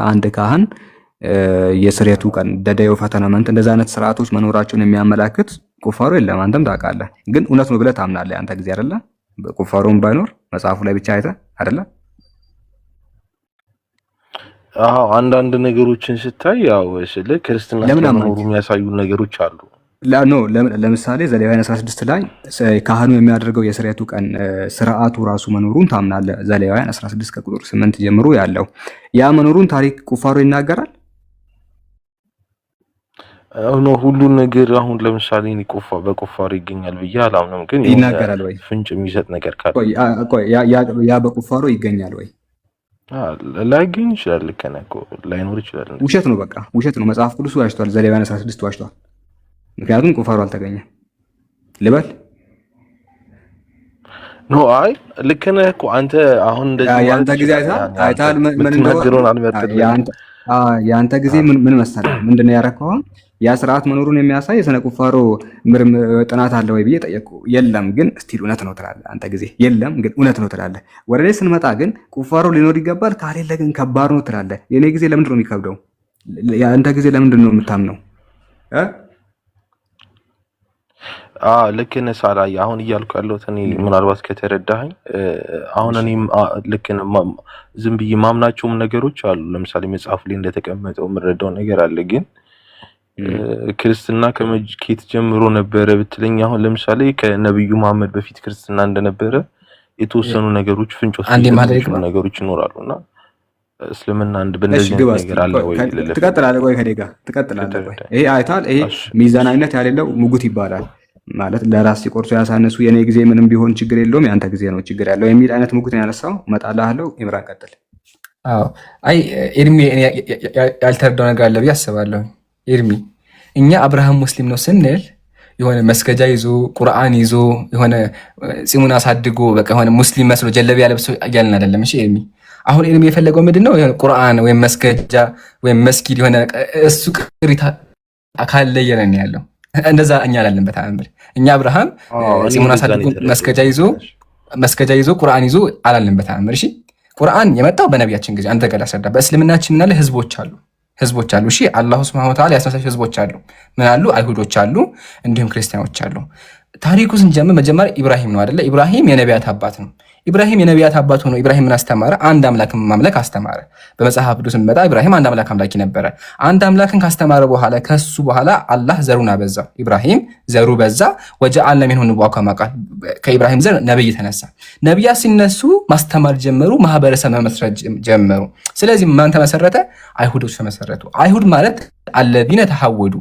አንድ ካህን የስርየቱ ቀን ደደዮ ፈተናመንት እንደዛ አይነት ስርዓቶች መኖራቸውን የሚያመላክት ቁፋሮ የለም። አንተም ታውቃለህ። ግን እውነት ነው ብለህ ታምናለህ አንተ ጊዜ አይደለ? በቁፋሮም ባይኖር መጽሐፉ ላይ ብቻ አይተህ አይደለ? አዎ አንዳንድ ነገሮችን ስታይ ያው ስለ ክርስትና ስለመኖሩ የሚያሳዩ ነገሮች አሉ። ለምሳሌ ዘሌዋውያን 16 ላይ ካህኑ የሚያደርገው የስርየቱ ቀን ስርዓቱ ራሱ መኖሩን ታምናለህ? ዘሌዋውያን 16 ከቁጥር 8 ጀምሮ ያለው ያ መኖሩን ታሪክ ቁፋሮ ይናገራል? ነው ሁሉን ነገር አሁን ለምሳሌ በቁፋሮ ይገኛል ብዬ አላምንም። ግን ይናገራል ወይ? ፍንጭ የሚሰጥ ነገር ካለ ያ በቁፋሮ ይገኛል ወይ? ላይገኝ ይችላል። ከነኮ ላይኖር ይችላል። ውሸት ነው፣ በቃ ውሸት ነው። መጽሐፍ ቅዱስ ዋሽቷል። ዘሌዋውያን 16 ዋሽቷል። ምክንያቱም ቁፋሮ አልተገኘም ልበል ነው። አይ ልክ ነህ እኮ አንተ አሁን እንደዚህ ያንተ ጊዜ አይታል ምን ያንተ ጊዜ ምን መሰለህ ምንድነው ያደረከው? ያ ስርዓት መኖሩን የሚያሳይ የስነ ቁፋሮ ጥናት አለ ወይ ብዬ ጠየቅኩ። የለም ግን ስቲል እውነት ነው ትላለህ። አንተ ጊዜ የለም ግን እውነት ነው ትላለህ። ወደ ላይ ስንመጣ ግን ቁፋሮ ሊኖር ይገባል ካሌለ ግን ከባድ ነው ትላለህ። የኔ ጊዜ ለምንድን ነው የሚከብደው? ያንተ ጊዜ ለምንድን ነው የምታምነው? ልክ ነህ ሳላይ። አሁን እያልኩ ያለሁት እኔ ምናልባት ከተረዳኸኝ አሁን እኔም ልክ ዝም ብዬ ማምናቸውም ነገሮች አሉ። ለምሳሌ መጽሐፉ ላይ እንደተቀመጠው የምረዳው ነገር አለ። ግን ክርስትና ከመጅኬት ጀምሮ ነበረ ብትለኝ አሁን ለምሳሌ ከነብዩ መሐመድ በፊት ክርስትና እንደነበረ የተወሰኑ ነገሮች ፍንጮች ነገሮች ይኖራሉና እስልምና አንድ በእንደዚህ አይነት ነገር አለ ወይ? ትቀጥላለህ? ቆይ ከኔ ጋር ትቀጥላለህ? ቆይ ይሄ አይታል። ይሄ ሚዛናዊነት ያሌለው ሙጉት ይባላል ማለት ለራስ ሲቆርሱ ያሳነሱ የኔ ጊዜ ምንም ቢሆን ችግር የለውም ያንተ ጊዜ ነው ችግር ያለው የሚል አይነት ሙጉት ነው ያነሳው። እመጣልሃለሁ። ኢምራን ቀጥል። አዎ አይ ኤርሚ ያልተረዳው ነገር አለ ብዬ አስባለሁ። ኤርሚ እኛ አብርሃም ሙስሊም ነው ስንል የሆነ መስገጃ ይዞ ቁርአን ይዞ የሆነ ፂሙን አሳድጎ በቃ የሆነ ሙስሊም መስሎ ጀለቢያ ለብሶ እያልን አይደለም። እሺ ኤርሚ አሁን ኤርሚ የፈለገው ምንድነው? የሆነ ቁርአን ወይም መስገጃ ወይም መስጊድ የሆነ እሱ ቅሪታ አካል ላይ ያለን ያለው እንደዛ እኛ አላለን በተአምር። እኛ አብርሃም ፂሙን አሳድጎ መስገጃ ይዞ ቁርአን ይዞ አላለን በተአምር። እሺ ቁርአን የመጣው በነቢያችን ጊዜ አንተ ጋር አስረዳ። በእስልምናችን ምናለ ህዝቦች አሉ። እሺ አላሁ ሱብሓነሁ ወተዓላ ያስነሳቸው ህዝቦች አሉ። ምን አሉ? አይሁዶች አሉ፣ እንዲሁም ክርስቲያኖች አሉ። ታሪኩ ስንጀምር መጀመሪያ ኢብራሂም ነው አይደለ? ኢብራሂም የነቢያት አባት ነው። ኢብራሂም የነቢያት አባት ሆኖ ኢብራሂም ምን አስተማረ? አንድ አምላክን ማምለክ አስተማረ። በመጽሐፍ ቅዱስ ስንመጣ ኢብራሂም አንድ አምላክ አምላኪ ነበረ። አንድ አምላክን ካስተማረ በኋላ ከሱ በኋላ አላህ ዘሩን አበዛ። ኢብራሂም ዘሩ በዛ። ወጀዐልነ ሚንሁ ነቢይን ከማ ቃል ከኢብራሂም ዘር ነብይ ተነሳ። ነቢያት ሲነሱ ማስተማር ጀመሩ፣ ማህበረሰብ መመስረት ጀመሩ። ስለዚህ ማን ተመሰረተ? አይሁዶች ተመሰረቱ። አይሁድ ማለት አለዚነ ተሐወዱ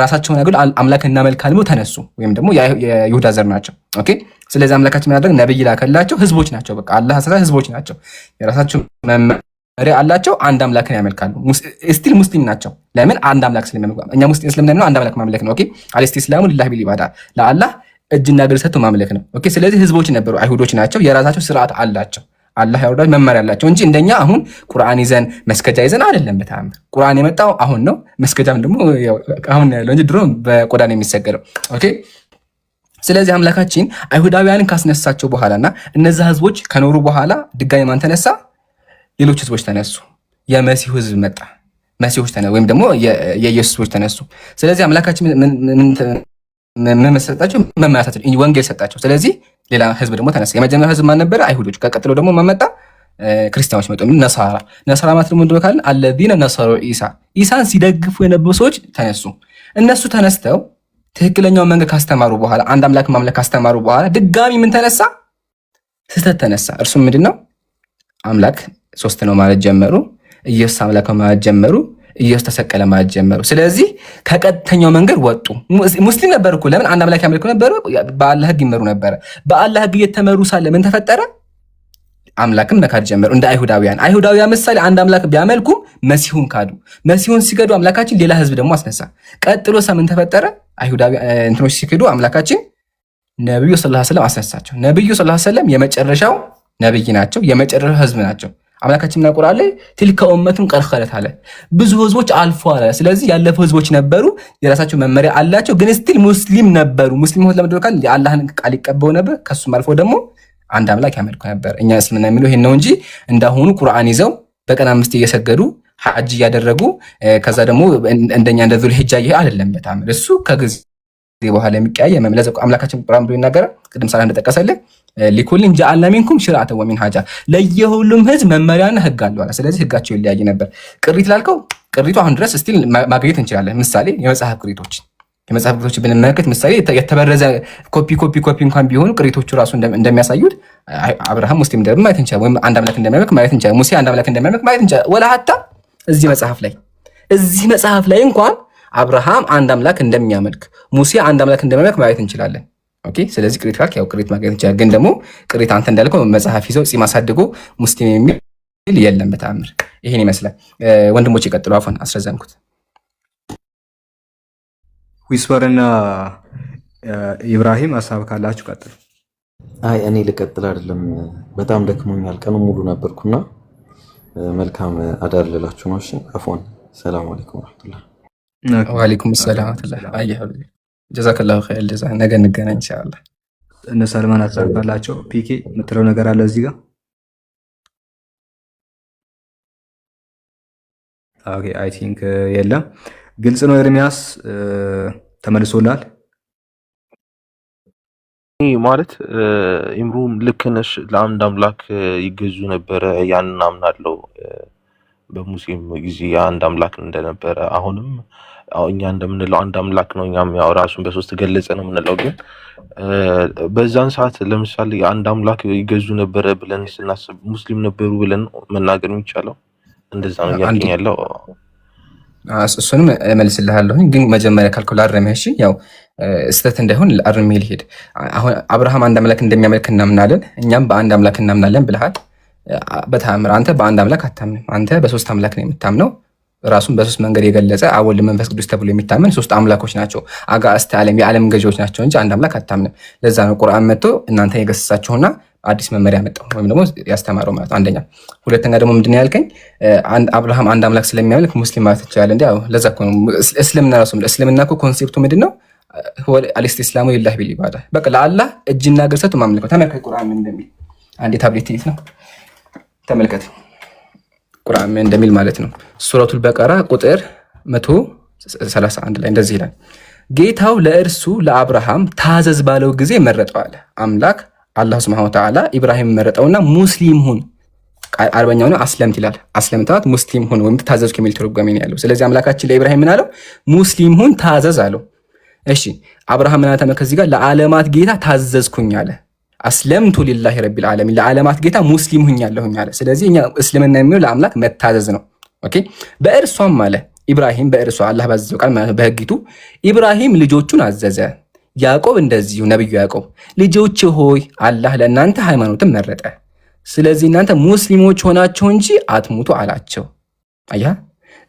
ራሳቸውን ያገሉ አምላክን እናመልካለን ብለው ተነሱ፣ ወይም ደግሞ የይሁዳ ዘር ናቸው። ኦኬ ስለዚህ አምላካችን ያደረገ ነብይ ላከላቸው ህዝቦች ናቸው። በቃ አላህ አሰራ ህዝቦች ናቸው። የራሳቸው መመሪያ አላቸው። አንድ አምላክን ያመልካሉ። ስቲል ሙስሊም ናቸው። ለምን? አንድ አምላክ ስለሚያመልኩ። እኛ ሙስሊም እስልምና ነው አንድ አምላክ ማምለክ ነው። ኦኬ አልስቲስላሙ ሊላሂ ቢል ኢባዳ ለአላህ እጅና እግር ሰጥቶ ማምለክ ነው። ኦኬ ስለዚህ ህዝቦች ነበሩ፣ አይሁዶች ናቸው። የራሳቸው ስርዓት አላቸው። አላህ ያወርዳል መመሪያ አላቸው እንጂ እንደኛ አሁን ቁርአን ይዘን መስገጃ ይዘን አይደለም። በተአምር ቁርአን የመጣው አሁን ነው። መስገጃም ደግሞ አሁን ያለው እንጂ ድሮ በቆዳ ነው የሚሰገደው። ኦኬ ስለዚህ አምላካችን አይሁዳውያንን ካስነሳቸው በኋላና እነዛ ህዝቦች ከኖሩ በኋላ ድጋሚ ማን ተነሳ? ሌሎች ህዝቦች ተነሱ። የመሲሁ ህዝብ መጣ። መሲሆች ተነሱ፣ ወይም ደግሞ የኢየሱስ ህዝቦች ተነሱ። ስለዚህ አምላካችን ምን መሰጣቸው? መመሪያ ወንጌል ሰጣቸው። ስለዚህ ሌላ ህዝብ ደግሞ ተነሳ። የመጀመሪያ ህዝብ ማን ነበረ? አይሁዶች። ከቀጥሎ ደግሞ ማን መጣ? ክርስቲያኖች መጡ። ነሳራ ማለት ደግሞ እንደው ካልን አለዚነ ነሰሩ ኢሳን ሲደግፉ የነበሩ ሰዎች ተነሱ። እነሱ ተነስተው ትክክለኛውን መንገድ ካስተማሩ በኋላ አንድ አምላክ ማምለክ ካስተማሩ በኋላ ድጋሚ ምን ተነሳ? ስህተት ተነሳ። እርሱም ምንድነው? አምላክ ሶስት ነው ማለት ጀመሩ። ኢየሱስ አምላክ ማለት ጀመሩ። ኢየሱስ ተሰቀለ ማለት ጀመሩ። ስለዚህ ከቀጥተኛው መንገድ ወጡ። ሙስሊም ነበር እኮ ለምን? አንድ አምላክ ያመልኩ ነበር። በአላህ ህግ ይመሩ ነበር። በአላህ ህግ እየተመሩ ሳለ ምን ተፈጠረ? አምላክን መካድ ጀመሩ። እንደ አይሁዳውያን ምሳሌ አንድ አምላክ ቢያመልኩም መሲሁን ካዱ። መሲሁን ሲገዱ አምላካችን ሌላ ህዝብ ደግሞ አስነሳ። ቀጥሎ ምን ተፈጠረ? እንትኖች ሲክዱ አምላካችን ነብዩ ሰለላሁ ዐለይሂ ወሰለም አስነሳቸው። ነብዩ ሰለላሁ ዐለይሂ ወሰለም የመጨረሻው ነብይ ናቸው። የመጨረሻው ህዝብ ናቸው። አምላካችን ምን ቁርአን ላይ ትልከ ኡመቱን ቀድ ኸለት አለ። ብዙ ህዝቦች አልፈዋል። ስለዚህ ያለፉ ህዝቦች ነበሩ፣ የራሳቸው መመሪያ አላቸው፣ ግን ስቲል ሙስሊም ነበሩ። ሙስሊም ሆት ለምንድነው ካል የአላህን ቃል ይቀበሉ ነበር። ከሱም አልፎ ደግሞ አንድ አምላክ ያመልኩ ነበር። እኛ እስልምና የሚለው ይሄን ነው እንጂ እንዳሁኑ ቁርአን ይዘው በቀን 5 እየሰገዱ ሐጅ እያደረጉ ከዛ ደግሞ እንደኛ እንደ ዙል ሂጃ ይሄ አይደለም። በጣም እሱ ከጊዜ በኋላ የሚቀያየም መምለዘ አምላካችን ቁርአን ብሎ ይናገራል። ቅድም ሳላ እንደጠቀሰልህ ሊኩልን ጀዐልና ሚንኩም ሽርዐተ ወሚንሃጃ ለየሁሉም ህዝብ መመሪያና ህግ አለው አለ። ስለዚህ ህጋቸው ይለያይ ነበር። ቅሪት ላልከው ቅሪቱ አሁን ድረስ ስቲል ማግኘት እንችላለን። ምሳሌ የመጽሐፍ ቅሪቶች ብንመለከት ምሳሌ የተበረዘ ኮፒ እንኳን ቢሆኑ ቅሪቶቹ ራሱ እንደሚያሳዩት አብርሃም ሙስሊም እንደም ማየት እንችላለን። ወይም አንድ አምላክ እንደሚያመልክ ማየት እንችላለን። ሙሴ አንድ አምላክ እንደሚያመልክ ማየት እንችላለን። ወላ ሀታ እዚህ መጽሐፍ ላይ እንኳን አብርሃም አንድ አምላክ እንደሚያመልክ ሙሴ አንድ አምላክ እንደሚያመልክ ማየት እንችላለን። ኦኬ ስለዚህ ቅሪት ካልክ ያው ቅሪት ማግኘት እንችላለን። ግን ደግሞ ቅሪት አንተ እንዳልከው መጽሐፍ ይዘው ጺም አሳድጎ ሙስሊም የሚል የለም በተአምር። ይሄን ይመስላል። ወንድሞች ይቀጥሉ። አፎን አስረዘምኩት። ዊስፐርና ኢብራሂም ሀሳብ ካላችሁ ቀጥሉ። አይ እኔ ልቀጥል አይደለም፣ በጣም ደክሞኛል። ቀኑ ሙሉ ነበርኩና መልካም አዳር ልላችሁ ነው። እሺ አፎን። ሰላም አለይኩም ወራህመቱላህ። ወአለይኩም ሰላም ወራህመቱላህ። አየህ ጀዛከላሁ ኸይር ጀዛ። ነገ እንገናኝ ኢንሻአላህ። እነ ሰልማን ሀሳብ ካላቸው ፒኬ የምትለው ነገር አለ እዚህ ጋር? ኦኬ አይ ቲንክ የለም። ግልጽ ነው። ኤርሚያስ ተመልሶላል ማለት ኢምሩም ልክ ነሽ። ለአንድ አምላክ ይገዙ ነበረ፣ ያንን አምናለሁ። በሙስሊም ጊዜ አንድ አምላክ እንደነበረ አሁንም እኛ እንደምንለው አንድ አምላክ ነው። እኛም ያው ራሱን በሶስት ገለጸ ነው የምንለው። ግን በዛን ሰዓት ለምሳሌ አንድ አምላክ ይገዙ ነበረ ብለን ስናስብ ሙስሊም ነበሩ ብለን መናገር የሚቻለው እንደዛ ነው እያልከኝ ያለው? እሱንም እመልስልሃለሁኝ፣ ግን መጀመሪያ ካልከው ላርምህ። እሺ ያው ስህተት እንዳይሆን አርሜ ልሄድ። አሁን አብርሃም አንድ አምላክ እንደሚያመልክ እናምናለን፣ እኛም በአንድ አምላክ እናምናለን ብለሃል። በተአምር አንተ በአንድ አምላክ አታምንም። አንተ በሶስት አምላክ ነው የምታምነው። ራሱን በሶስት መንገድ የገለጸ አብ ወልድ መንፈስ ቅዱስ ተብሎ የሚታመን ሶስት አምላኮች ናቸው። አጋዕዝተ ዓለም የዓለም ገዢዎች ናቸው እንጂ አንድ አምላክ አታምንም። ለዛ ነው ቁርአን መጥቶ እናንተ የገሰጻችሁና አዲስ መመሪያ መጣው ወይም ደግሞ ያስተማረው ማለት አንደኛ። ሁለተኛ ደግሞ ምንድን ነው ያልከኝ? አብርሃም አንድ አምላክ ስለሚያመልክ ሙስሊም ማለት ይችላል እንዴ? አዎ ለዛ እኮ ነው እስልምና ራሱ እስልምና እኮ ኮንሴፕቱ ምንድነው? አልኢስቲስላሙ ሊላሂ ቢል ኢባዳ፣ በቃ ለአላህ እጅና እግር ሰጥቶ ማምለክ ነው። ተመልከት ቁርአን ምን እንደሚል። አንዴ ታብሌት ነው ተመልከት ቁርአን ምን እንደሚል ማለት ነው። ሱረቱል በቀራ ቁጥር 131 ላይ እንደዚህ ይላል፣ ጌታው ለእርሱ ለአብርሃም ታዘዝ ባለው ጊዜ መረጠው አለ። አምላክ አላህ ሱብሓነሁ ወተዓላ ኢብራሂም መረጠውና ሙስሊም ሁን። አርበኛው ነው አስለምት ይላል። አስለምታት ሙስሊም ሁን ወይም ታዘዝ ከሚል ትርጓሜ ነው ያለው። ስለዚህ አምላካችን ለኢብራሂም ምን አለው? ሙስሊም ሁን ታዘዝ አለው። እሺ አብርሃም ምን አለ ከዚህ ጋር? ለዓለማት ጌታ ታዘዝኩኝ አለ። አስለምቱ ሊላሂ ረቢል ዓለሚን፣ ለዓለማት ጌታ ሙስሊም ሁኛለሁኝ አለ። ስለዚህ እኛ እስልምና የሚለው ለአምላክ መታዘዝ ነው። ኦኬ በእርሷም አለ ኢብራሂም፣ በእርሷ አላህ ባዘዘው ቃል ማለት በህጊቱ ኢብራሂም ልጆቹን አዘዘ። ያዕቆብ እንደዚሁ ነብዩ ያዕቆብ ልጆች ሆይ አላህ ለእናንተ ሃይማኖትን መረጠ፣ ስለዚህ እናንተ ሙስሊሞች ሆናችሁ እንጂ አትሙቱ አላቸው። አያ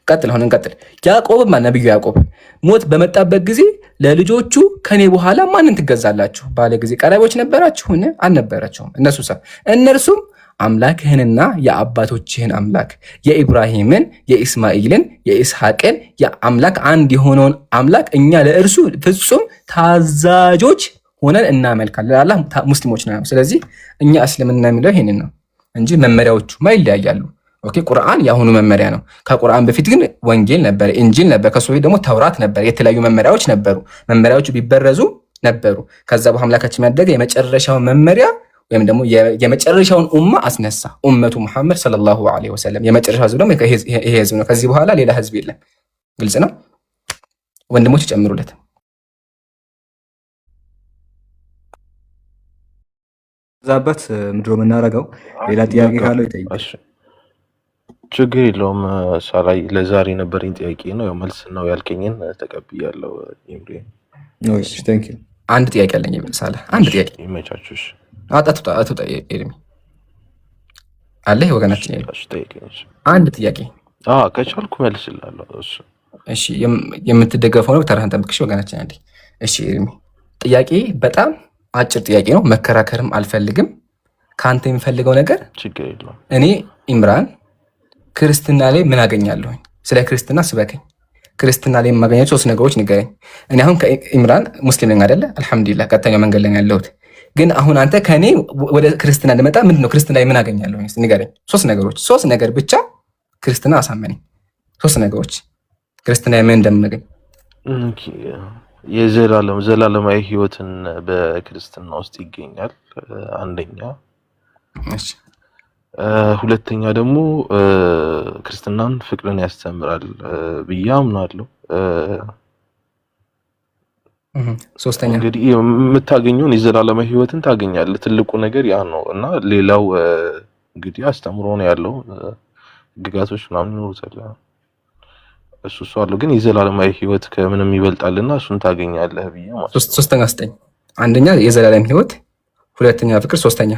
ቀጥል፣ አሁን እንቀጥል። ያዕቆብማ ነብዩ ያዕቆብ ሞት በመጣበት ጊዜ ለልጆቹ ከኔ በኋላ ማንን ትገዛላችሁ ባለ ጊዜ ቀራቢዎች ነበራችሁን? አልነበራቸውም። እነርሱም አምላክህንና የአባቶችህን አምላክ የኢብራሂምን፣ የኢስማኤልን፣ የኢስሐቅን የአምላክ አንድ የሆነውን አምላክ እኛ ለእርሱ ፍጹም ታዛዦች ሆነን እናመልካለን። ለአላህ ሙስሊሞች ነው። ስለዚህ እኛ እስልምና የሚለው ይሄንን ነው እንጂ መመሪያዎቹ ይለያያሉ። ኦኬ ቁርአን የአሁኑ መመሪያ ነው። ከቁርአን በፊት ግን ወንጌል ነበር፣ ኢንጂል ነበር፣ ከሱ በፊት ደግሞ ተውራት ነበር። የተለያዩ መመሪያዎች ነበሩ። መመሪያዎቹ ቢበረዙ ነበሩ። ከዛ በኋላ አምላካችን ያደረገ የመጨረሻው መመሪያ ወይም ደግሞ የመጨረሻውን ኡማ አስነሳ። ኡመቱ ሙሐመድ ሰለላሁ ዐለይሂ ወሰለም የመጨረሻው ህዝብ ደግሞ ይሄ ህዝብ ነው። ከዚህ በኋላ ሌላ ህዝብ የለም። ግልጽ ነው። ወንድሞች ይጨምሩለት። ዛበት ምድሮ የምናደርገው ሌላ ጥያቄ ካለው ይጠይቅ። ችግር የለውም። ሳላይ ለዛሬ ነበረኝ ጥያቄ ነው። ያው መልስ ነው ያልከኝን ተቀብያለሁ። ኢምሪ እሺ ቴንክ ዩ። አንድ ጥያቄ አለኝ ሳለ አንድ ጥያቄ ይመቻችሽ። አጣጣጣ ኤርሚ አለ ወገናችን አንድ ጥያቄ ከቻልኩ መልስላለሁ። እሺ የምትደገፈው ነው ተራህን ጠብቅሽ ወገናችን አንዴ። እሺ ኤርሚ ጥያቄ በጣም አጭር ጥያቄ ነው። መከራከርም አልፈልግም። ካንተ የሚፈልገው ነገር ችግር የለውም። እኔ ኢምራን ክርስትና ላይ ምን አገኛለሁ? ስለ ክርስትና ስበከኝ። ክርስትና ላይ የማገኛቸው 3 ነገሮች ንገረኝ። እኔ አሁን ከኢምራን ሙስሊም ነኝ አይደለ? አልሐምዱሊላህ ቀጥተኛው መንገድ ላይ ያለሁት። ግን አሁን አንተ ከኔ ወደ ክርስትና እንደመጣ ምንድነው ክርስትና ላይ ምን አገኛለሁ ንገረኝ። 3 ነገሮች፣ 3 ነገር ብቻ ክርስትና አሳመነኝ። 3 ነገሮች ክርስትና ላይ ምን እንደምናገኝ። ዘላለማዊ ህይወትን በክርስትና ውስጥ ይገኛል አንደኛ። ሁለተኛ ደግሞ ክርስትናን ፍቅርን ያስተምራል ብዬ አምናለሁ። ሶስተኛ እንግዲህ የምታገኘውን የዘላለማዊ ህይወትን ታገኛለህ። ትልቁ ነገር ያ ነው እና ሌላው እንግዲህ አስተምሮ ነው ያለው። ግጋቶች ምናምን ይኖሩታል እሱ አለው። ግን የዘላለማዊ ህይወት ከምንም ይበልጣልና እሱን ታገኛለህ ብዬ ማለት ነው። ሶስተኛ ስጠኝ። አንደኛ የዘላለም ህይወት፣ ሁለተኛ ፍቅር፣ ሶስተኛ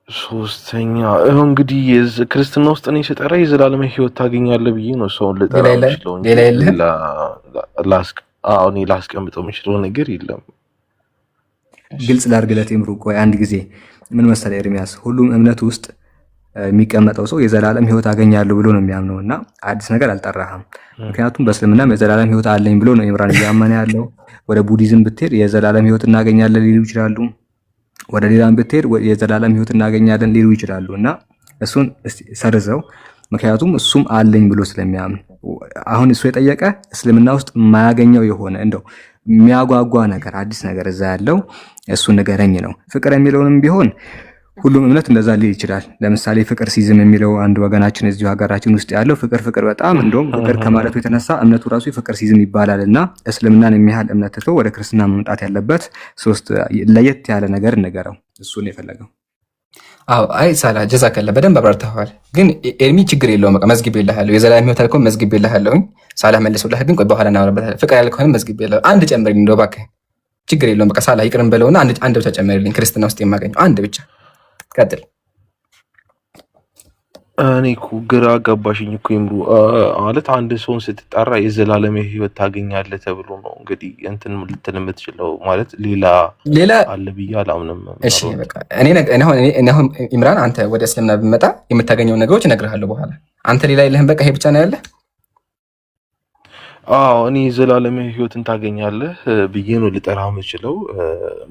ሶስተኛ እንግዲህ ክርስትና ውስጥ ነው ሲጠራ የዘላለም ህይወት ታገኛለህ ብዬ ነው ሰውን ልጠራ የምችለው እንጂ ላስቀምጠው የምችለው ነገር የለም። ግልጽ ላድርግለት ይምሩ። ቆይ አንድ ጊዜ ምን መሰለህ ኤርሚያስ፣ ሁሉም እምነት ውስጥ የሚቀመጠው ሰው የዘላለም ህይወት አገኛለሁ ብሎ ነው የሚያምነው እና አዲስ ነገር አልጠራህም። ምክንያቱም በእስልምናም የዘላለም ህይወት አለኝ ብሎ ነው ኢምራን እያመነ ያለው። ወደ ቡዲዝም ብትሄድ የዘላለም ህይወት እናገኛለን ሊሉ ይችላሉ። ወደ ሌላም ብትሄድ የዘላለም ህይወት እናገኛለን ሊሉ ይችላሉ እና እሱን ሰርዘው፣ ምክንያቱም እሱም አለኝ ብሎ ስለሚያምን። አሁን እሱ የጠየቀ እስልምና ውስጥ የማያገኘው የሆነ እንደው የሚያጓጓ ነገር አዲስ ነገር እዛ ያለው እሱን ንገረኝ ነው። ፍቅር የሚለውንም ቢሆን ሁሉም እምነት እንደዛ ሊል ይችላል። ለምሳሌ ፍቅር ሲዝም የሚለው አንድ ወገናችን እዚሁ ሀገራችን ውስጥ ያለው ፍቅር በጣም እንደውም ፍቅር ከማለቱ የተነሳ እምነቱ ራሱ ፍቅር ሲዝም ይባላል እና እስልምናን የሚያህል እምነት ትቶ ወደ ክርስትና መምጣት ያለበት 3 ለየት ያለ ነገር ንገረው። እሱን የፈለገው አዎ አይ ሳላ ጀዛከላ በደንብ አብራርተዋል። ግን ኤርሚ ችግር የለውም በቃ መዝግቤልሃለሁ። የዘላለም ሕይወት አልከው መዝግቤልሃለሁኝ። ሳላ መልሶልህ ግን ቆይ በኋላ እናወራበታለን። ፍቅር ያልከውንም መዝግቤልሃለሁ። አንድ ጨምርልኝ እንደው እባክህ ችግር የለውም በቃ ሳላ ይቅርም በለውና አንድ ብቻ ጨምርልኝ። ክርስትና ውስጥ የማገኘው አንድ ብቻ ቀጥል። እኔ እኮ ግራ አጋባሽኝ እኮ ይምሩ ማለት አንድ ሰውን ስትጣራ የዘላለም ሕይወት ታገኛለህ ተብሎ ነው እንግዲህ እንትን ልትል የምትችለው ማለት ሌላ አለ ብዬ አላምንም። እሺ በቃ እኔ አሁን ኢምራን አንተ ወደ እስልምና ብመጣ የምታገኘውን ነገሮች እነግርሃለሁ በኋላ። አንተ ሌላ የለህም በቃ ይሄ ብቻ ነው ያለህ? አዎ እኔ የዘላለም ሕይወትን ታገኛለህ ብዬ ነው ልጠራ የምችለው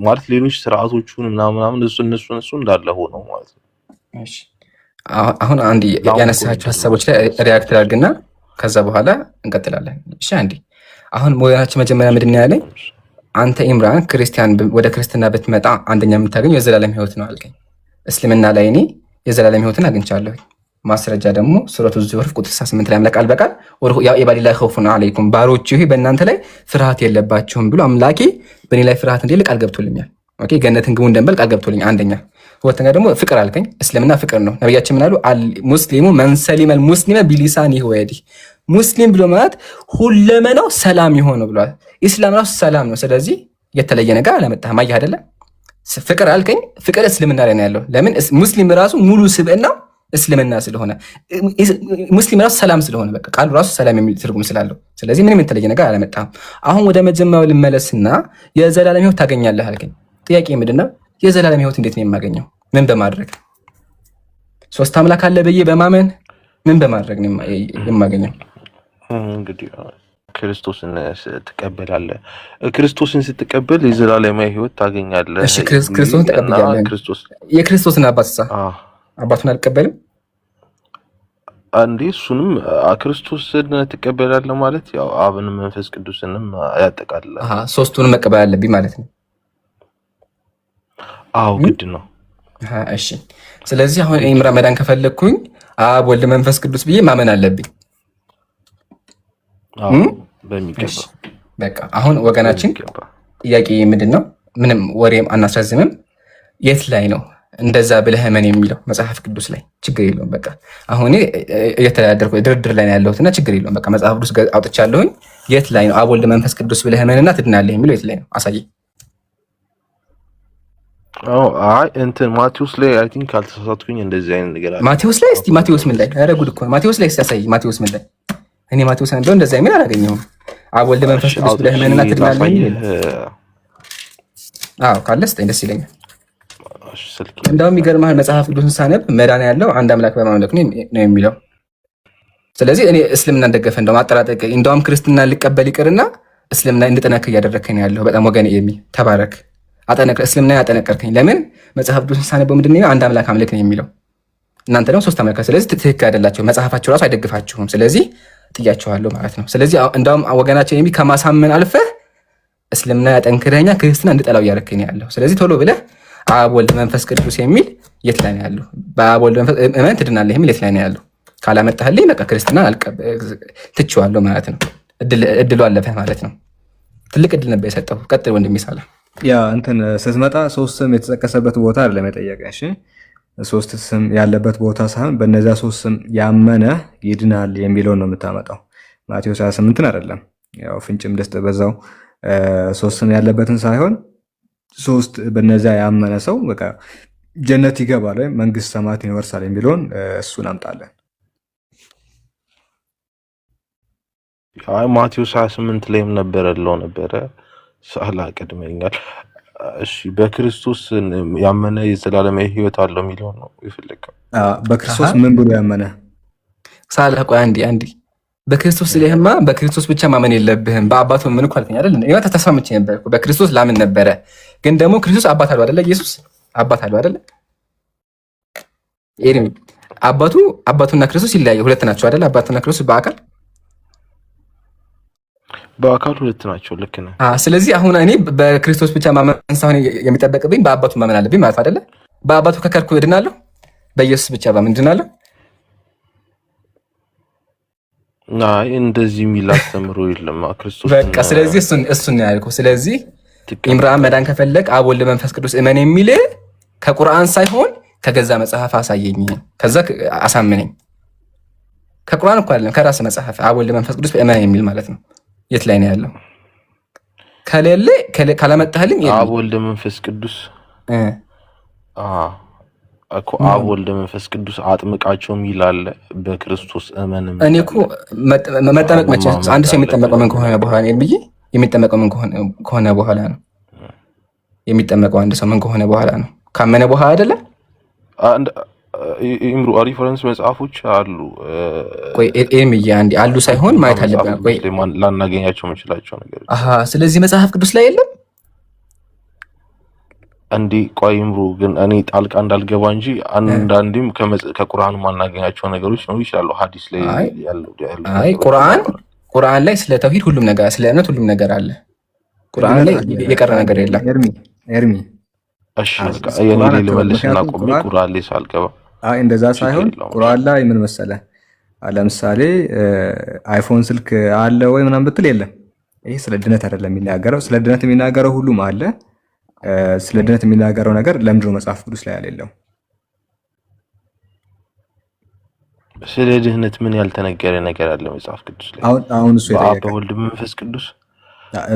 ማለት ሌሎች ስርዓቶቹን ምናምን እነሱ እንዳለ ሆነው ማለት ነው። እሺ አሁን አንድ ያነሳቸው ሀሳቦች ላይ ሪያክት አድርግና ከዛ በኋላ እንቀጥላለን። እሺ አንዴ አሁን ሞያናችን መጀመሪያ ምንድን ነው ያለኝ? አንተ ኢምራን ወደ ክርስትና ብትመጣ አንደኛ የምታገኘው የዘላለም ሕይወት ነው አልከኝ። እስልምና ላይ እኔ የዘላለም ሕይወትን አግኝቻለሁ። ማስረጃ ደግሞ ሱረቱ ዙሁር ቁጥር 68 ላይ አምላክ በቃል ያ ኢባዲ ላ ኸውፉን አለይኩም ባሮቹ ይሄ በእናንተ ላይ ፍርሃት የለባችሁም ብሎ አምላኬ በእኔ ላይ ፍርሃት እንደሌለ ቃል ገብቶልኛል። ኦኬ ገነትን ግቡ እንደምበል ቃል ገብቶልኛል። አንደኛ ሁለተኛ ደግሞ ፍቅር አልከኝ። እስልምና ፍቅር ነው። ነብያችን ምን አሉ? ሙስሊሙ መን ሰሊመል ሙስሊመ ቢሊሳኒሂ ወየዲሂ ሙስሊም ብሎ ማለት ሁለመናው ሰላም የሆነው ብሏል። ኢስላም ራሱ ሰላም ነው። ስለዚህ የተለየ ነገር አላመጣህም። አየህ አይደለ? ፍቅር አልከኝ። ፍቅር እስልምና ላይ ነው ያለው። ለምን? ሙስሊም ራሱ ሙሉ ስብዕና እስልምና ስለሆነ ሙስሊም ራሱ ሰላም ስለሆነ በቃ ቃሉ ራሱ ሰላም የሚል ትርጉም ስላለው ስለዚህ ምንም የተለየ ነገር አላመጣህም። አሁን ወደ መጀመሪያው ልመለስና የዘላለም ሕይወት ታገኛለህ አልከኝ። ጥያቄ ምንድነው? የዘላለም ሕይወት እንዴት ነው የማገኘው? ምን በማድረግ? ሶስት አምላክ አለ ብዬ በማመን ምን በማድረግ ነው የማገኘው? እንግዲህ ክርስቶስን ትቀበላለህ። ክርስቶስን ስትቀበል የዘላለም ሕይወት ታገኛለህ። እሺ ክርስቶስን ተቀበላለህ። የክርስቶስን አባቱን አልቀበልም አንዴ እሱንም ክርስቶስን ትቀበላለህ ማለት ያው አብንም መንፈስ ቅዱስንም ያጠቃልላል። ሶስቱንም መቀበል አለብኝ ማለት ነው። አዎ ግድ ነው። እሺ ስለዚህ አሁን ኢምራን መዳን ከፈለኩኝ አብ ወልድ መንፈስ ቅዱስ ብዬ ማመን አለብኝ። አዎ በሚገባ በቃ አሁን ወገናችን ጥያቄ ምንድነው? ምንም ወሬም አናስረዝምም። የት ላይ ነው እንደዛ ብለህ መን የሚለው? መጽሐፍ ቅዱስ ላይ ችግር የለውም። በቃ አሁን እየተዳደርኩ ድርድር ላይ ነው ያለሁትና ችግር የለውም። በቃ መጽሐፍ ቅዱስ አውጥቻለሁኝ። የት ላይ ነው አብ ወልድ መንፈስ ቅዱስ ብለህ መንና ትድናለህ የሚለው የት ላይ ነው? አሳየኝ። አይ እንትን ማቴዎስ ላይ አይ ቲንክ ካልተሳሳትኩኝ እንደዚህ አይነት ነገር አለ። ማቴዎስ ላይ እስቲ ማቴዎስ ምን ላይ? ኧረ ጉድ እኮ ነው። ማቴዎስ ላይ ሲያሳይ ማቴዎስ ምን ላይ? እኔ ማቴዎስ አንደው እንደዛ የሚል አላገኘሁም። አብ ወልድ መንፈስ ቅዱስ ብለህ መንና ትድናለህ የሚል ካለ ስጠኝ ደስ ይለኛል። እንደውም ይገርምሃል መጽሐፍ ቅዱስን ሳነብ መዳን ያለው አንድ አምላክ በማምለክ ነው የሚለው። ስለዚህ እኔ እስልምና እንደገፈ እንደውም አጠራጠቀ እንደውም ክርስትና ልቀበል ይቅርና እስልምና እንድጠነክር እያደረከኝ ያለው በጣም ወገኔ የሚ ተባረክ እስልምና ያጠነቀርከኝ። ለምን መጽሐፍ ቅዱስን ሳነበው ምንድነው አንድ አምላክ አምልክ ነው የሚለው። እናንተ ደግሞ ሶስት አምላክ። ስለዚህ ትክክል አይደላችሁ፣ መጽሐፋችሁ ራሱ አይደግፋችሁም። ስለዚህ ጥያችኋለሁ ማለት ነው። ስለዚህ እንደውም ወገናችን የሚ ከማሳመን አልፈህ እስልምና ያጠንክረኛ ክርስትና እንድጠላው እያደረከኝ ያለው። ስለዚህ ቶሎ ብለህ አብ ወልድ መንፈስ ቅዱስ የሚል የት ላይ ነው ያለው? በአብ ወልድ መንፈስ እመን ትድናለህ የሚል የት ላይ ነው ያለው? ካላመጣህልኝ በቃ ክርስትና ትቼዋለሁ ማለት ነው። እድሉ አለፈህ ማለት ነው። ትልቅ እድል ነበር የሰጠው። ቀጥል ወንድሜ ሳላ። ያ እንትን ስትመጣ ሶስት ስም የተጠቀሰበት ቦታ አይደለም የጠየቀህ። እሺ ሶስት ስም ያለበት ቦታ ሳይሆን በእነዚያ ሶስት ስም ያመነ ይድናል የሚለውን ነው የምታመጣው። ማቴዎስ 28ን አይደለም። ያው ፍንጭም ደስተ በዛው ሶስት ስም ያለበትን ሳይሆን ሶስት በነዚያ ያመነ ሰው በቃ ጀነት ይገባል ወይም መንግስት ሰማያት ይወርሳል የሚለውን እሱን አምጣለን። አይ ማቴዎስ 28 ላይም ነበረ ሳላ ቀድመኛል። እሺ በክርስቶስ ያመነ የዘላለም ሕይወት አለው የሚለው ነው የፈለከው? በክርስቶስ ምን ብሎ ያመነ ሳላ? ቆይ አንዴ በክርስቶስ ስለህማ በክርስቶስ ብቻ ማመን የለብህም። በአባቱ ምን እኮ አልከኝ አይደል? እኔ ተስማምቼ ነበር። በክርስቶስ ላምን ነበረ፣ ግን ደግሞ ክርስቶስ አባት አለው አይደለ? ኢየሱስ አባት አለው አይደለ? ኤርሚ አባቱና ክርስቶስ ይለያዩ፣ ሁለት ናቸው አይደለ? አባቱና ክርስቶስ በአካል ሁለት ናቸው። ልክ ነህ። ስለዚህ አሁን እኔ በክርስቶስ ብቻ ማመን ሳይሆን የሚጠበቅብኝ በአባቱ ማመን አለብኝ ማለት አይደለ? በአባቱ ከከርኩ እድናለሁ፣ በኢየሱስ ብቻ ባምን እድናለሁ። አይ እንደዚህ የሚል አስተምሮ የለም ክርስቶስ በቃ። ስለዚህ እሱን ያልኩህ። ስለዚህ ኢምራን መዳን ከፈለግ አብ ወልድ መንፈስ ቅዱስ እመን የሚል ከቁርአን ሳይሆን ከገዛ መጽሐፍ አሳየኝ፣ ከዛ አሳምነኝ። ከቁርአን እኮ አይደለም ከራስ መጽሐፍ አብ ወልድ መንፈስ ቅዱስ በእመን የሚል ማለት ነው። የት ላይ ነው ያለው? ከሌለ ካላመጣህልኝ አብ ወልድ መንፈስ ቅዱስ እኮ አብ ወልድ መንፈስ ቅዱስ አጥምቃቸው የሚል አለ። በክርስቶስ እመን። እኔ እኮ መጠመቅ መቼ አንድ ሰው የሚጠመቀው ምን ከሆነ በኋላ ነው ብዬ የሚጠመቀው ምን ከሆነ በኋላ ነው የሚጠመቀው። አንድ ሰው ምን ከሆነ በኋላ ነው? ካመነ በኋላ አይደለ? ኢምሩ ሪፈረንስ መጽሐፎች አሉ። ቆይ ኤምዬ አንዴ አሉ ሳይሆን ማየት አለብን። ቆይ ላናገኛቸው የምንችላቸው ነገሮች። ስለዚህ መጽሐፍ ቅዱስ ላይ የለም እንዴ? ቆይ ኢምሩ ግን እኔ ጣልቃ እንዳልገባ እንጂ አንዳንዴም ከቁርአን ማናገኛቸው ነገሮች ነው ይችላሉ። ሐዲስ ላይ ያለው ቁርአን ላይ ስለ ተውሂድ ሁሉም ነገር፣ ስለ እምነት ሁሉም ነገር አለ። ቁርአን ላይ የቀረ ነገር የለም። ኤርሚ እሺ የኔ ልመልስና ቆሜ ቁርአን ላይ ሳልገባ እንደዛ ሳይሆን ቁርአን ላይ ምን መሰለህ፣ ለምሳሌ አይፎን ስልክ አለ ወይ ምናምን ብትል የለም። ይሄ ስለ ድነት አይደለም የሚናገረው። ስለ ድነት የሚናገረው ሁሉም አለ። ስለ ድነት የሚናገረው ነገር ለምንድን ነው መጽሐፍ ቅዱስ ላይ ያለው? ስለ ድህነት ምን ያልተነገረ ነገር አለ መጽሐፍ ቅዱስ ላይ? አሁን እሱ በአብ በወልድ መንፈስ ቅዱስ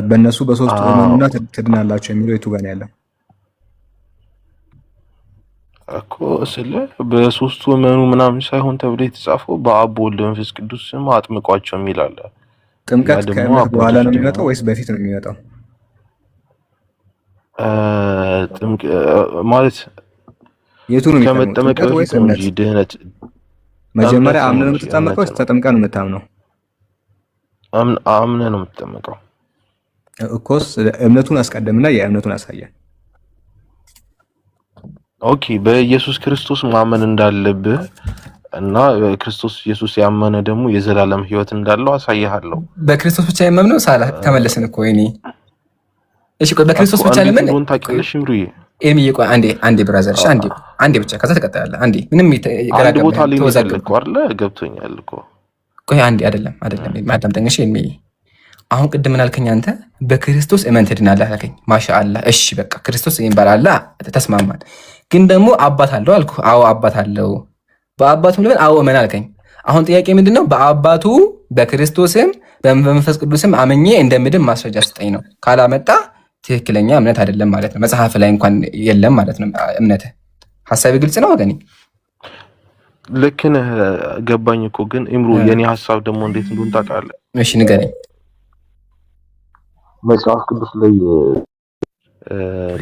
በእነሱ በሶስቱ እመኑና ትድናላችሁ የሚለው የቱ ጋር ነው ያለው? እኮ ስለ በሶስቱ እመኑ ምናምን ሳይሆን ተብሎ የተጻፈው በአብ በወልድ መንፈስ ቅዱስ ስም አጥምቋቸው የሚል አለ። ጥምቀት ከእምነት በኋላ ነው የሚመጣው ወይስ በፊት ነው የሚመጣው? ማለት የቱ ነው ከመጠመቀው ወይስ እምነት? ድህነት መጀመሪያ አምነህ ነው የምትጠመቀው ወይስ ተጠምቀህ ነው የምታምነው? አምነህ ነው የምትጠመቀው እኮስ። እምነቱን አስቀድምና የእምነቱን አሳየን። ኦኬ በኢየሱስ ክርስቶስ ማመን እንዳለብህ እና ክርስቶስ ኢየሱስ ያመነ ደግሞ የዘላለም ሕይወት እንዳለው አሳይሃለሁ። በክርስቶስ ብቻ ያመነው ሳላ ተመለስን እኮ እኔ። እሺ ቆይ በክርስቶስ ብቻ ለምን ታውቂያለሽ? ምሩዬ ኤሚ ቆይ አንዴ ብራዘር፣ እሺ አንዴ ብቻ ከዛ ትቀጥላለህ። አንዴ ምንም አንድ ቦታ ላይ ተወዛግበው አይደለ? ገብቶኛል እኮ። ቆይ አንዴ አይደለም ማዳምጠኝ። እሺ ኤሚ አሁን ቅድም ምን አልከኝ አንተ? በክርስቶስ እመን ትድናለህ አልከኝ። ማሻአላህ እሺ በቃ ክርስቶስ ይባላል ተስማማን። ግን ደግሞ አባት አለው አልኩ። አዎ አባት አለው። በአባቱ ለምን አዎ እመን አልከኝ። አሁን ጥያቄ ምንድነው? በአባቱ በክርስቶስም በመንፈስ ቅዱስም አመኜ እንደምድን ማስረጃ ስጠኝ ነው። ካላመጣ ትክክለኛ እምነት አይደለም ማለት ነው። መጽሐፍ ላይ እንኳን የለም ማለት ነው እምነት። ሐሳቤ ግልጽ ነው ወገኔ? ልክ ነህ። ገባኝ እኮ ግን ኢምሩ የኔ ሐሳብ ደግሞ እንዴት እንደሆነ ታውቃለህ? እሺ ንገረኝ። መጽሐፍ ቅዱስ ላይ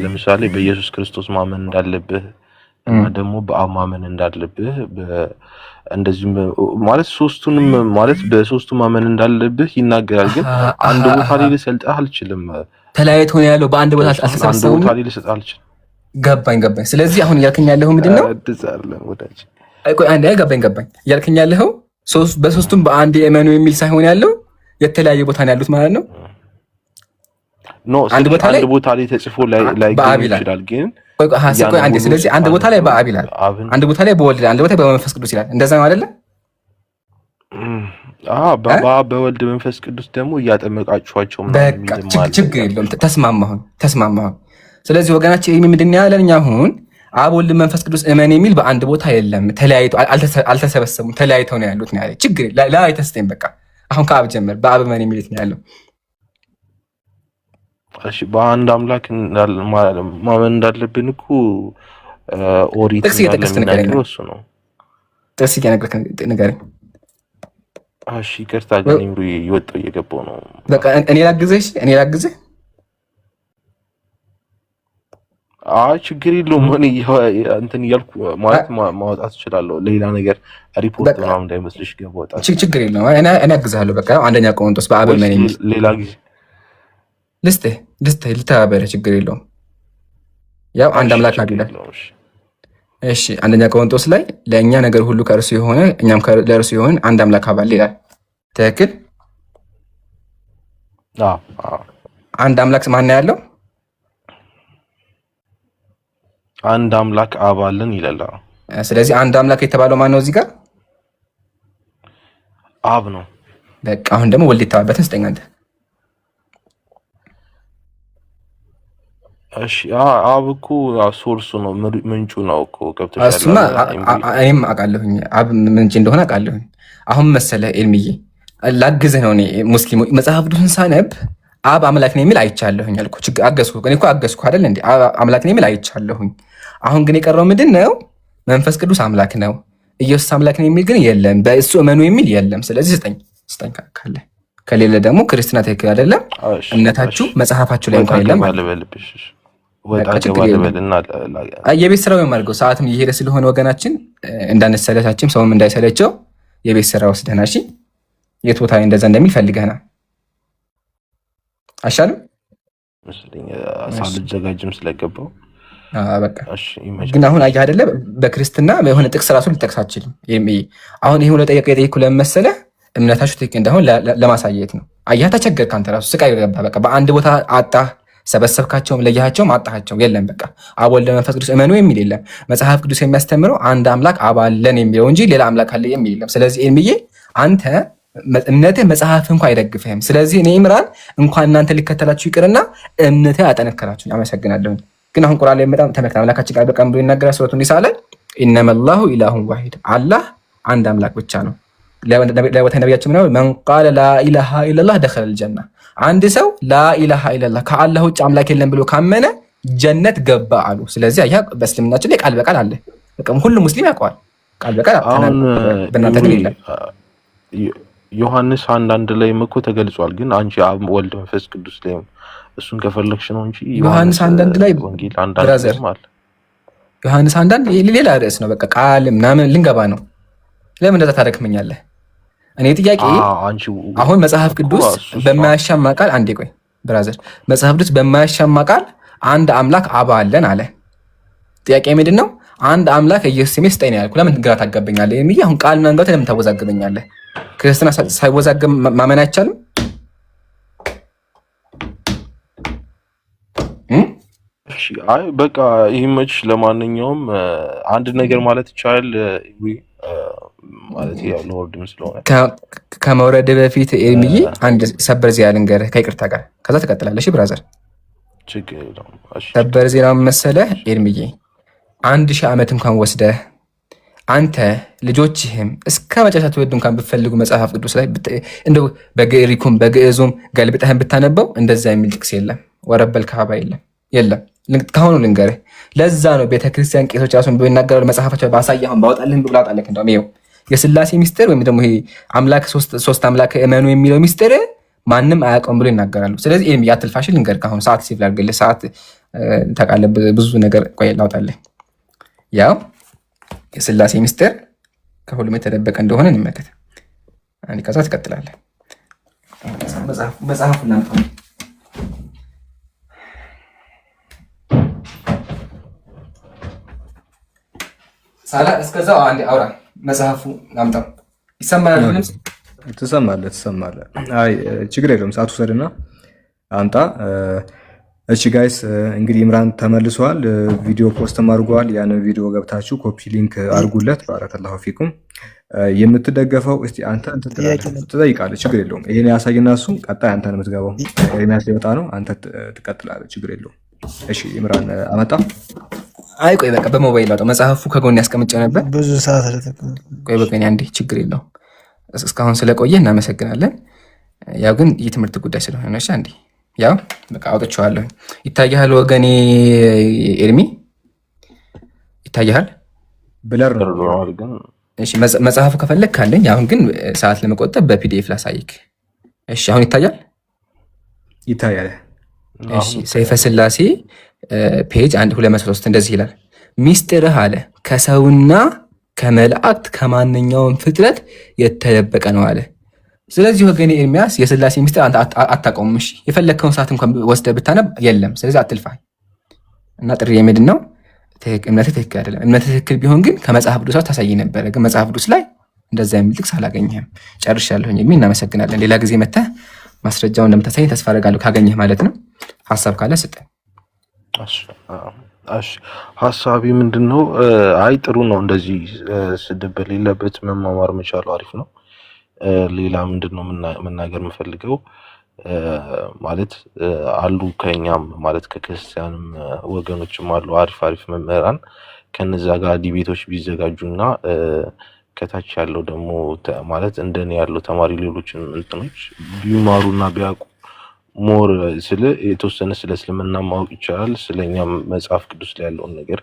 ለምሳሌ በኢየሱስ ክርስቶስ ማመን እንዳለብህ እና ደግሞ በአብ ማመን እንዳለብህ እንደዚህም ማለት ሶስቱንም ማለት በሶስቱ ማመን እንዳለብህ ይናገራል። ግን አንድ ቦታ ላይ ልሰልጥህ አልችልም። ተለያይቶ ነው ያለው። በአንድ ቦታ አልተሰበሰቡም። አንድ ቦታ ላይ ልሰጥህ አልችልም። ገባኝ። ስለዚህ አሁን እያልከኝ ያለኸው ምንድነው? ቆይ አንዴ ገባኝ። እያልከኝ ያለኸው በሶስቱም በአንድ የእመኑ የሚል ሳይሆን ያለው የተለያየ ቦታ ነው ያሉት ማለት ነው። አንድ ቦታ ላይ ተጽፎ ላይ ይችላል። ግን ቆይ አንዴ ስለዚህ አንድ ቦታ ላይ በአብ ይላል፣ አንድ ቦታ ላይ በወልድ፣ አንድ ቦታ በመንፈስ ቅዱስ ይላል። እንደዛ ነው አይደለ? በአብ በወልድ መንፈስ ቅዱስ ደግሞ እያጠመቃችኋቸው ማለት ችግር የለውም። ተስማማሁን። ስለዚህ ወገናችን ምንድን ነው ያለን? እኛ አሁን አብ ወልድ መንፈስ ቅዱስ እመን የሚል በአንድ ቦታ የለም። ተለያይቶ አልተሰበሰቡም፣ ተለያይተው ነው ያሉት ነው ያለ። ችግር ላይ ተስተኝ በቃ አሁን ከአብ ጀመር በአብ እመን የሚል ነው ያለው። እሺ በአንድ አምላክ ማመን እንዳለብን እኮ ኦሪት እንደሚናገረው እሱ ነው። ጥቅስ እየነገርክ ንገረኝ። እሺ ይቅርታ ግን ኢምሩ እየወጣሁ እየገባሁ ነው። በቃ እኔ ላግዝህ። ችግር የለውም። እኔ እንትን እያልኩ ማለት ማውጣት እችላለሁ። ሌላ ነገር ሪፖርት ምናምን እንዳይመስልሽ ገባሁ። ችግር የለውም። እኔ አግዝሃለሁ። በቃ አንደኛ ቆሮንቶስ በአብ እመን የሚል ሌላ ጊዜ ልስጥህ ልተባበረህ። ችግር የለውም። ያው አንድ አምላክ አለ። እሺ አንደኛ ቆሮንቶስ ላይ ለእኛ ነገር ሁሉ ከእርሱ የሆነ እኛም ለእርሱ የሆን አንድ አምላክ አባል ይላል። ትክክል። አንድ አምላክ ማን ያለው? አንድ አምላክ አባልን ይላል። ስለዚህ አንድ አምላክ የተባለው ማን ነው? እዚህ ጋር አብ ነው። በቃ አሁን ደግሞ ወልድ የተባለበትን ስጠኝ አንተ። እሺ አብ እኮ ሶርሱ ነው ምንጩ ነው እኮ ገብቶሻል። እሱማ እኔም አውቃለሁኝ አብ ምንጭ እንደሆነ አውቃለሁኝ። አሁን መሰለህ ኤልሚዬ ላግዝህ ነው። እኔ ሙስሊሙ መጽሐፍ ቅዱስን ሳነብ አብ አምላክ ነው የሚል አይቻለሁኝ አልኩ። አገዝኩ እኔ እኮ አገዝኩ አይደል እንዴ? አብ አምላክ ነው የሚል አይቻለሁኝ። አሁን ግን የቀረው ምንድን ነው? መንፈስ ቅዱስ አምላክ ነው፣ ኢየሱስ አምላክ ነው የሚል ግን የለም። በእሱ እመኑ የሚል የለም። ስለዚህ ስጠኝ ካለ ከሌለ ደግሞ ክርስትና ትክክል አይደለም። እምነታችሁ መጽሐፋችሁ ላይ እንኳን የለም። የቤት ስራው የማድርገው ሰዓትም እየሄደ ስለሆነ ወገናችን እንዳንሰለቻችም ሰውም እንዳይሰለቸው የቤት ስራ ወስደና እሺ፣ የት ቦታ እንደዛ እንደሚል ፈልገህና አይሻልም? ሳልዘጋጅም ስለገባው በቃ ግን አሁን አየህ አይደለ በክርስትና የሆነ ጥቅስ ራሱ ልጠቅስ አትችልም። አሁን ይሄ ለጠየቁ ለመሰለህ እምነታችሁ ትክክል እንዳይሆን ለማሳየት ነው። አየህ ተቸገርክ አንተ ራሱ ስቃይ ገባ። በቃ በአንድ ቦታ አጣህ፣ ሰበሰብካቸውም ለያቸውም አጣሃቸው። የለም በቃ አብ ወልድ መንፈስ ቅዱስ እመኑ የሚል የለም። መጽሐፍ ቅዱስ የሚያስተምረው አንድ አምላክ አብ አለን የሚለው እንጂ ሌላ አምላክ አለ የሚል የለም። ስለዚህ ኤልምዬ አንተ እምነትህ መጽሐፍ እንኳ አይደግፍህም። ስለዚህ እኔ ኢምራን እንኳን እናንተ ሊከተላችሁ ይቅርና እምነትህ ያጠነከራችሁ። አመሰግናለሁ። ግን አሁን ቁርአን ላይ በጣም ተመክታ አምላካችን ቃል በቃም ብሎ ይናገራል። ሱረቱ ኒሳ ላይ ኢነመላሁ ኢላሁን ዋሂድ አላህ አንድ አምላክ ብቻ ነው። ለወታ ነቢያችን ነው መን ቃለ ላኢላሃ ኢለላህ ደኸለል ጀና። አንድ ሰው ላኢላሃ ኢለላህ ከአላህ ውጭ አምላክ የለም ብሎ ካመነ ጀነት ገባ አሉ። ስለዚህ አያ በእስልምናችን ላይ ቃል በቃል አለ። በቃ ሁሉም ሙስሊም ያውቀዋል ቃል በቃል በእናንተ ግን የለም። ዮሐንስ 1:1 ላይም እኮ ተገልጿል። ግን አንቺ አብ ወልድ መንፈስ ቅዱስ ላይ እሱን ከፈለግሽ ነው እንጂ ዮሐንስ 1:1 ላይ ወንጌል ብራዘር ዮሐንስ 1:1 ሌላ ርዕስ ነው። በቃ ቃል ምናምን ልንገባ ነው። ለምን እንደዛ ታደክመኛለህ? እኔ ጥያቄ አሁን መጽሐፍ ቅዱስ በማያሻማ ቃል አንዴ ቆይ ብራዘር፣ መጽሐፍ ቅዱስ በማያሻማ ቃል አንድ አምላክ አብ አለን አለ። ጥያቄ ምንድን ነው? አንድ አምላክ ኢየሱስ ስሜ ስጠኝ ነው ያልኩ። ለምን ግራ ታጋበኛለህ? የሚይ አሁን ቃል ምናምን ጋር ለምን ታወዛግበኛለህ? ክርስትና ሳይወዛገብ ማመን አይቻልም? አይ በቃ ይመች። ለማንኛውም አንድ ነገር ማለት ይቻላል ማለት ያው ለወርድም ስለሆነ ከመውረድ በፊት ኤልምዬ አንድ ሰበር ዜና ልንገርህ ከይቅርታ ጋር፣ ከዛ ትቀጥላለሽ ብራዘር። ሰበር ዜና መሰለህ ኤልምዬ 1000 ዓመት እንኳን ወስደህ አንተ ልጆችህም እስከ መጨረሻ ትወዱ እንኳን ብትፈልጉ መጽሐፍ ቅዱስ ላይ እንደው በግሪኩም በግዕዙም ገልብጠህን ብታነበው እንደዛ የሚል ጥቅስ የለም። ወረበል ካባ የለም። ከሆኑ ልንገርህ፣ ለዛ ነው ቤተክርስቲያን ቄሶች ራሱን ይናገራሉ። መጽሐፋቸው ባሳያሁን ባወጣልህም ብሎ አጣለክ። እንደውም ይኸው የስላሴ ሚስጥር ወይም ደግሞ ይሄ አምላክ ሶስት አምላክ እመኑ የሚለው ሚስጥር ማንም አያውቀውም ብሎ ይናገራሉ። ስለዚህ ይሄም ያትልፋሽ ልንገርህ፣ አሁን ሰዓት ሲፍ ላድርግልህ። ሰዓት ታውቃለህ ብዙ ነገር ቆይ ላውጣልህ። ያው የስላሴ ሚስጥር ከሁሉም የተደበቀ እንደሆነ እንመልከት። አንዴ ከዛ ትቀጥላለህ። መጽሐፉን ላምጣው። ሳላ እስከዛው አንዴ አውራ። መጽሐፉ ላምጣው። ይሰማል? ትሰማለህ። አይ ችግር የለውም። ሰዓት ውሰድና አምጣ። እሺ ጋይስ እንግዲህ ኢምራን ተመልሷል። ቪዲዮ ፖስትም አድርጓል። ያንን ቪዲዮ ገብታችሁ ኮፒ ሊንክ አድርጉለት። ባረከላሁ ፊኩም። የምትደገፈው እስቲ አንተ ትጠይቃለህ፣ ችግር የለውም። ይሄን ያሳይና እሱ ቀጣይ አንተ ነው የምትገባው። ኤርሚያስ ሊወጣ ነው፣ አንተ ትቀጥላለህ፣ ችግር የለውም። እሺ ኢምራን አመጣ። አይ ቆይ በቃ በሞባይል ላውጣው። መጽሐፉ ከጎን ያስቀምጨው ነበር ብዙ ሰዓት ቆይ በቃ አንዴ፣ ችግር የለውም። እስካሁን ስለቆየ እናመሰግናለን። ያው ግን የትምህርት ጉዳይ ስለሆነ እሺ አንዴ ያው በቃ አውጥቼዋለሁ። ይታያል ወገኔ ኤርሚ ይታያል ብለር ነው ግን እሺ መጽሐፉ ከፈለክ ካለኝ አሁን ግን ሰዓት ለመቆጠብ በፒዲኤፍ ላሳይክ። እሺ አሁን ይታያል። እሺ ሰይፈ ስላሴ ፔጅ 1203 እንደዚህ ይላል። ሚስጥርህ አለ ከሰውና ከመላእክት ከማንኛውም ፍጥረት የተደበቀ ነው አለ። ስለዚህ ወገኔ ኤርሚያስ የስላሴ ሚስጥር አታውቀውም። እሺ የፈለግከውን ሰዓት እንኳን ወስደህ ብታነብ የለም። ስለዚህ አትልፋ እና ጥሪ የምድን ነው። እምነትህ ትክክል አይደለም። እምነትህ ትክክል ቢሆን ግን ከመጽሐፍ ቅዱስ ታሳይ ነበረ። ግን መጽሐፍ ቅዱስ ላይ እንደዛ የሚል ጥቅስ አላገኘህም። ጨርሻለሁኝ የሚል እናመሰግናለን። ሌላ ጊዜ መተህ ማስረጃውን እንደምታሳይ ተስፋ አደርጋለሁ፣ ካገኘህ ማለት ነው። ሀሳብ ካለ ስጠኝ። እሺ ሀሳቢ ምንድን ነው? አይ ጥሩ ነው። እንደዚህ ስድብ በሌለበት መማማር መቻሉ አሪፍ ነው። ሌላ ምንድን ነው መናገር የምፈልገው ማለት አሉ ከኛም ማለት ከክርስቲያንም ወገኖችም አሉ አሪፍ አሪፍ መምህራን ከነዛ ጋር ዲቤቶች ቢዘጋጁና ከታች ያለው ደግሞ ማለት እንደኔ ያለው ተማሪ ሌሎችን እንትኖች ቢማሩና ቢያውቁ ሞር ስለ የተወሰነ ስለ እስልምና ማወቅ ይቻላል፣ ስለኛም መጽሐፍ ቅዱስ ላይ ያለውን ነገር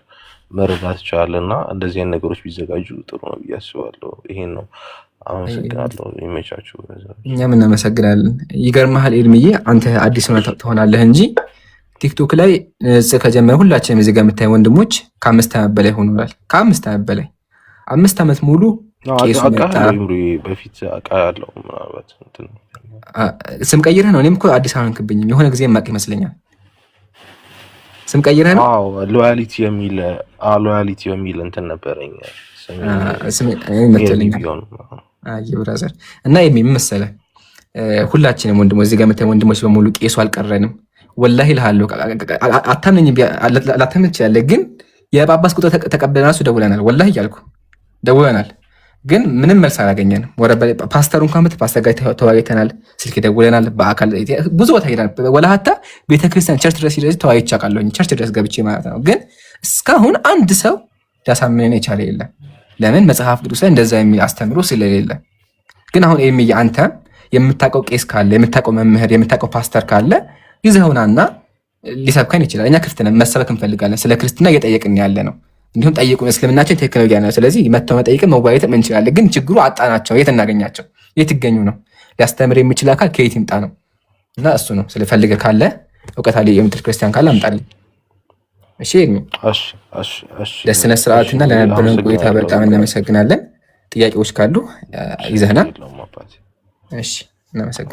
መረዳት ይቻላልና እንደዚህ አይነት ነገሮች ቢዘጋጁ ጥሩ ነው ብዬ አስባለሁ። ይሄን ነው። አመሰግናለሁ። ይመቻችሁ። እኛም እናመሰግናለን። ይገርምሃል ኤልምዬ አንተ አዲስ ነው ትሆናለህ እንጂ ቲክቶክ ላይ ከጀመረ ሁላችንም እዚህ ጋር የምታይ ወንድሞች ከ5 ዓመት በላይ ሆኖናል። ከ5 ዓመት በላይ 5 ዓመት ሙሉ ቄሱ መጣ። በፊት አውቃለሁ ምናልባት እንትን ስም ቀይረህ ነው? እኔም እኮ አዲስ አልሆንክብኝም። የሆነ ጊዜ ማቅ ይመስለኛል ስም ቀይረህ ነው? አዎ ሎያሊቲ የሚል እንትን ነበረኝ ስም ይመጥልኛል። አይ ብራዘር እና ምን መሰለህ ሁላችንም ወንድሞች እዚህ ጋር የምታይ ወንድሞች በሙሉ ቄሱ አልቀረንም። ወላሂ እልሃለሁ አታምነኝ ላታምን ትችላለህ፣ ግን የጳጳስ ቁጥር ተቀብለን ራሱ ደውለናል። ወላሂ እያልኩ ደውለናል፣ ግን ምንም መልስ አላገኘንም። ፓስተሩ እንኳን ፓስተር ጋር ተወያይተናል፣ ስልክ ደውለናል፣ በአካል ብዙ ቦታ ሄደናል። ወላ ሀታ ቤተክርስቲያን ቸርች ድረስ ሄደ ተወያይቼ አውቃለሁኝ፣ ቸርች ድረስ ገብቼ ማለት ነው። ግን እስካሁን አንድ ሰው ሊያሳምነን የቻለ የለም። ለምን? መጽሐፍ ቅዱስ ላይ እንደዛ የሚል አስተምሮ ስለሌለ። ግን አሁን ኤምዬ አንተ የምታውቀው ቄስ ካለ፣ የምታውቀው መምህር፣ የምታውቀው ፓስተር ካለ ይዘውናና ሊሰብከን ይችላል። እኛ ክፍት ነን፣ መሰበክ እንፈልጋለን። ስለ ክርስትና እየጠየቅን ያለ ነው። እንዲሁም ጠይቁን፣ እስልምናችን ትክክል ነው ያለ። ስለዚህ መተው መጠየቅን መወያየትም እንችላለን። ግን ችግሩ አጣናቸው። የት እናገኛቸው? የት ይገኙ ነው? ሊያስተምር የሚችል አካል ከየት ይምጣ ነው? እና እሱ ነው። ስለፈልገ ካለ እውቀት አለ የምትል ክርስቲያን ካለ አምጣልኝ። እሺ ለስነ ስርዓትና ለነበረን ቆይታ በጣም እናመሰግናለን። ጥያቄዎች ካሉ ይዘህናል። እሺ እናመሰግናለን።